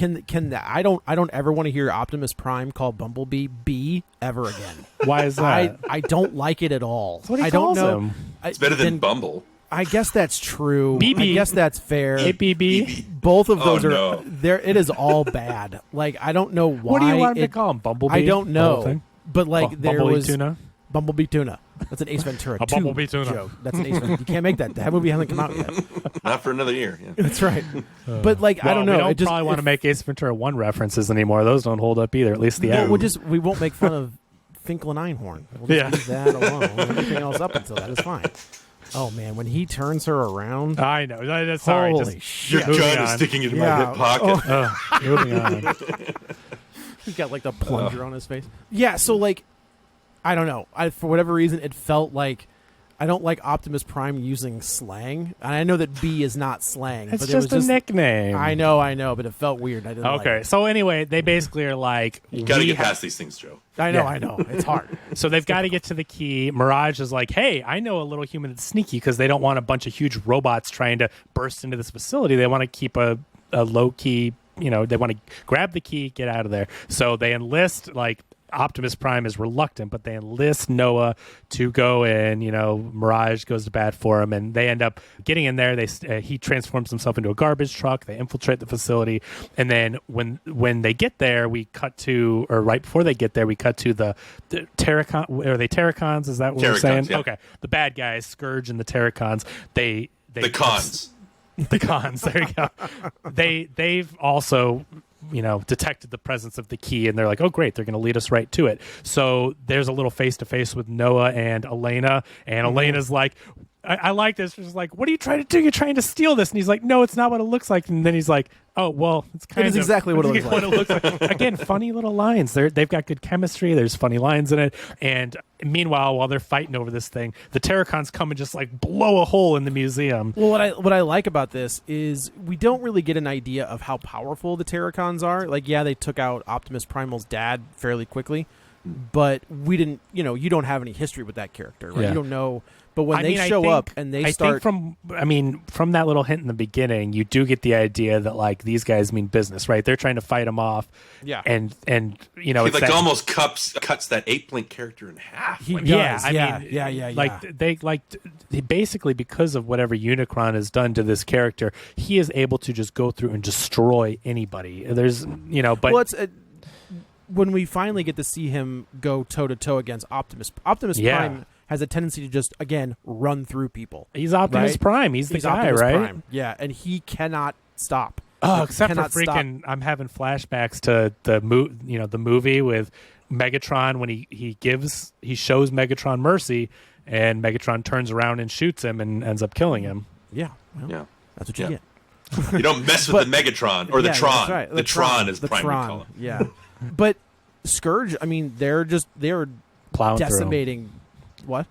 S3: I don't ever want to hear Optimus Prime call Bumblebee B ever again.
S2: Why is that?
S3: I don't like it at all.
S2: That's what he
S3: I don't
S2: calls
S3: know.
S2: him.
S4: It's better than Bumble.
S3: I guess that's true.
S2: BB.
S3: I guess that's fair.
S2: Hey, BB.
S3: Both of those
S4: Oh,
S3: are
S4: no.
S3: there. It is all bad. I don't know why.
S2: What do you want him to call him? Bumblebee?
S3: I don't
S2: The whole
S3: know.
S2: thing?
S3: But there
S2: Bumblebee
S3: was
S2: tuna?
S3: Bumblebee Tuna. That's an Ace Ventura.
S2: A Bumblebee Tuna.
S3: joke. That's an Ace Ventura. You can't make that. That movie hasn't come out yet.
S4: Not for another year. Yeah.
S3: That's right. But I
S2: Well,
S3: don't know.
S2: We don't
S3: It just
S2: probably want to make Ace Ventura 1 references anymore. Those don't hold up either. At least the end.
S3: we won't make fun of Finkel and Einhorn. We'll just leave that alone. Everything else up until that is fine. Oh man, when he turns her around,
S2: I know. That's sorry.
S3: holy
S2: Just
S3: shit!
S4: Your
S2: Moving
S4: gun is
S2: on.
S4: sticking into
S3: Yeah.
S4: my hip pocket.
S2: Moving on.
S3: He's got the plunger on his face. Yeah, so I don't know. For whatever reason, it felt like I don't like Optimus Prime using slang. And I know that B is not slang.
S2: It's
S3: but
S2: just
S3: it was
S2: a nickname.
S3: I know, but it felt weird. I didn't like
S2: Okay.
S3: it.
S2: So anyway, they basically are like,
S4: You got to
S2: we
S4: get
S2: have-
S4: past these things, Joe.
S3: I know. It's hard.
S2: So they've got to get to the key. Mirage is like, hey, I know a little human that's sneaky, because they don't want a bunch of huge robots trying to burst into this facility. They want to keep a low key, they want to grab the key, get out of there. So they enlist Optimus Prime is reluctant, but they enlist Noah to go in. Mirage goes to bat for him, and they end up getting in there. He transforms himself into a garbage truck. They infiltrate the facility, and then when they get there, we cut to, or right before they get there, we cut to the Terracon. Are they Terracons? Is that what we're saying?
S4: Yeah.
S2: Okay, the bad guys, Scourge and the Terracons. The
S4: cons.
S2: The cons. There you go. They've also detected the presence of the key, and they're like, oh great, they're going to lead us right to it. So there's a little face-to-face with Noah and Elena, and Elena's like, I like this. She's like, what are you trying to do? You're trying to steal this. And he's like, no, it's not what it looks like. And then he's like, oh, well, it's kind of
S3: exactly what it looks like.
S2: Again, funny little lines. They've got good chemistry. There's funny lines in it. And meanwhile, while they're fighting over this thing, the Terracons come and just like blow a hole in the museum.
S3: Well, what I like about this is we don't really get an idea of how powerful the Terracons are. Like, yeah, they took out Optimus Primal's dad fairly quickly, but we didn't, you don't have any history with that character, right?
S2: Yeah.
S3: You don't know. But when they show up and they start...
S2: from that little hint in the beginning, you do get the idea that, like, these guys mean business, right? They're trying to fight them off.
S3: Yeah.
S2: And
S4: he like almost cuts that ape-link character in half.
S3: He does.
S2: Yeah. They basically, because of whatever Unicron has done to this character, he is able to just go through and destroy anybody. There's, but...
S3: Well, when we finally get to see him go toe-to-toe against Optimus Prime has a tendency to just, again, run through people.
S2: He's Optimus Prime. He's the guy,
S3: Optimus
S2: right?
S3: Prime. Yeah, and he cannot stop.
S2: Oh, except for freaking, I'm having flashbacks to the movie with Megatron when he shows Megatron mercy, and Megatron turns around and shoots him and ends up killing him.
S3: Yeah. Well, that's what you get.
S4: You don't mess with the Megatron or the Tron.
S3: That's right.
S4: The Tron is the Prime color.
S3: Yeah. But Scourge, they're
S2: plowing
S3: decimating. What?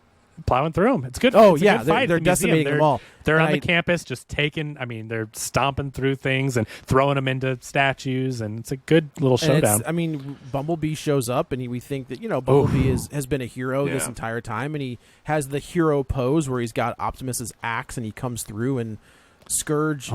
S2: Plowing through them. It's good.
S3: Oh,
S2: it's
S3: yeah. They're decimating them all.
S2: They're on the campus just they're stomping through things and throwing them into statues, and it's a good little showdown.
S3: Bumblebee shows up, and we think that, Bumblebee has been a hero this entire time, and he has the hero pose where he's got Optimus's axe, and he comes through, and Scourge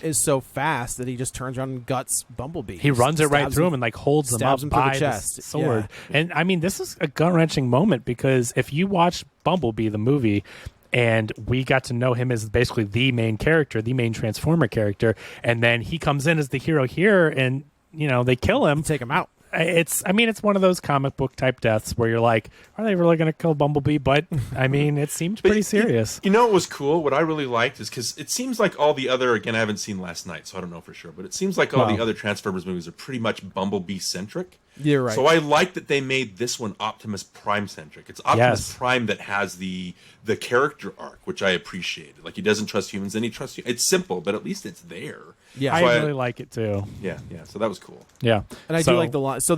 S3: is so fast that he just turns around and guts Bumblebee.
S2: He runs it right through him and holds him up by the chest. Sword. Yeah. And this is a gut-wrenching moment, because if you watch Bumblebee, the movie, and we got to know him as basically the main character, the main Transformer character, and then he comes in as the hero here, and they kill him.
S3: Take him out.
S2: It's one of those comic book type deaths where you're like, are they really going to kill Bumblebee? But it seemed pretty serious.
S4: What was cool? What I really liked is because it seems like all the other, again, I haven't seen last night, so I don't know for sure, but it seems like all the other Transformers movies are pretty much Bumblebee centric.
S3: You're right.
S4: So I like that they made this one Optimus Prime centric. It's Optimus Prime that has the character arc, which I appreciated. Like, he doesn't trust humans, then he trusts you. It's simple, but at least it's there.
S3: Yeah,
S2: I really like it too.
S4: Yeah. So that was cool.
S2: Yeah,
S3: and I do like the line. So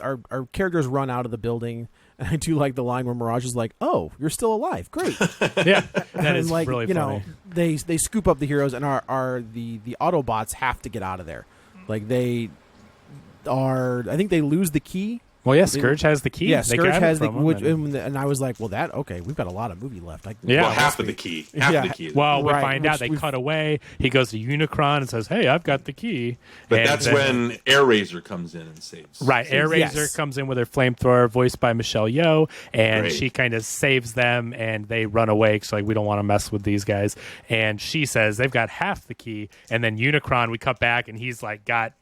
S3: our characters run out of the building, and I do like the line where Mirage is like, "Oh, you're still alive, great."
S2: Yeah, that is really funny.
S3: They scoop up the heroes, and the Autobots have to get out of there. Like I think they lose the key.
S2: Well, yeah, Scourge has the key.
S3: Yeah, Scourge has the key, and I was like, well, we've got a lot of movie left.
S4: Half of the key. Half of the key.
S2: Well, we find out they cut away. He goes to Unicron and says, hey, I've got the key.
S4: But that's when AirRaiser comes in and saves.
S2: Right, AirRaiser comes in with her flamethrower, voiced by Michelle Yeoh, and she kind of saves them, and they run away. So we don't want to mess with these guys. And she says they've got half the key. And then Unicron, we cut back, and he's got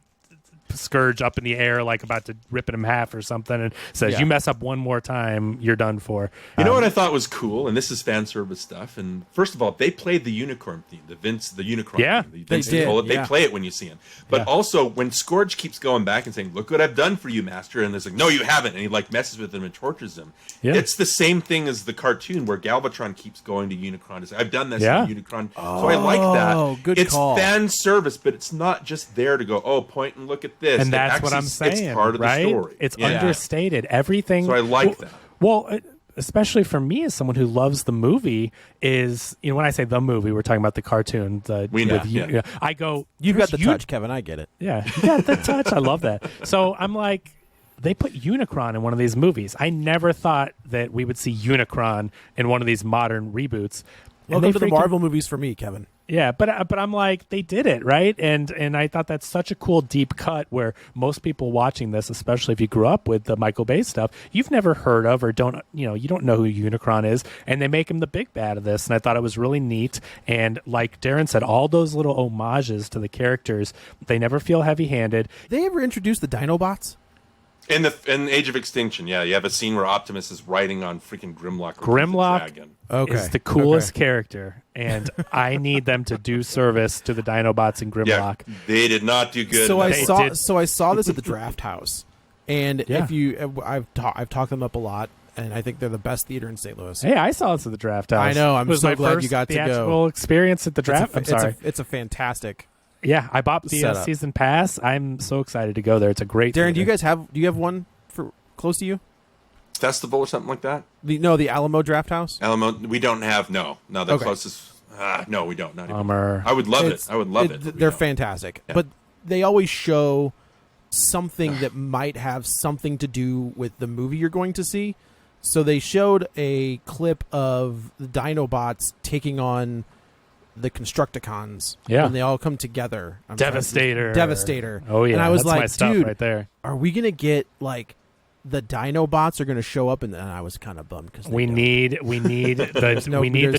S2: Scourge up in the air, about to rip it in half or something, and says, you mess up one more time, you're done for.
S4: You know what I thought was cool, and this is fan service stuff, and first of all, they played the Unicorn theme, the Unicron theme.
S3: They did.
S4: They play it when you see him. But also, when Scourge keeps going back and saying, look what I've done for you, Master, and there's like, no, you haven't, and he messes with him and tortures him. Yeah. It's the same thing as the cartoon where Galvatron keeps going to Unicron to say, I've done this to Unicron. So I like that.
S3: Good call.
S4: It's fan service, but it's not just there to go, point and look at this.
S2: And that's what I'm saying.
S4: It's part of the story.
S2: It's understated. Everything.
S4: So I like that.
S2: Well, especially for me as someone who loves the movie, is when I say the movie, we're talking about the cartoon. I go,
S3: you've got the touch, Kevin. I get it.
S2: Yeah, you got the touch. I love that. So I'm like, they put Unicron in one of these movies. I never thought that we would see Unicron in one of these modern reboots.
S3: Welcome to the Marvel movies for me, Kevin.
S2: Yeah, but I'm like, they did it, right? And I thought that's such a cool deep cut where most people watching this, especially if you grew up with the Michael Bay stuff, you've never heard of or you don't know who Unicron is, and they make him the big bad of this. And I thought it was really neat. And like Darin said, all those little homages to the characters, they never feel heavy-handed.
S3: They ever introduced the Dinobots?
S4: In Age of Extinction, yeah, you have a scene where Optimus is riding on freaking Grimlock.
S2: Grimlock is the coolest character, and I need them to do service to the Dinobots in Grimlock.
S4: Yeah, they did not do good.
S3: So I saw this at the Draft House, and I've talked them up a lot, and I think they're the best theater in St. Louis.
S2: Hey, I saw this at the Draft House.
S3: I know. I'm
S2: it was
S3: so
S2: my
S3: glad
S2: first
S3: you got to go.
S2: theatrical experience at the Draft. I'm sorry.
S3: It's a fantastic.
S2: Yeah, I bought the season pass. I'm so excited to go there. It's a great.
S3: Darin,
S2: theater.
S3: do you have one for close to you?
S4: Festival or something like that?
S3: The Alamo Draft House.
S4: Alamo, we don't have. No, the closest. No, we don't. Not even. I would love it. I would love it.
S3: They're fantastic, but they always show something that might have something to do with the movie you're going to see. So they showed a clip of the Dinobots taking on the Constructicons when they all come together. Devastator.
S2: Oh yeah,
S3: and I was
S2: that's
S3: like,
S2: my stuff
S3: dude,
S2: right there.
S3: Are we gonna get like the Dinobots are gonna show up? And I was kind of bummed because
S2: we need the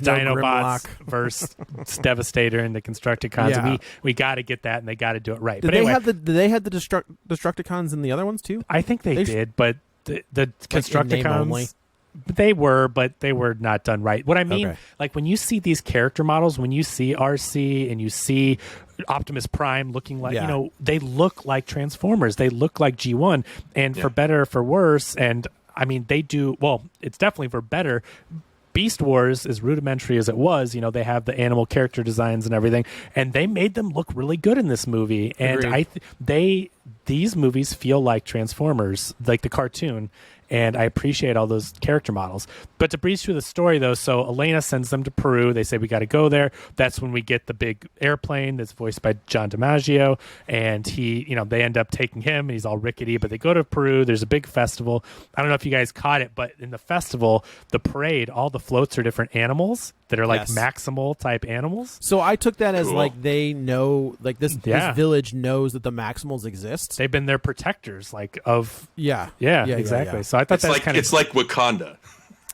S2: Dinobots versus Devastator and the Constructicons.
S3: Yeah.
S2: We got to get that, and they got to do it right.
S3: Did they have the Destructicons in the other ones too?
S2: I think they did, but the Constructicons. They were not done right. What I mean, like when you see these character models, when you see RC and you see Optimus Prime looking like, they look like Transformers. They look like G1. And for better or for worse, and I mean, they do, well, it's definitely for better. Beast Wars, as rudimentary as it was, they have the animal character designs and everything, and they made them look really good in this movie. And these movies feel like Transformers, like the cartoon. And I appreciate all those character models. But to breeze through the story, though, so Elena sends them to Peru. They say, we got to go there. That's when we get the big airplane that's voiced by John DiMaggio. And they end up taking him, and he's all rickety. But they go to Peru. There's a big festival. I don't know if you guys caught it, but in the festival, the parade, all the floats are different animals that are like Maximal type animals.
S3: So I took that as like they know, like this village knows that the Maximals exist.
S2: They've been their protectors, like of exactly.
S3: Yeah.
S2: So I thought
S4: it's like Wakanda.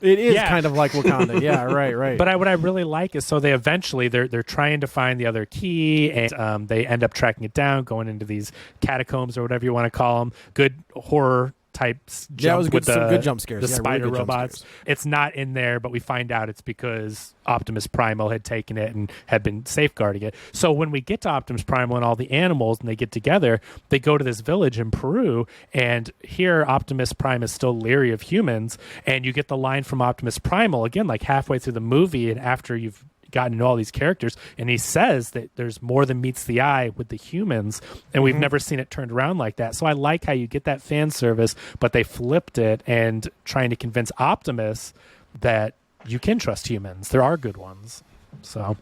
S3: It is kind of like Wakanda. Yeah, right.
S2: But what I really like is so they eventually they're trying to find the other key, and they end up tracking it down, going into these catacombs or whatever you want to call them. Good horror types.
S3: Yeah, it was good, some good jump scares.
S2: The spider
S3: really
S2: robots. It's not in there, but we find out it's because Optimus Primal had taken it and had been safeguarding it. So when we get to Optimus Primal and all the animals and they get together, they go to this village in Peru, and here Optimus Prime is still leery of humans, and you get the line from Optimus Primal again, like halfway through the movie, and after you've gotten to know all these characters, and he says that there's more than meets the eye with the humans, and we've never seen it turned around like that. So I like how you get that fan service, but they flipped it and trying to convince Optimus that you can trust humans. There are good ones. So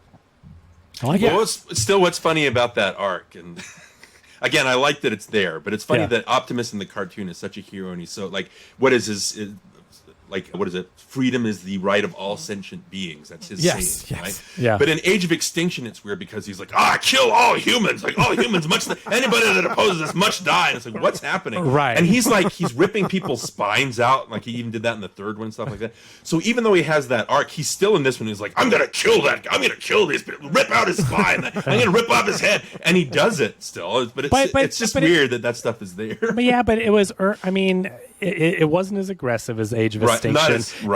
S2: I like it.
S4: What's funny about that arc, and again, I like that it's there, but it's funny that Optimus in the cartoon is such a hero, and he's so like, what is his what is it? Freedom is the right of all sentient beings. That's his saying, right?
S2: Yeah.
S4: But in Age of Extinction, it's weird because he's like, kill all humans. Like, all humans, anybody that opposes us must die. And it's like, what's happening?
S2: Right.
S4: And he's ripping people's spines out. Like, he even did that in the third one, stuff like that. So even though he has that arc, he's still in this one. He's like, I'm going to kill that guy. I'm going to kill this, rip out his spine. I'm going to rip off his head. And he does it still. But it's just weird that stuff is there.
S2: But yeah, but it was, it wasn't as aggressive as Age of Extinction.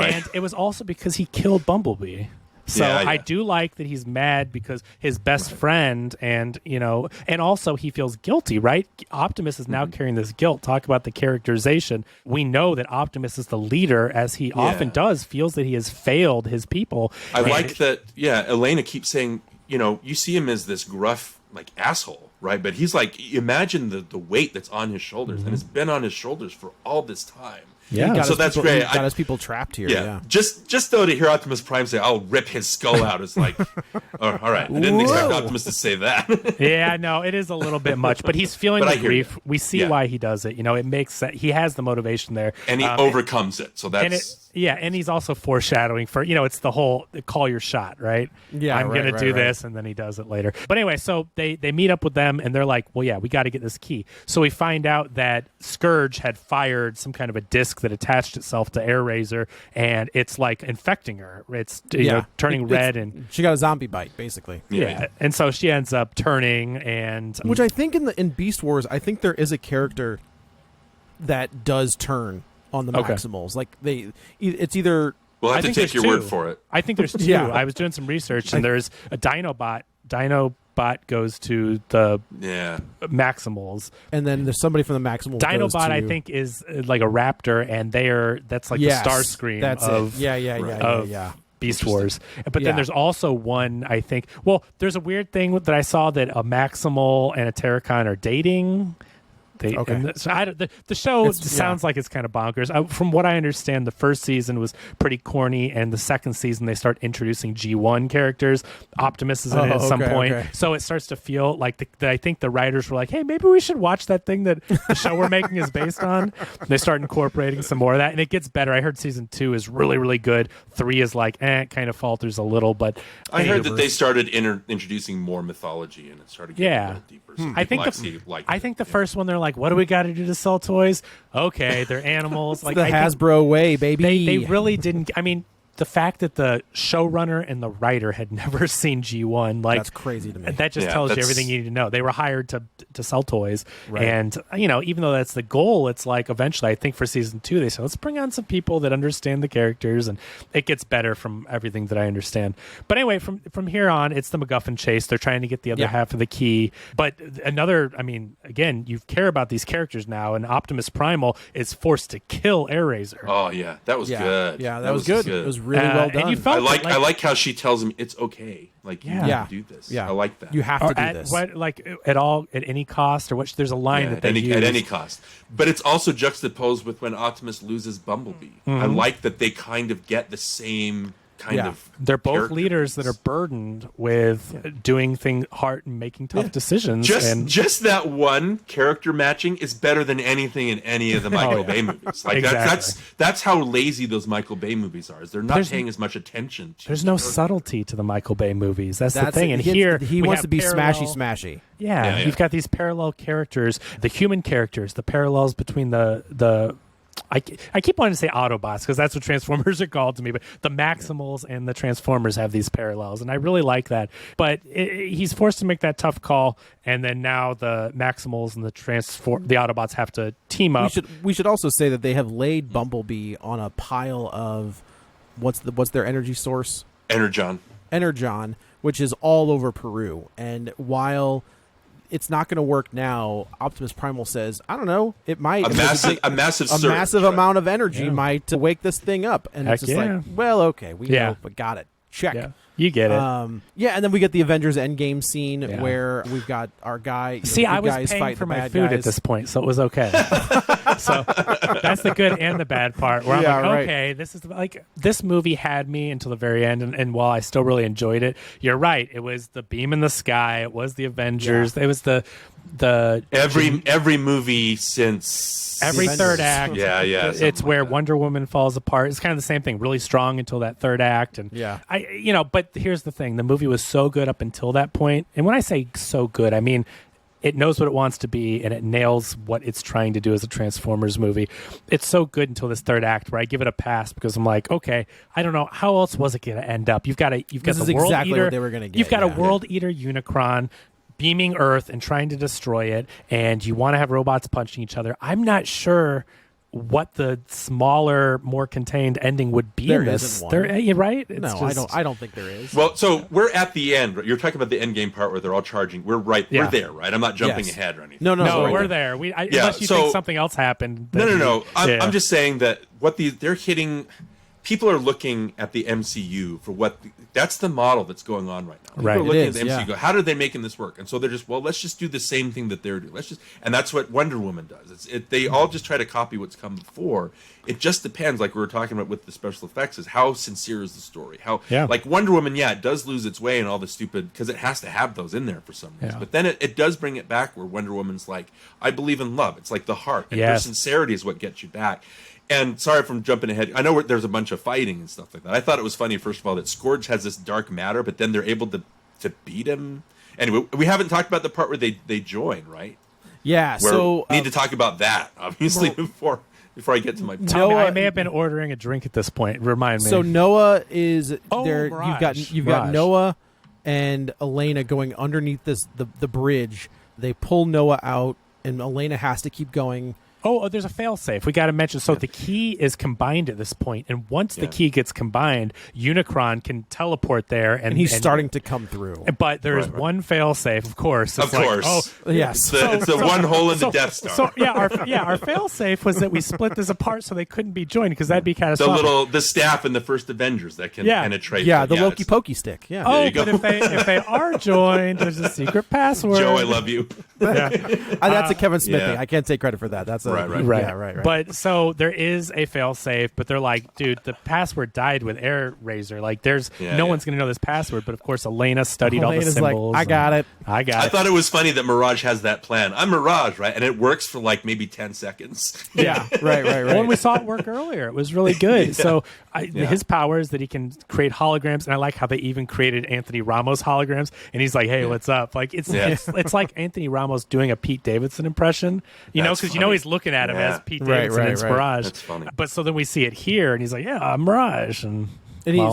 S2: And it was also because he killed Bumblebee. So I do like that he's mad because his best friend and also he feels guilty, right? Optimus is now carrying this guilt. Talk about the characterization. We know that Optimus is the leader, as he often does, feels that he has failed his people.
S4: I like that, Elena keeps saying, you see him as this gruff, like, asshole, right? But he's like, imagine the weight that's on his shoulders, and it's been on his shoulders for all this time.
S2: Yeah.
S3: He got
S4: So
S3: his
S4: that's
S3: people,
S4: great.
S3: he got his people trapped here.
S4: Yeah.
S3: Yeah.
S4: Just though to hear Optimus Prime say, "I'll rip his skull out," is like, all right. I didn't expect
S3: Whoa.
S4: Optimus to say that.
S2: Yeah, no, it is a little bit much, but he's feeling
S4: But I
S2: the
S4: hear
S2: grief.
S4: you.
S2: We see
S4: Yeah.
S2: why he does it. It makes sense. He has the motivation there.
S4: And he overcomes it. So
S2: And
S4: that's
S2: and he's also foreshadowing for, it's the whole call your shot, right?
S3: Yeah,
S2: I'm
S3: right,
S2: going to
S3: right,
S2: do
S3: right.
S2: this, and then he does it later. But anyway, so they meet up with them, and they're like, well, yeah, we got to get this key. So we find out that Scourge had fired some kind of a disc that attached itself to AirRaiser, and it's like infecting her. It's turning red, and
S3: she got a zombie bite, basically.
S2: yeah. And so she ends up turning, and
S3: Which I think in Beast Wars, I think there is a character that does turn on the
S2: Okay.
S3: Maximals. Like it's either
S4: we'll
S2: I
S4: have to
S2: think
S4: take
S2: there's
S4: your
S2: two.
S4: word for it.
S2: I think there's two.
S3: Yeah.
S2: I was doing some research, and there's a Dinobot. Dinobot goes to the
S4: Yeah.
S2: Maximals.
S3: and then there's somebody from the Maximals. goes
S2: Dinobot,
S3: to,
S2: I think, is like a raptor, and that's like
S3: yes,
S2: the Starscream
S3: that's
S2: of
S3: it. Yeah,
S2: of
S3: yeah.
S2: Beast Wars. But
S3: Yeah.
S2: then there's also one, I think. Well, there's a weird thing that I saw that a Maximal and a Terracon are dating.
S3: Okay.
S2: The show
S3: It's-
S2: sounds like it's kind of bonkers. From what I understand, the first season was pretty corny, and the second season they start introducing G1 characters. Optimus is in it at some point, so it starts to feel like I think the writers were like, "Hey, maybe we should watch that thing that the show we're making is based on." And they start incorporating some more of that, and it gets better. I heard season 2 is really, really good. 3 is like, kind of falters a little, but
S4: I heard that they started introducing more mythology, and it started getting a little deeper. So
S2: I think I think the first one they're like, what do we got to do to sell toys? Okay, they're animals. Like
S3: the
S2: I think
S3: Hasbro way, baby.
S2: they really didn't. I mean, the fact that the showrunner and the writer had never seen G1, like
S3: That's crazy to me.
S2: that just
S4: Yeah,
S2: tells you
S4: that's-
S2: everything you need to know. They were hired to sell toys,
S3: Right.
S2: and even though that's the goal, it's like eventually, I think for season 2, they said let's bring on some people that understand the characters, and it gets better from everything that I understand. But anyway, from here on, it's the MacGuffin chase. They're trying to get the other
S3: Yeah.
S2: half of the key, but again, you care about these characters now, and Optimus Primal is forced to kill AirRaiser.
S4: Oh yeah, that was
S3: yeah,
S4: good.
S3: yeah, that was good. It was really well
S2: And
S3: done.
S2: you felt
S4: I like how she tells him it's okay. Like you
S2: Yeah.
S4: have to do this.
S3: Yeah,
S4: I like that.
S3: You have
S2: or
S3: to do
S2: at
S3: this.
S2: what, like at any cost, or what? There's a line that they use.
S4: at any cost. But it's also juxtaposed with when Optimus loses Bumblebee. I like that they kind of get the same kind
S3: Yeah.
S4: of.
S2: They're both
S4: character
S2: leaders that are
S4: piece.
S2: burdened with doing things hard and making tough decisions.
S4: Just that one character matching is better than anything in any of the Michael Bay movies. Like
S2: Exactly.
S4: that's how lazy those Michael Bay movies are. Is they're not paying as much attention to.
S2: there's no subtlety to the Michael Bay movies. That's the
S3: That's
S2: thing.
S3: it.
S2: And
S3: he
S2: here
S3: he
S2: we
S3: wants
S2: have
S3: to be
S2: parallel-
S3: smashy.
S2: Yeah,
S4: Yeah.
S2: you've got these parallel characters, the human characters, the parallels between the I keep wanting to say Autobots because that's what Transformers are called to me, but the Maximals and the Transformers have these parallels, and I really like that. But he's forced to make that tough call, and then now the Maximals and the Autobots have to team up.
S3: We should also say that they have laid Bumblebee on a pile of what's their energy source? Energon, which is all over Peru. And while it's not going to work now, Optimus Primal says, I don't know, it might.
S4: a massive surge,
S3: massive
S4: right?
S3: amount of energy might wake this thing up. And
S2: Heck
S3: it's just
S2: yeah.
S3: like, well, okay, we know, but got it. Check.
S2: Yeah, you get it.
S3: And then we get the Avengers Endgame scene
S2: Yeah.
S3: where we've got our guy.
S2: See, I was
S3: guys
S2: paying
S3: fighting
S2: for
S3: the
S2: my
S3: bad
S2: food
S3: guys.
S2: at this point, so it was okay. So that's the good and the bad part. Where I'm
S3: Yeah,
S2: like,
S3: right.
S2: okay, this is like this movie had me until the very end, and while I still really enjoyed it, you're right. It was the beam in the sky. It was the Avengers. It was the
S4: Every movie since
S2: every
S3: Avengers.
S2: third act.
S4: Yeah.
S2: It's
S4: something
S2: where
S4: like that.
S2: Wonder Woman falls apart. It's kind of the same thing. Really strong until that third act, and
S3: Yeah.
S2: But here's the thing: the movie was so good up until that point. And when I say so good, I mean it knows what it wants to be, and it nails what it's trying to do as a Transformers movie. It's so good until this third act, where I give it a pass because I'm like, okay, I don't know how else was it going to end up. You've got
S3: This is
S2: the World
S3: exactly
S2: Eater.
S3: what they were gonna get,
S2: You've got a
S3: yeah.
S2: World Eater Unicron beaming Earth and trying to destroy it, and you want to have robots punching each other. I'm not sure what the smaller, more contained ending would be
S3: There
S2: in this.
S3: isn't one.
S2: You're right. It's
S3: No,
S2: just-
S3: I don't think there is.
S4: Well, so we're at the end. You're talking about the end game part where they're all charging. We're right.
S2: Yeah.
S4: We're there, right? I'm not jumping
S3: Yes.
S4: ahead or anything.
S3: No,
S2: No,
S3: right
S2: we're
S3: there.
S2: there.
S4: Yeah,
S2: Unless you
S4: so-
S2: think something else happened.
S4: No.
S2: Yeah.
S4: I'm just saying that they're hitting. People are looking at the MCU for what That's the model that's going on right now. People
S2: Right.
S4: are looking
S3: It
S4: at the
S3: is,
S4: MCU
S3: yeah.
S4: and go, how are they making this work? And so they're just, well, let's just do the same thing that they're doing. And that's what Wonder Woman does. They all just try to copy what's come before. It just depends, like we were talking about with the special effects, is how sincere is the story? Like Wonder Woman, it does lose its way and all the stupid, because it has to have those in there for some reason.
S2: Yeah.
S4: But then it does bring it back where Wonder Woman's like, I believe in love. It's like the heart. And
S2: Yes.
S4: their sincerity is what gets you back. And sorry if I'm jumping ahead. I know there's a bunch of fighting and stuff like that. I thought it was funny, first of all, that Scourge has this dark matter, but then they're able to beat him. Anyway, we haven't talked about the part where they join, right?
S3: Yeah.
S4: Where
S3: So
S4: we need to talk about that, obviously, before I get to my point.
S2: Tommy,
S3: Noah-
S2: I may have been ordering a drink at this point. Remind me.
S3: So Noah is
S2: Oh,
S3: there.
S2: Mirage.
S3: You've got
S2: Mirage.
S3: Noah and Elena going underneath the bridge. They pull Noah out, and Elena has to keep going.
S2: Oh, there's a fail-safe. We got to mention. So the key is combined at this point, and once the
S4: Yeah.
S2: key gets combined, Unicron can teleport there, and
S3: And he's starting to come through.
S2: But there is
S4: Right.
S2: one fail-safe, of course.
S4: Of
S2: It's like,
S4: course.
S3: Yes.
S4: It's the one hole in the Death Star.
S2: So our fail-safe was that we split this apart so they couldn't be joined because that'd be catastrophic.
S4: the staff in the first Avengers that can
S2: Yeah.
S4: penetrate.
S3: Yeah, the Loki
S4: it's-
S3: Pokey stick. Yeah.
S2: Oh,
S4: you go.
S2: but if they are joined, there's a secret password.
S4: Joe, I love you.
S3: That's a Kevin Smith
S4: yeah.
S3: thing. I can't take credit for that. That's a
S4: Right.
S3: Yeah, right.
S2: But so there is a fail-safe, but they're like, dude, the password died with Air Razor. Like, there's no one's going to know this password. But of course, Elena studied all the
S3: Elena's
S2: symbols.
S3: like, I got it.
S2: I got
S4: I
S2: it.
S4: thought it was funny that Mirage has that plan. I'm Mirage, right? And it works for like maybe 10 seconds.
S3: Yeah, right.
S2: Well, and we saw it work earlier. It was really good. So his power is that he can create holograms, and I like how they even created Anthony Ramos holograms. And he's like, "Hey, what's up?" Like it's like Anthony Ramos doing a Pete Davidson impression,
S4: That's
S2: because
S4: funny.
S2: he's looking at him
S4: Yeah.
S2: as Pete
S3: Right,
S2: Davidson
S3: right,
S2: as
S3: right.
S2: Mirage.
S4: That's funny.
S2: But so then we see it here, and he's like, "Yeah, I'm Mirage," and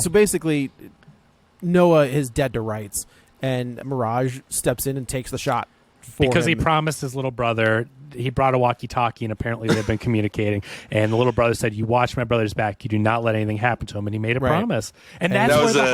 S3: So basically, Noah is dead to rights, and Mirage steps in and takes the shot for
S2: because he
S3: him.
S2: promised his little brother. He brought a walkie-talkie, and apparently they've been communicating. And the little brother said, "You watch my brother's back. You do not let anything happen to him." And he made a
S3: Right.
S2: promise. And
S3: And
S2: that's
S4: That
S2: where
S4: was
S2: the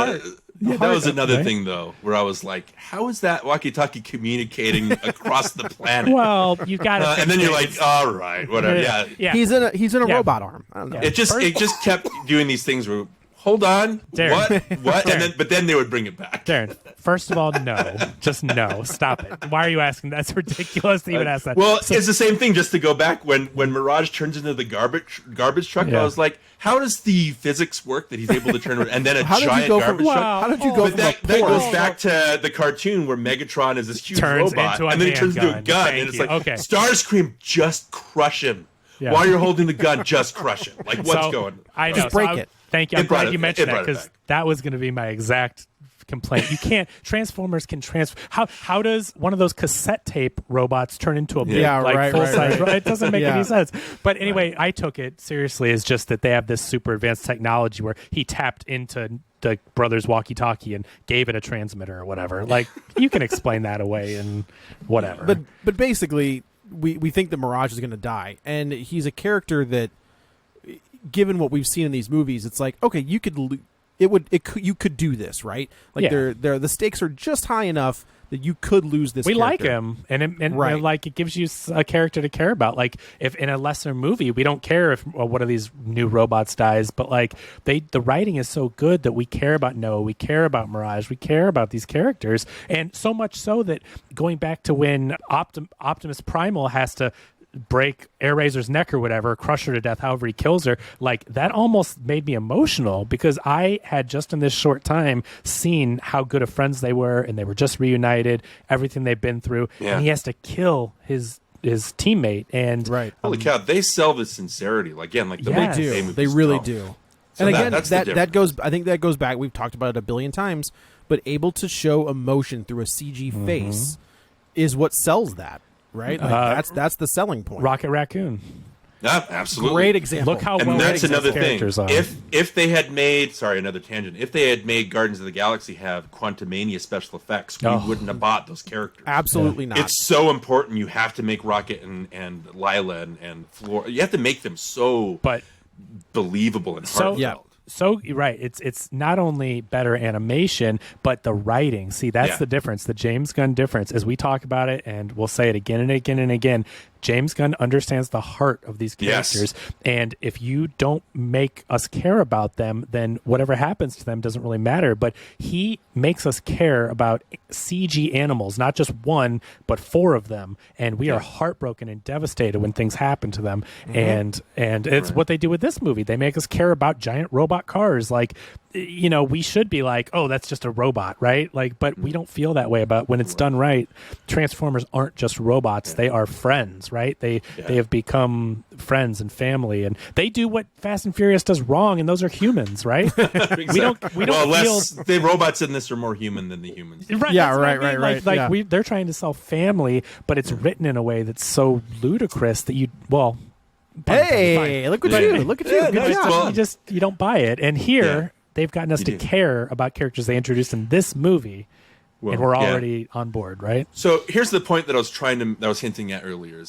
S2: heart.
S4: that was another
S2: right?
S4: thing, though, where I was like, how is that walkie-talkie communicating across the planet?
S2: Well, you got to.
S4: And then you're like, all right, whatever. Yeah.
S3: He's in a
S2: Yeah.
S3: robot arm. I don't know.
S4: It just kept doing these things where, hold on,
S2: Darren.
S4: what?
S2: Darren.
S4: But then they would bring it back.
S2: Darren, first of all, no. Just no. Stop it. Why are you asking? That's ridiculous to even ask that.
S4: Well,
S2: So-
S4: it's the same thing. Just to go back, when Mirage turns into the garbage truck,
S2: Yeah.
S4: I was like, how does the physics work that he's able to turn and then a
S3: How did you
S4: giant
S3: go from
S4: garbage truck?
S2: Wow.
S3: How did you go
S2: Oh,
S3: from
S4: But that
S3: a
S4: goes
S3: Porsche?
S4: back to the cartoon where Megatron is this huge
S2: Turns
S4: robot,
S2: into a
S4: and then he turns into a
S2: handgun.
S4: gun,
S2: Thank
S4: and it's
S2: you.
S4: like,
S2: Okay.
S4: Starscream, just crush him.
S2: Yeah.
S4: While you're holding the gun, just crush him. Like, what's
S2: So,
S4: going?
S2: I know.
S3: Just break
S2: I'm-
S3: it.
S2: Thank you. I'm
S4: It brought
S2: glad
S4: it-
S2: you mentioned
S4: it
S2: that
S4: brought it
S2: because
S4: back.
S2: that was going to be my exact complaint. You can't. Transformers can transfer. How does one of those cassette tape robots turn into a big,
S3: Yeah,
S2: like
S3: right,
S2: full
S3: right,
S2: size?
S3: right.
S2: It doesn't make
S3: Yeah.
S2: any sense. But anyway, I took it seriously as just that they have this super advanced technology where he tapped into the brother's walkie-talkie and gave it a transmitter or whatever. Like you can explain that away and whatever.
S3: But basically, we think that Mirage is going to die, and he's a character that, given what we've seen in these movies, it's like, okay, you could you could do this, right? Like
S2: Yeah.
S3: the stakes are just high enough that you could lose this.
S2: we like
S3: character.
S2: him, and
S3: Right.
S2: like it gives you a character to care about. Like if in a lesser movie, we don't care if one of these new robots dies, but like the writing is so good that we care about Noah, we care about Mirage, we care about these characters, and so much so that going back to when Optimus Primal has to break Air-Razor's neck or whatever, crush her to death, however he kills her, like that almost made me emotional because I had just in this short time seen how good of friends they were, and they were just reunited, everything they've been through,
S4: Yeah.
S2: and he has to kill his teammate, and
S3: Right.
S4: Holy cow! They sell the sincerity. Like, again, like the
S2: Yes.
S3: They
S2: They
S3: do.
S4: movies
S3: They really
S4: don't.
S3: do.
S4: So
S3: And again,
S4: that's the
S3: that
S4: difference.
S3: goes. I think that goes back. We've talked about it a billion times, but able to show emotion through a CG
S2: Mm-hmm.
S3: face is what sells that. Right. Like, that's the selling point.
S2: Rocket Raccoon.
S4: Yeah, absolutely.
S3: Great example.
S2: Look how
S4: And
S2: well
S4: that's
S2: written
S4: another
S2: those
S4: thing.
S2: characters are.
S4: If they had made, sorry, another tangent. If they had made Guardians of the Galaxy have Quantumania special effects, we wouldn't have bought those characters.
S3: Absolutely not.
S4: It's so important. You have to make Rocket and Lila and Flora. You have to make them so
S2: but
S4: believable and
S2: So
S4: heartfelt.
S3: Yeah.
S2: So you're right. It's not only better animation, but the writing. See, that's
S4: Yeah.
S2: the difference. The James Gunn difference, as we talk about it, and we'll say it again and again and again. James Gunn understands the heart of these characters, and if you don't make us care about them, then whatever happens to them doesn't really matter. But he makes us care about CG animals, not just one, but 4 of them, and we are heartbroken and devastated when things happen to them. And it's what they do with this movie. They make us care about giant robot cars. Like, you know, we should be like, oh, that's just a robot, right? Like, but we don't feel that way about when it's done right. Transformers aren't just robots; they are friends, right? They have become friends and family, and they do what Fast and Furious does wrong, and those are humans, right?
S4: Exactly.
S2: We don't feel
S4: the robots in this are more human than the humans.
S2: Right,
S3: Yeah,
S2: that's what I
S3: right,
S2: mean.
S3: right.
S2: Like they're trying to sell family, but it's written in a way that's so ludicrous that
S3: Hey, look at you! Look at you!
S4: Yeah,
S3: Good
S4: nice.
S3: job.
S4: Well,
S2: you don't buy it. And here they've gotten us
S4: You
S2: to
S4: do.
S2: care about characters they introduced in this movie, and we're already on board, right?
S4: So here's the point that I was hinting at earlier.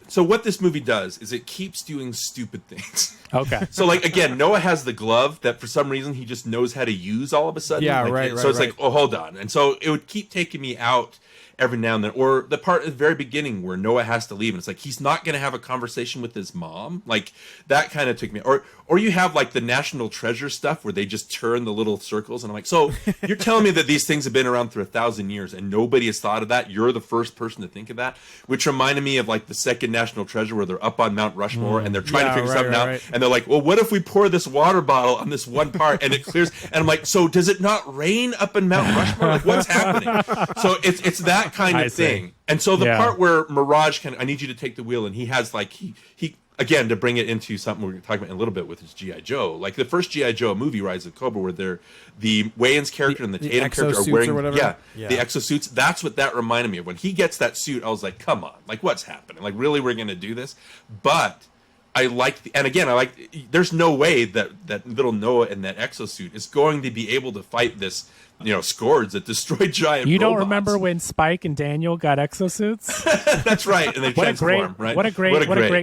S4: So what this movie does is it keeps doing stupid things.
S2: Okay.
S4: So like again, Noah has the glove that for some reason he just knows how to use all of a sudden.
S3: Yeah,
S4: Like,
S3: right,
S4: So it's
S3: right.
S4: like, oh, hold on, and so it would keep taking me out every now and then, or the part at the very beginning where Noah has to leave, and it's like he's not going to have a conversation with his mom, like that kind of took me. Or you have like the National Treasure stuff where they just turn the little circles, and I'm like, so you're telling me that these things have been around for 1,000 years and nobody has thought of that? You're the first person to think of that, which reminded me of like the second National Treasure where they're up on Mount Rushmore and they're trying to figure something out, and they're like, well, what if we pour this water bottle on this one part and it clears? And I'm like, so does it not rain up in Mount Rushmore? Like, what's happening? So it's that kind of thing. And so the part where Mirage I need you to take the wheel, and he has like he again, to bring it into something we're going to talk about in a little bit with his G.I. Joe, like the first G.I. Joe movie, Rise of Cobra, where the Wayans character and the Tatum character are wearing the exosuits. That's what that reminded me of. When he gets that suit, I was like, come on, like what's happening? Like really, we're going to do this? But I like, there's no way that little Noah in that exosuit is going to be able to fight this, Scourge that destroyed giant
S2: You don't
S4: robots.
S2: remember when Spike and Daniel got exosuits?
S4: That's right, and they transform, right?
S2: What a great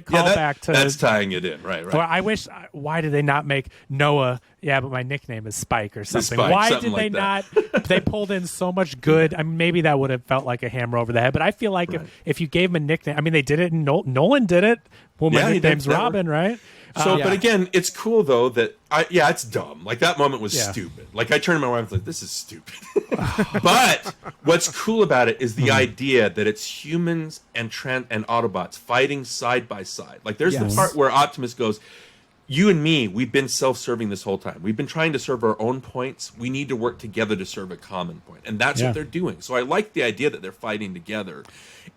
S2: callback to.
S4: That's tying it in, right?
S2: Well, I wish. Why did they not make Noah? Yeah, but my nickname is Spike or something.
S4: Spike,
S2: Why
S4: something
S2: did they
S4: like
S2: not? They pulled in so much good. I mean, maybe that would have felt like a hammer over the head. But I feel like if you gave him a nickname, I mean, they did it. And Nolan did it. Well, my nickname's Robin, right?
S4: So, but again, it's cool though that it's dumb. Like that moment was stupid. Like I turned to my wife and was like, "This is stupid." But what's cool about it is the idea that it's humans and Autobots fighting side by side. Like there's the part where Optimus goes, "You and me, we've been self-serving this whole time. We've been trying to serve our own points. We need to work together to serve a common point." And that's what they're doing. So I like the idea that they're fighting together.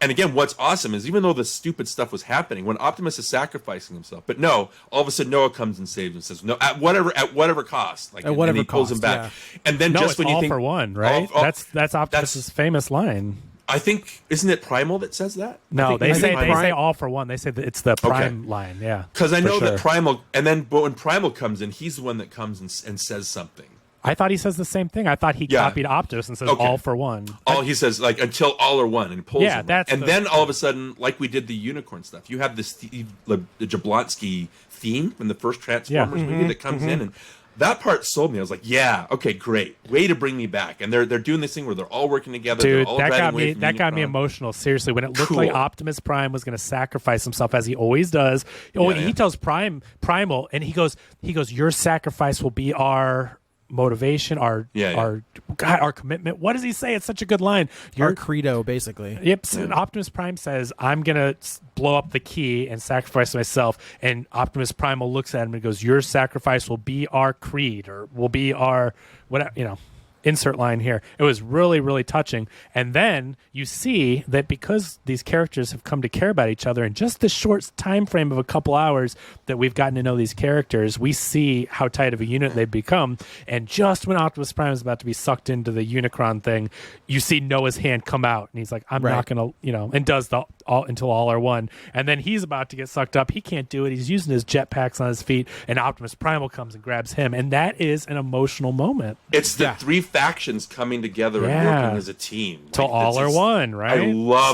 S4: And again, what's awesome is even though the stupid stuff was happening, when Optimus is sacrificing himself, but no, all of a sudden Noah comes and saves him and says, "No, at whatever cost." Like, and he pulls him back. And then just when you think
S2: all for one, right? That's Optimus's famous line.
S4: I think, isn't it Primal that says that?
S2: No, they say all for one. They say that it's the Prime line,
S4: Because I know that Primal, but when Primal comes in, he's the one that comes and says something.
S2: I thought he says the same thing. I thought he copied Optimus and says all for one.
S4: He says like until all are one, and he pulls him. Then all of a sudden, like we did the unicorn stuff, you have this the Jablonski theme from the first Transformers movie that comes in, and that part sold me. I was like, yeah, okay, great, way to bring me back. And they're doing this thing where they're all working together.
S2: Dude,
S4: all
S2: that got me emotional. Seriously, when it looked like Optimus Prime was going to sacrifice himself as he always does. He tells Primal, and he goes, your sacrifice will be our motivation, our commitment. What does he say? It's such a good line.
S3: Our credo, basically.
S2: Yep. So Optimus Prime says, "I'm gonna blow up the key and sacrifice myself." And Optimus Primal looks at him and goes, "Your sacrifice will be our creed, or will be our whatever." Insert line here. It was really, really touching. And then you see that because these characters have come to care about each other in just this short time frame of a couple hours that we've gotten to know these characters, we see how tight of a unit they've become. And just when Optimus Prime is about to be sucked into the Unicron thing, you see Noah's hand come out, and he's like, "I'm not gonna," and does the all until all are one. And then he's about to get sucked up. He can't do it. He's using his jetpacks on his feet, and Optimus Primal comes and grabs him, and that is an emotional moment.
S4: It's the three factions coming together and working as a team.
S2: Till all are one, right?
S4: I love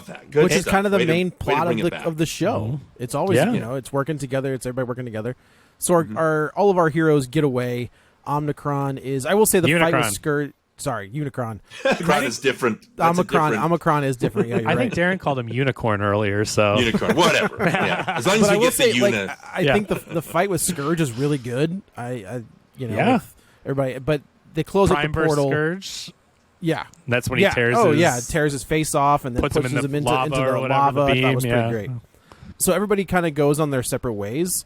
S4: that. Good
S3: Which
S4: stuff.
S3: is kind of the
S4: Way
S3: main
S4: to
S3: plot
S4: bring it back.
S3: of the show. It's always, it's working together. It's everybody working together. So all of our heroes get away. Omnicron is, I will say the fight with Scourge. Sorry, Unicron.
S4: Omicron is different. That's a different-
S3: Omicron is different. Yeah, you're
S2: I
S3: right.
S2: think Darren called him unicorn earlier, so
S4: Unicorn, whatever. Yeah. As long as
S3: But I
S4: we
S3: will
S4: get
S3: say,
S4: the
S3: like,
S4: uni.
S3: I think the fight with Scourge is really good.
S2: Yeah.
S3: With everybody, but they close
S2: Prime
S3: up the
S2: Burst
S3: portal.
S2: Scourge.
S3: Yeah,
S2: That's when he tears.
S3: Oh
S2: his,
S3: yeah, tears his face off and then
S2: puts him
S3: pushes
S2: in the
S3: into
S2: lava or
S3: the
S2: whatever,
S3: lava.
S2: the
S3: I thought
S2: beam,
S3: it was pretty
S2: yeah.
S3: great. So everybody kind of goes on their separate ways.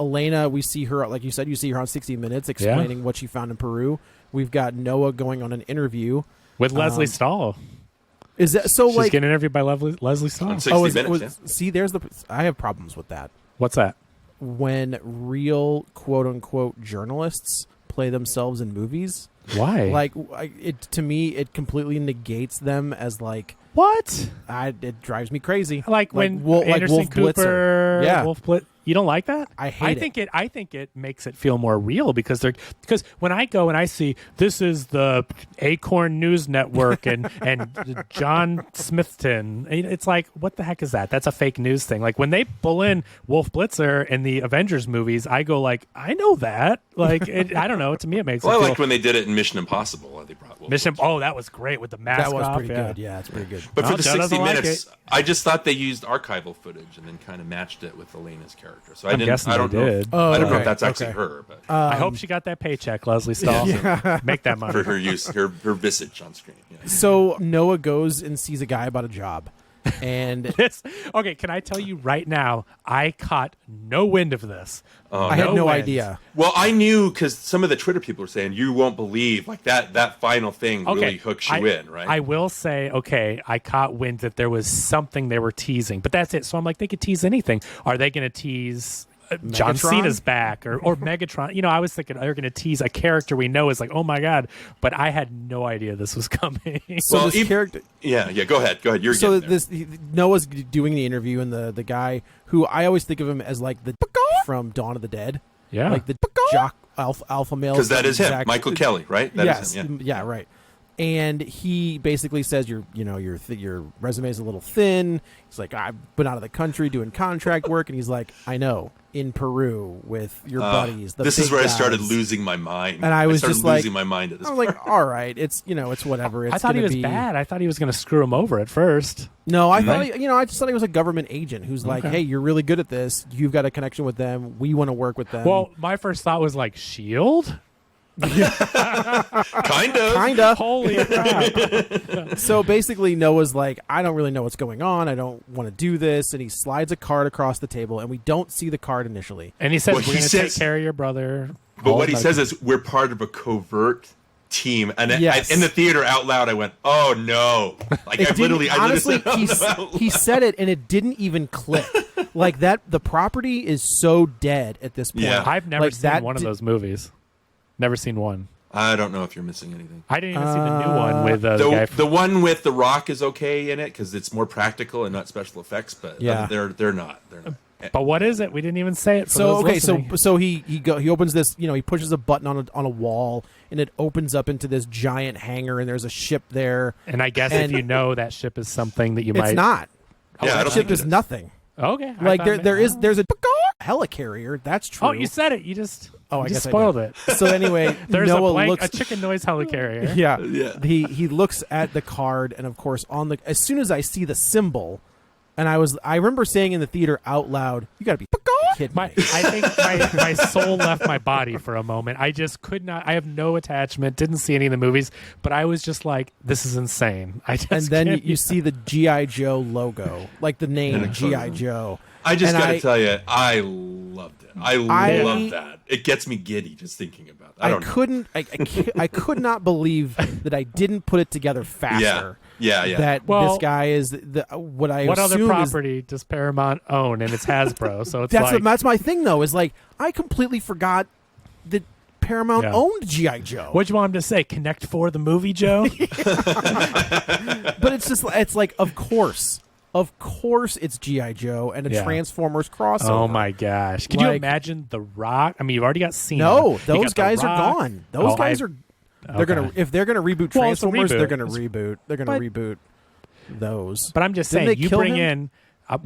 S3: Elena, we see her, like you said, you see her on 60 Minutes explaining what she found in Peru. We've got Noah going on an interview
S2: with Leslie Stahl.
S3: Is that so?
S2: She's
S3: Like,
S2: getting interviewed by Leslie Stahl.
S4: On 60 minutes, yeah.
S3: see, there's I have problems with that.
S2: What's that?
S3: When real quote unquote journalists play themselves in movies,
S2: Why?
S3: like it to me, it completely negates them as like.
S2: What?
S3: It drives me crazy.
S2: Like when
S3: Anderson
S2: Wolf
S3: Cooper,
S2: Blitzer,
S3: yeah.
S2: Wolf Blitz. You don't like that?
S3: I hate
S2: it. I think it makes it feel more real because when I go and I see this is the Acorn News Network and John Smithton, it's like, what the heck is that? That's a fake news thing. Like when they pull in Wolf Blitzer in the Avengers movies, I go like, I know that. Like I don't know. To me, it makes.
S4: Well,
S2: it
S4: I
S2: feel,
S4: liked when they did it in Mission Impossible. They brought Wolf
S2: Mission.
S4: Blitzer.
S2: Oh, that was great with the mask.
S3: That was
S2: off,
S3: pretty
S2: yeah.
S3: good. Yeah, it's pretty good.
S4: But
S2: Well,
S4: for the
S2: Joe
S4: 60
S2: doesn't like
S4: minutes,
S2: it.
S4: I just thought they used archival footage and then kind of matched it with Elena's character. So
S2: I'm guessing
S4: I don't
S2: they
S4: know.
S2: did.
S3: Oh,
S4: I don't know
S3: okay,
S4: if that's actually
S3: okay.
S4: her, but
S2: I hope she got that paycheck, Leslie Stahl. Make that money.
S4: for her use, her visage on screen. Yeah.
S3: So Noah goes and sees a guy about a job, and
S2: Okay, can I tell you right now? I caught no wind of this.
S3: I had no
S2: wind.
S3: idea.
S4: Well, I knew because some of the Twitter people were saying you won't believe like that final thing
S2: Okay,
S4: really hooks you in, right?
S2: I will say, okay, I caught wind that there was something they were teasing, but that's it. So I'm like, they could tease anything. Are they going to tease John
S3: Megatron?
S2: Cena's back or Megatron? You know, I was thinking they're going to tease a character we know is like, oh my god, but I had no idea this was coming.
S3: So
S4: Well,
S3: this
S4: even-
S3: character.
S4: yeah. Go ahead. You're
S3: So
S4: getting there.
S3: this Noah's doing the interview, and the guy who I always think of him as like the from Dawn of the Dead,
S2: Yeah.
S3: like the jock alpha male.
S4: Because that is him,
S3: Exact-
S4: Michael Kelly, right? That
S3: yes,
S4: is him.
S3: yeah, right. And he basically says your resume is a little thin. He's like, I've been out of the country doing contract work, and he's like, I know, in Peru with your buddies. The
S4: This is
S3: big
S4: where I
S3: guys.
S4: started losing my mind.
S3: And I was
S4: started
S3: just like-
S4: losing my mind at this
S3: I was
S4: point.
S3: like, all right, it's it's whatever. It's
S2: I thought he
S3: gonna
S2: was
S3: be...
S2: bad. I thought he was going to screw him over at first.
S3: No, I thought
S4: Right.
S3: I just thought he was a government agent who's like, hey, you're really good at this. You've got a connection with them. We want to work with them.
S2: Well, my first thought was like, Shield?
S4: Kind of.
S3: kinda.
S2: Holy crap.
S3: So basically, Noah's like, I don't really know what's going on. I don't want to do this. And he slides a card across the table, and we don't see the card initially.
S2: And he says,
S4: Well,
S2: we're
S4: he
S2: going to take
S4: says-
S2: care of your brother.
S4: But
S2: All
S4: what he
S2: about-
S4: says is we're part of a covert team, and
S3: Yes.
S4: in the theater out loud, I went, "Oh no!" Like
S3: It
S4: I literally,
S3: didn't- honestly,
S4: I literally
S3: he said it, and it didn't even click. Like that, the property is so dead at this point.
S4: Yeah.
S2: I've never
S3: Like,
S2: seen
S3: that
S2: one of
S3: di-
S2: those movies. Never seen one.
S4: I don't know if you're missing anything.
S2: I didn't even see the new one with the guy.
S4: The one with The Rock is okay in it because it's more practical and not special effects. But
S3: Yeah.
S4: they're not.
S2: But what is it? We didn't even say it. For
S3: So
S2: those
S3: okay,
S2: listening.
S3: so he opens this. He pushes a button on a wall, and it opens up into this giant hangar, and there's a ship there.
S2: and I guess
S3: and-
S2: if you know that ship is something that you
S3: It's
S2: might.
S3: not.
S4: Yeah, I
S3: That
S4: don't
S3: ship
S4: think
S3: is
S4: it is.
S3: nothing.
S2: Okay. I
S3: Like
S2: thought
S3: there's a helicarrier. That's true.
S2: Oh, you said it. You just.
S3: Oh, I
S2: you
S3: guess
S2: just
S3: I
S2: spoiled
S3: did.
S2: it.
S3: So anyway,
S2: There's
S3: Noah
S2: a
S3: looks.
S2: chicken noise helicarrier.
S3: Yeah,
S4: Yeah.
S3: He looks at the card, and of course, as soon as I see the symbol, and I remember saying in the theater out loud, "You got to be kidding
S2: I
S3: me."
S2: think my soul left my body for a moment. I just could not. I have no attachment. Didn't see any of the movies, but I was just like, "This is insane." I just
S3: And then
S2: can't-
S3: you see the GI Joe logo, like the name
S4: And
S3: GI Joe.
S4: I just
S3: And
S4: got to tell you, I loved it. I love that. It gets me giddy just thinking about it. I don't know.
S3: I could not believe that I didn't put it together faster.
S4: Yeah.
S3: That
S2: Well,
S3: this guy is what I
S2: what other
S3: assume is
S2: property does Paramount own? And it's Hasbro, so it's
S3: that's my thing though. Is like I completely forgot that Paramount
S2: Yeah.
S3: owned GI Joe.
S2: What'd you want him to say? Connect for the movie, Joe?
S3: But it's like of course it's GI Joe and a
S2: Yeah.
S3: Transformers crossover.
S2: Oh my gosh! Can you
S3: Like-
S2: imagine The Rock? I mean, you've already got Cena.
S3: No,
S2: You
S3: those
S2: got The
S3: guys are
S2: Rock.
S3: gone. Those
S2: Oh,
S3: guys are. They're gonna
S2: okay.
S3: if they're gonna reboot
S2: Well, it's a
S3: Transformers, they're
S2: reboot.
S3: gonna reboot. They're gonna
S2: But-
S3: reboot those.
S2: But I'm just
S3: Didn't
S2: saying,
S3: they
S2: you
S3: kill
S2: bring
S3: him?
S2: in.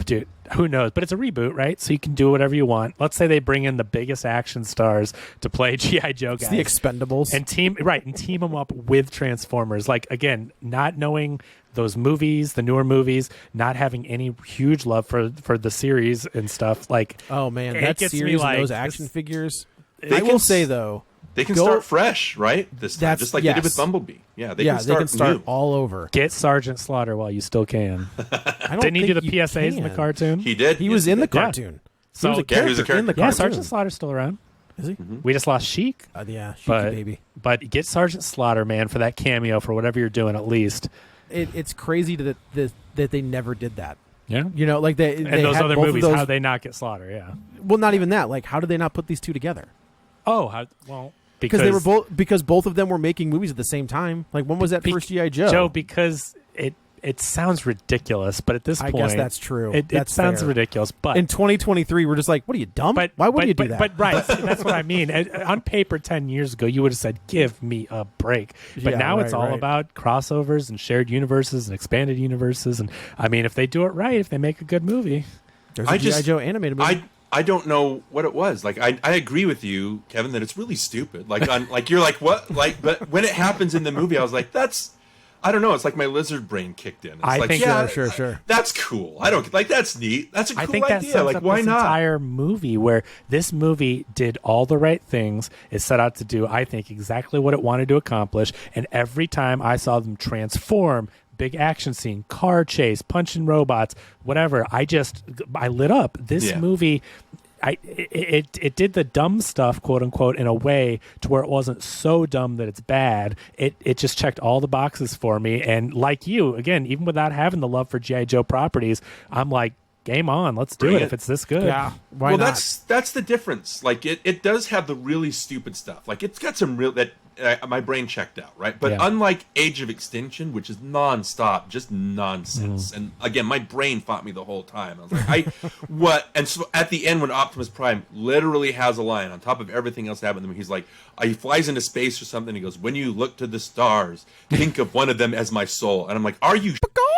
S2: Dude, who knows? But it's a reboot, right? So you can do whatever you want. Let's say they bring in the biggest action stars to play G.I. Joe guys.
S3: It's the Expendables.
S2: And team them up with Transformers. Like, again, not knowing those movies, the newer movies, not having any huge love for the series and stuff. Like,
S3: oh man,
S2: it
S3: that
S2: gets me
S3: series
S2: like,
S3: and those action figures.
S4: They
S3: I
S4: can
S3: will say though,
S4: they can start fresh, right? This time, just like they did with Bumblebee. Yeah, they can start new.
S3: all over.
S2: Get Sergeant Slaughter while you still can. Didn't he do the PSAs in the cartoon?
S4: He did.
S3: He was in the cartoon.
S2: So
S3: he was a character in the cartoon.
S2: Yeah, Sergeant Slaughter's still around.
S3: Is he?
S2: We just lost Sheik.
S3: Yeah, Sheik
S2: but,
S3: baby.
S2: But get Sergeant Slaughter, man, for that cameo for whatever you're doing at least.
S3: It's crazy that they never did that.
S2: Yeah.
S3: You know, like they
S2: and
S3: they
S2: those
S3: had
S2: other
S3: both
S2: movies,
S3: of those,
S2: how they not get Slaughter, yeah.
S3: Well, not even that. Like, how did they not put these two together?
S2: Oh, because
S3: they were both of them were making movies at the same time. Like, when was that first G.I. Joe?
S2: Joe, because it sounds ridiculous, but at this point,
S3: I guess that's true.
S2: It sounds
S3: fair.
S2: ridiculous, but
S3: in 2023, we're just like, what are you, dumb? Why would you do that?
S2: But right, that's what I mean. On paper, 10 years ago, you would have said, "Give me a break." But now it's all about crossovers and shared universes and expanded universes. And I mean, if they do it right, if they make a good movie,
S3: there's a G.I. Joe animated movie.
S4: I don't know what it was. Like, I agree with you, Kevin, that it's really stupid. Like, you're like, what? Like, but when it happens in the movie, I was like, I don't know. It's like my lizard brain kicked in. It's
S2: I
S4: like,
S2: think
S3: sure.
S4: That's cool. I don't like. That's neat. That's a cool
S2: I think that
S4: idea.
S2: sums
S4: Like,
S2: up
S4: why
S2: this
S4: not?
S2: entire movie, where this movie did all the right things. It set out to do, I think, exactly what it wanted to accomplish. And every time I saw them transform, big action scene, car chase, punching robots, whatever, I lit up. This movie. It did the dumb stuff, quote unquote, in a way to where it wasn't so dumb that it's bad. It just checked all the boxes for me. And like you, again, even without having the love for G.I. Joe properties, I'm like, game on, let's do it if it's this good.
S3: Yeah, why not?
S4: That's the difference. Like, it does have the really stupid stuff. Like, it's got some real that my brain checked out, right? But unlike Age of Extinction, which is nonstop, just nonsense. And again, my brain fought me the whole time. I was like, what? And so at the end, when Optimus Prime literally has a line on top of everything else happening to him, he's like, he flies into space or something. He goes, "When you look to the stars, think of one of them as my soul." And I'm like, are you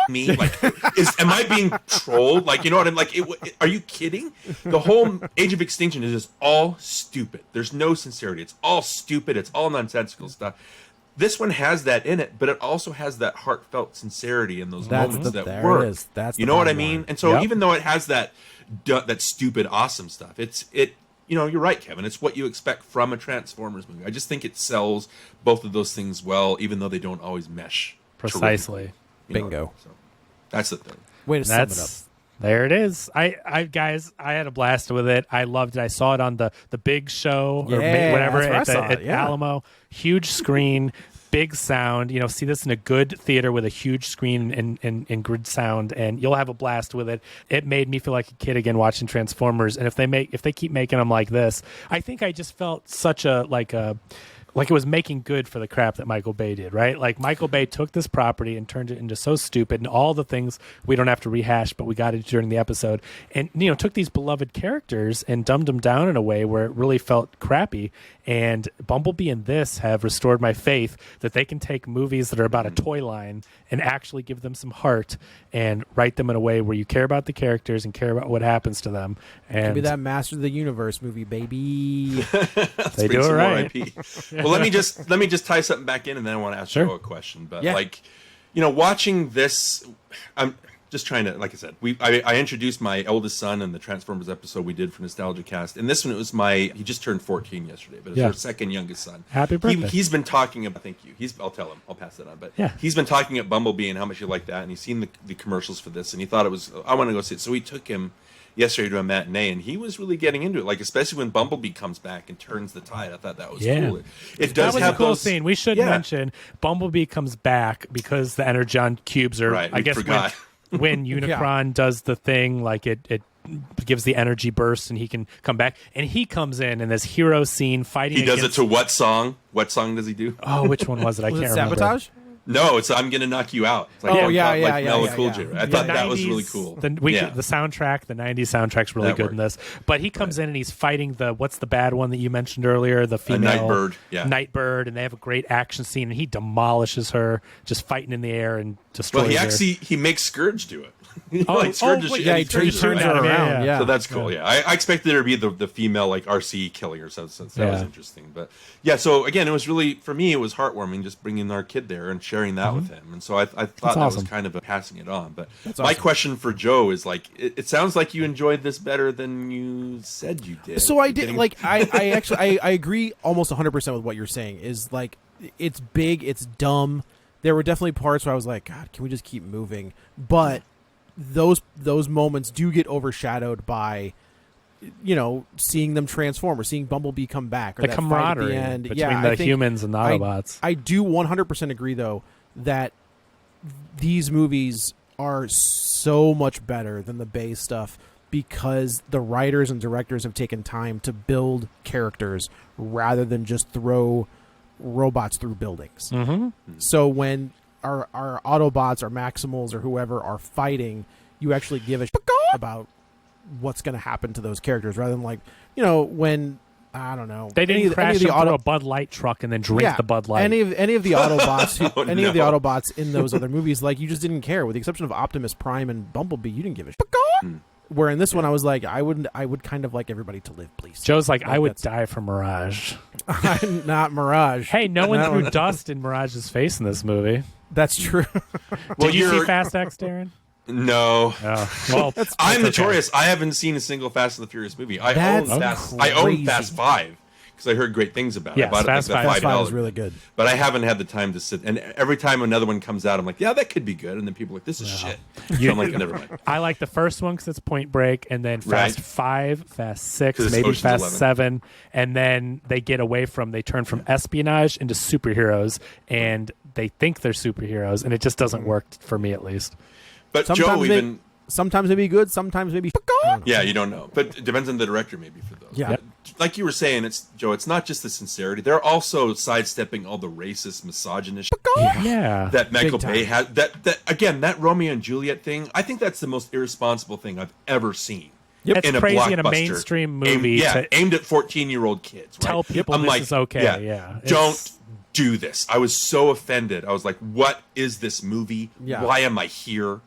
S4: me? Like, am I being trolled? Like, you know what I'm like? Are you kidding? The whole Age of Extinction is just all stupid. There's no sincerity. It's all stupid. It's all nonsensical stuff. This one has that in it, but it also has that heartfelt sincerity in those moments that work.
S3: It is. That's
S4: you know what I mean? And so even though it has that stupid awesome stuff, it you know, you're right, Kevin. It's what you expect from a Transformers movie. I just think it sells both of those things well, even though they don't always mesh
S2: Precisely.
S3: Bingo.
S4: So that's the thing.
S3: Way to sum it up.
S2: There it is. Guys, I had a blast with it. I loved it. I saw it on the big show or whatever at Alamo. Huge screen, big sound. You know, see this in a good theater with a huge screen and good sound, and you'll have a blast with it. It made me feel like a kid again watching Transformers. And if they keep making them like this, I think I just felt such like it was making good for the crap that Michael Bay did, right? Like, Michael Bay took this property and turned it into so stupid, and all the things we don't have to rehash, but we got it during the episode, and, you know, took these beloved characters and dumbed them down in a way where it really felt crappy. And Bumblebee and this have restored my faith that they can take movies that are about a toy line and actually give them some heart and write them in a way where you care about the characters and care about what happens to them. And
S3: Could be that Master of the Universe movie, baby.
S2: They do it right.
S4: Well, let me just tie something back in, and then I want to ask you a question. But like, you know, watching this, I'm just trying to, like I said, I introduced my eldest son in the Transformers episode we did for NostalgiaCast, and this one, it was he just turned 14 yesterday, but it's our second youngest son.
S2: Happy birthday.
S4: He's been talking about, thank you. I'll tell him, I'll pass that on, but he's been talking at Bumblebee and how much he liked that, and he's seen the commercials for this, and he thought I want to go see it. So we took him yesterday to a matinee, and he was really getting into it. Like, especially when Bumblebee comes back and turns the tide, I thought that was cool. It does
S2: that was
S4: have
S2: a cool
S4: those
S2: scene. We should mention Bumblebee comes back because the Energon cubes are.
S4: Right,
S2: I guess when Unicron does the thing, like it gives the energy burst, and he can come back, and he comes in this hero scene fighting.
S4: He does it to what song? What song does he do?
S2: Oh, which one was it? I can't remember.
S3: Sabotage?
S4: No, it's "I'm Gonna Knock You Out." It's like, Cool J. I thought that was really cool.
S2: The soundtrack, the '90s soundtrack's really good in this. But he comes in and he's fighting what's the bad one that you mentioned earlier? The female
S4: Nightbird,
S2: and they have a great action scene, and he demolishes her, just fighting in the air and destroys
S4: Well,
S2: her.
S4: he makes Scourge do it.
S2: Wait,
S3: he turns her around. Yeah.
S4: So that's cool. Yeah, I expected there to be the female like RC killing her, so that was interesting. But yeah, so again, it was really for me, it was heartwarming just bringing our kid there and sharing that with him. And so I thought that was kind of passing it on. But my question for Joe is like, it sounds like you enjoyed this better than you said you did.
S3: So I did like I actually I agree almost 100% with what you're saying. Is like it's big, it's dumb. There were definitely parts where I was like, God, can we just keep moving? But those moments do get overshadowed by, seeing them transform or seeing Bumblebee come back or
S2: the
S3: that
S2: camaraderie
S3: fight at the end.
S2: between the humans and the Autobots.
S3: I do 100% agree though that these movies are so much better than the Bay stuff because the writers and directors have taken time to build characters rather than just throw robots through buildings. So when our Autobots or Maximals or whoever are fighting, you actually give a shit about what's going to happen to those characters rather than like, when I don't know.
S2: They didn't crash through a Bud Light truck and then drink the Bud Light.
S3: Any of the Autobots of the Autobots in those other movies, like you just didn't care. With the exception of Optimus Prime and Bumblebee, you didn't give a shit. Where in this one I was like, I would kind of like everybody to live, please.
S2: Joe's like I would die for Mirage.
S3: I'm not Mirage.
S2: Hey, no one threw dust in Mirage's face in this movie.
S3: That's true.
S2: Did you see Fast X, Darren?
S4: No.
S2: Oh, well,
S4: I'm notorious. I haven't seen a single Fast and the Furious movie. I own Fast 5 because I heard great things about it.
S2: Yes,
S4: I bought
S2: Fast
S4: it like
S3: Fast 5
S4: $5.
S3: is really good.
S4: But I haven't had the time to sit. And every time another one comes out, I'm like, yeah, that could be good. And then people are like, this is shit. So I'm like, never mind.
S2: I like the first one because it's Point Break, and then Fast 5, Fast 6, maybe
S4: Ocean's
S2: Fast
S4: 11.
S2: 7, and then they turn from espionage into superheroes, and they think they're superheroes, and it just doesn't work for me at least.
S4: But
S3: Sometimes they be good, sometimes maybe.
S4: Yeah, you don't know. But it depends on the director maybe for those.
S3: Yeah.
S4: Like you were saying, it's not just the sincerity. They're also sidestepping all the racist, misogynist that Michael Bay had. That again, that Romeo and Juliet thing, I think that's the most irresponsible thing I've ever seen.
S2: It's
S4: in
S2: crazy
S4: a
S2: in a mainstream movie.
S4: Aimed at 14-year-old kids. Right?
S2: Tell people this is okay.
S4: Don't do this. I was so offended. I was like, what is this movie?
S3: Yeah.
S4: Why am I here?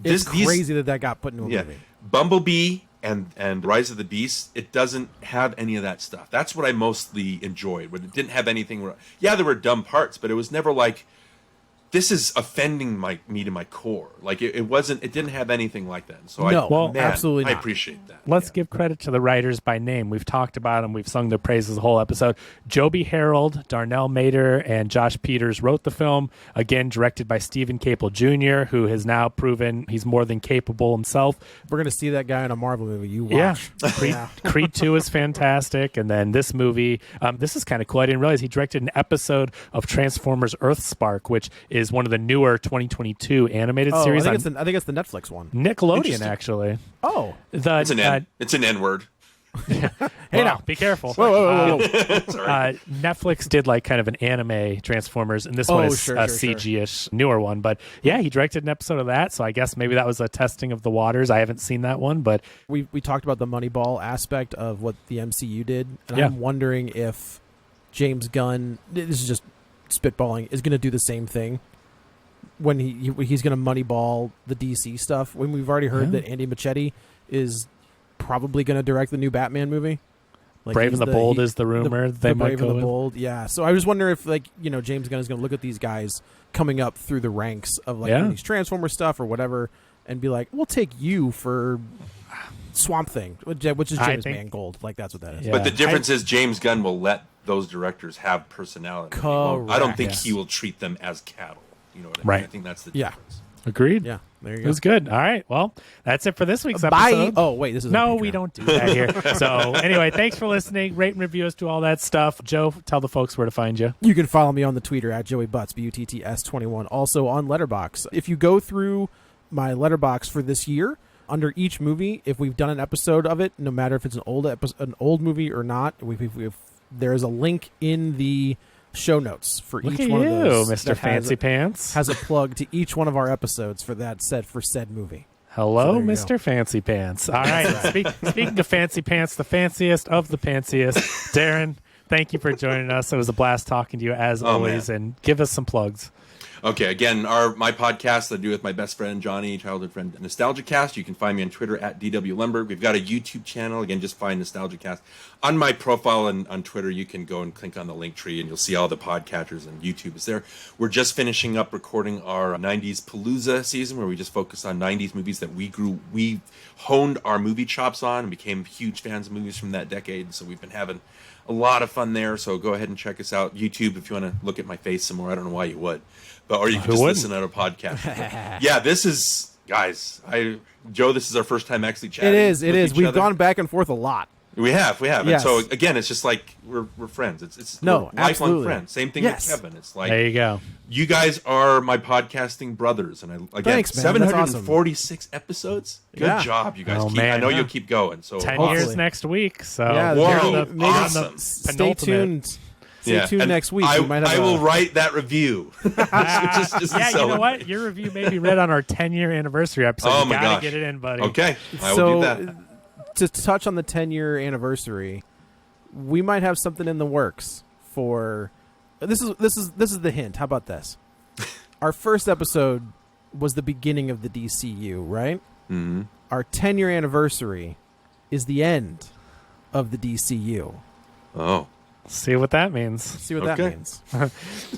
S3: It's crazy that got put into a movie.
S4: Bumblebee and Rise of the Beast, it doesn't have any of that stuff. That's what I mostly enjoyed. But it didn't have anything where, there were dumb parts, but it was never like, this is offending me to my core. Like it wasn't. It didn't have anything like that. So
S3: absolutely not.
S4: I appreciate that.
S2: Let's give credit to the writers by name. We've talked about them. We've sung their praises the whole episode. Joby Harold, Darnell Mader, and Josh Peters wrote the film. Again, directed by Stephen Caple Jr., who has now proven he's more than capable himself.
S3: We're gonna see that guy in a Marvel movie. You watch.
S2: Creed 2 is fantastic, and then this movie. This is kind of cool. I didn't realize he directed an episode of Transformers: Earthspark, which is one of the newer 2022 animated series.
S3: I think it's the Netflix one.
S2: Nickelodeon, actually.
S3: Oh,
S4: it's an N-word.
S2: Hey, now be careful.
S3: Whoa.
S2: Netflix did like kind of an anime Transformers, and this one is a CG-ish newer one. But yeah, he directed an episode of that, so I guess maybe that was a testing of the waters. I haven't seen that one, but
S3: we talked about the Moneyball aspect of what the MCU did, and I'm wondering if James Gunn, this is just spitballing, is going to do the same thing when he's going to Moneyball the DC stuff. When we've already heard that Andy Muschietti is probably going to direct the new Batman movie. Like
S2: Brave and the Bold is the rumor they might
S3: Brave
S2: go
S3: and the
S2: with.
S3: Bold, yeah. So I just wonder if James Gunn is going to look at these guys coming up through the ranks of these Transformer stuff or whatever, and be like, "We'll take you for Swamp Thing," which is James Mangold. Like that's what that is.
S2: Yeah.
S4: But the difference is James Gunn will let those directors have personality.
S3: Correct.
S4: I don't think he will treat them as cattle. You know what I mean?
S2: Right.
S4: I think that's the difference.
S2: Agreed.
S3: Yeah, there you go.
S2: It was good. All right. Well, that's it for this week's episode.
S3: Bye. Oh, wait. This is
S2: no, we don't do that here. So anyway, thanks for listening. Rate and review us, do all that stuff. Joe, tell the folks where to find you.
S3: You can follow me on the Twitter at Joey Butts, BUTTS21. Also on Letterboxd. If you go through my Letterboxd for this year, under each movie, if we've done an episode of it, no matter if it's an old movie or not, there is a link in the show notes for
S2: Look
S3: each
S2: at
S3: one
S2: you,
S3: of those.
S2: Mr. Fancy Pants.
S3: Has a plug to each one of our episodes for said movie.
S2: Hello,
S3: So
S2: Mr. Fancy Pants. All right. Speaking of fancy pants, the fanciest of the fanciest, Darren, thank you for joining us. It was a blast talking to you as always, and give us some plugs.
S4: Okay, again, my podcast that I do with my best friend, Johnny, childhood friend, NostalgiaCast. You can find me on Twitter at DW Lundberg. We've got a YouTube channel. Again, just find NostalgiaCast. On my profile on Twitter, you can go and click on the link tree, and you'll see all the podcatchers, and YouTube is there. We're just finishing up recording our 90s Palooza season, where we just focused on 90s movies that we honed our movie chops on and became huge fans of movies from that decade. So we've been having a lot of fun there. So go ahead and check us out. YouTube, if you want to look at my face some more. I don't know why you would. Or you can just listen at a podcast. Yeah, this is, guys, Joe, this is our first time actually chatting.
S3: It is. We've gone back and forth a lot.
S4: We have.
S3: Yes.
S4: And so, again, it's just like we're friends. It's
S3: no,
S4: we're lifelong
S3: absolutely.
S4: friends. Same thing
S3: Yes.
S4: with Kevin. It's like,
S2: There you go.
S4: you guys are my podcasting brothers. And
S3: Thanks, man.
S4: 746 episodes. Good
S3: Yeah.
S4: job, you guys.
S2: Oh,
S4: I
S2: man.
S4: know you'll keep going. So
S2: 10
S3: Hopefully.
S2: years next week. So
S3: Yeah,
S4: Whoa,
S3: maybe
S4: awesome.
S3: stay
S2: penultimate.
S3: tuned. Stay tuned
S4: and
S3: next week.
S4: I,
S3: We might have
S4: I will write that review. Just
S2: Yeah, you know what? Your review may be read on our 10-year anniversary episode.
S4: Oh,
S2: you
S4: my
S2: gotta
S4: gosh.
S2: get it in, buddy.
S4: Okay, I will do that.
S3: To touch on the 10-year anniversary, we might have something in the works for. This is the hint. How about this? Our first episode was the beginning of the DCU, right?
S4: Mm-hmm.
S3: Our 10-year anniversary is the end of the DCU.
S4: Oh.
S2: See what that means.
S3: See what that
S4: Okay.
S3: means.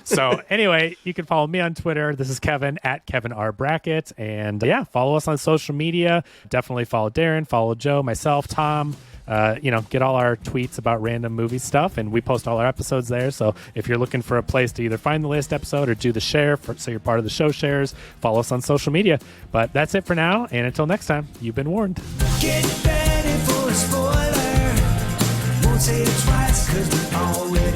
S2: So anyway, you can follow me on Twitter. This is Kevin at Kevin R. Brackett. And follow us on social media. Definitely follow Darin, follow Joe, myself, Tom. Get all our tweets about random movie stuff, and we post all our episodes there. So if you're looking for a place to either find the latest episode or do the share, so you're part of the show shares, follow us on social media. But that's it for now, and until next time, you've been warned.
S1: Get ready for a spoiler. Won't say it twice, 'cause we always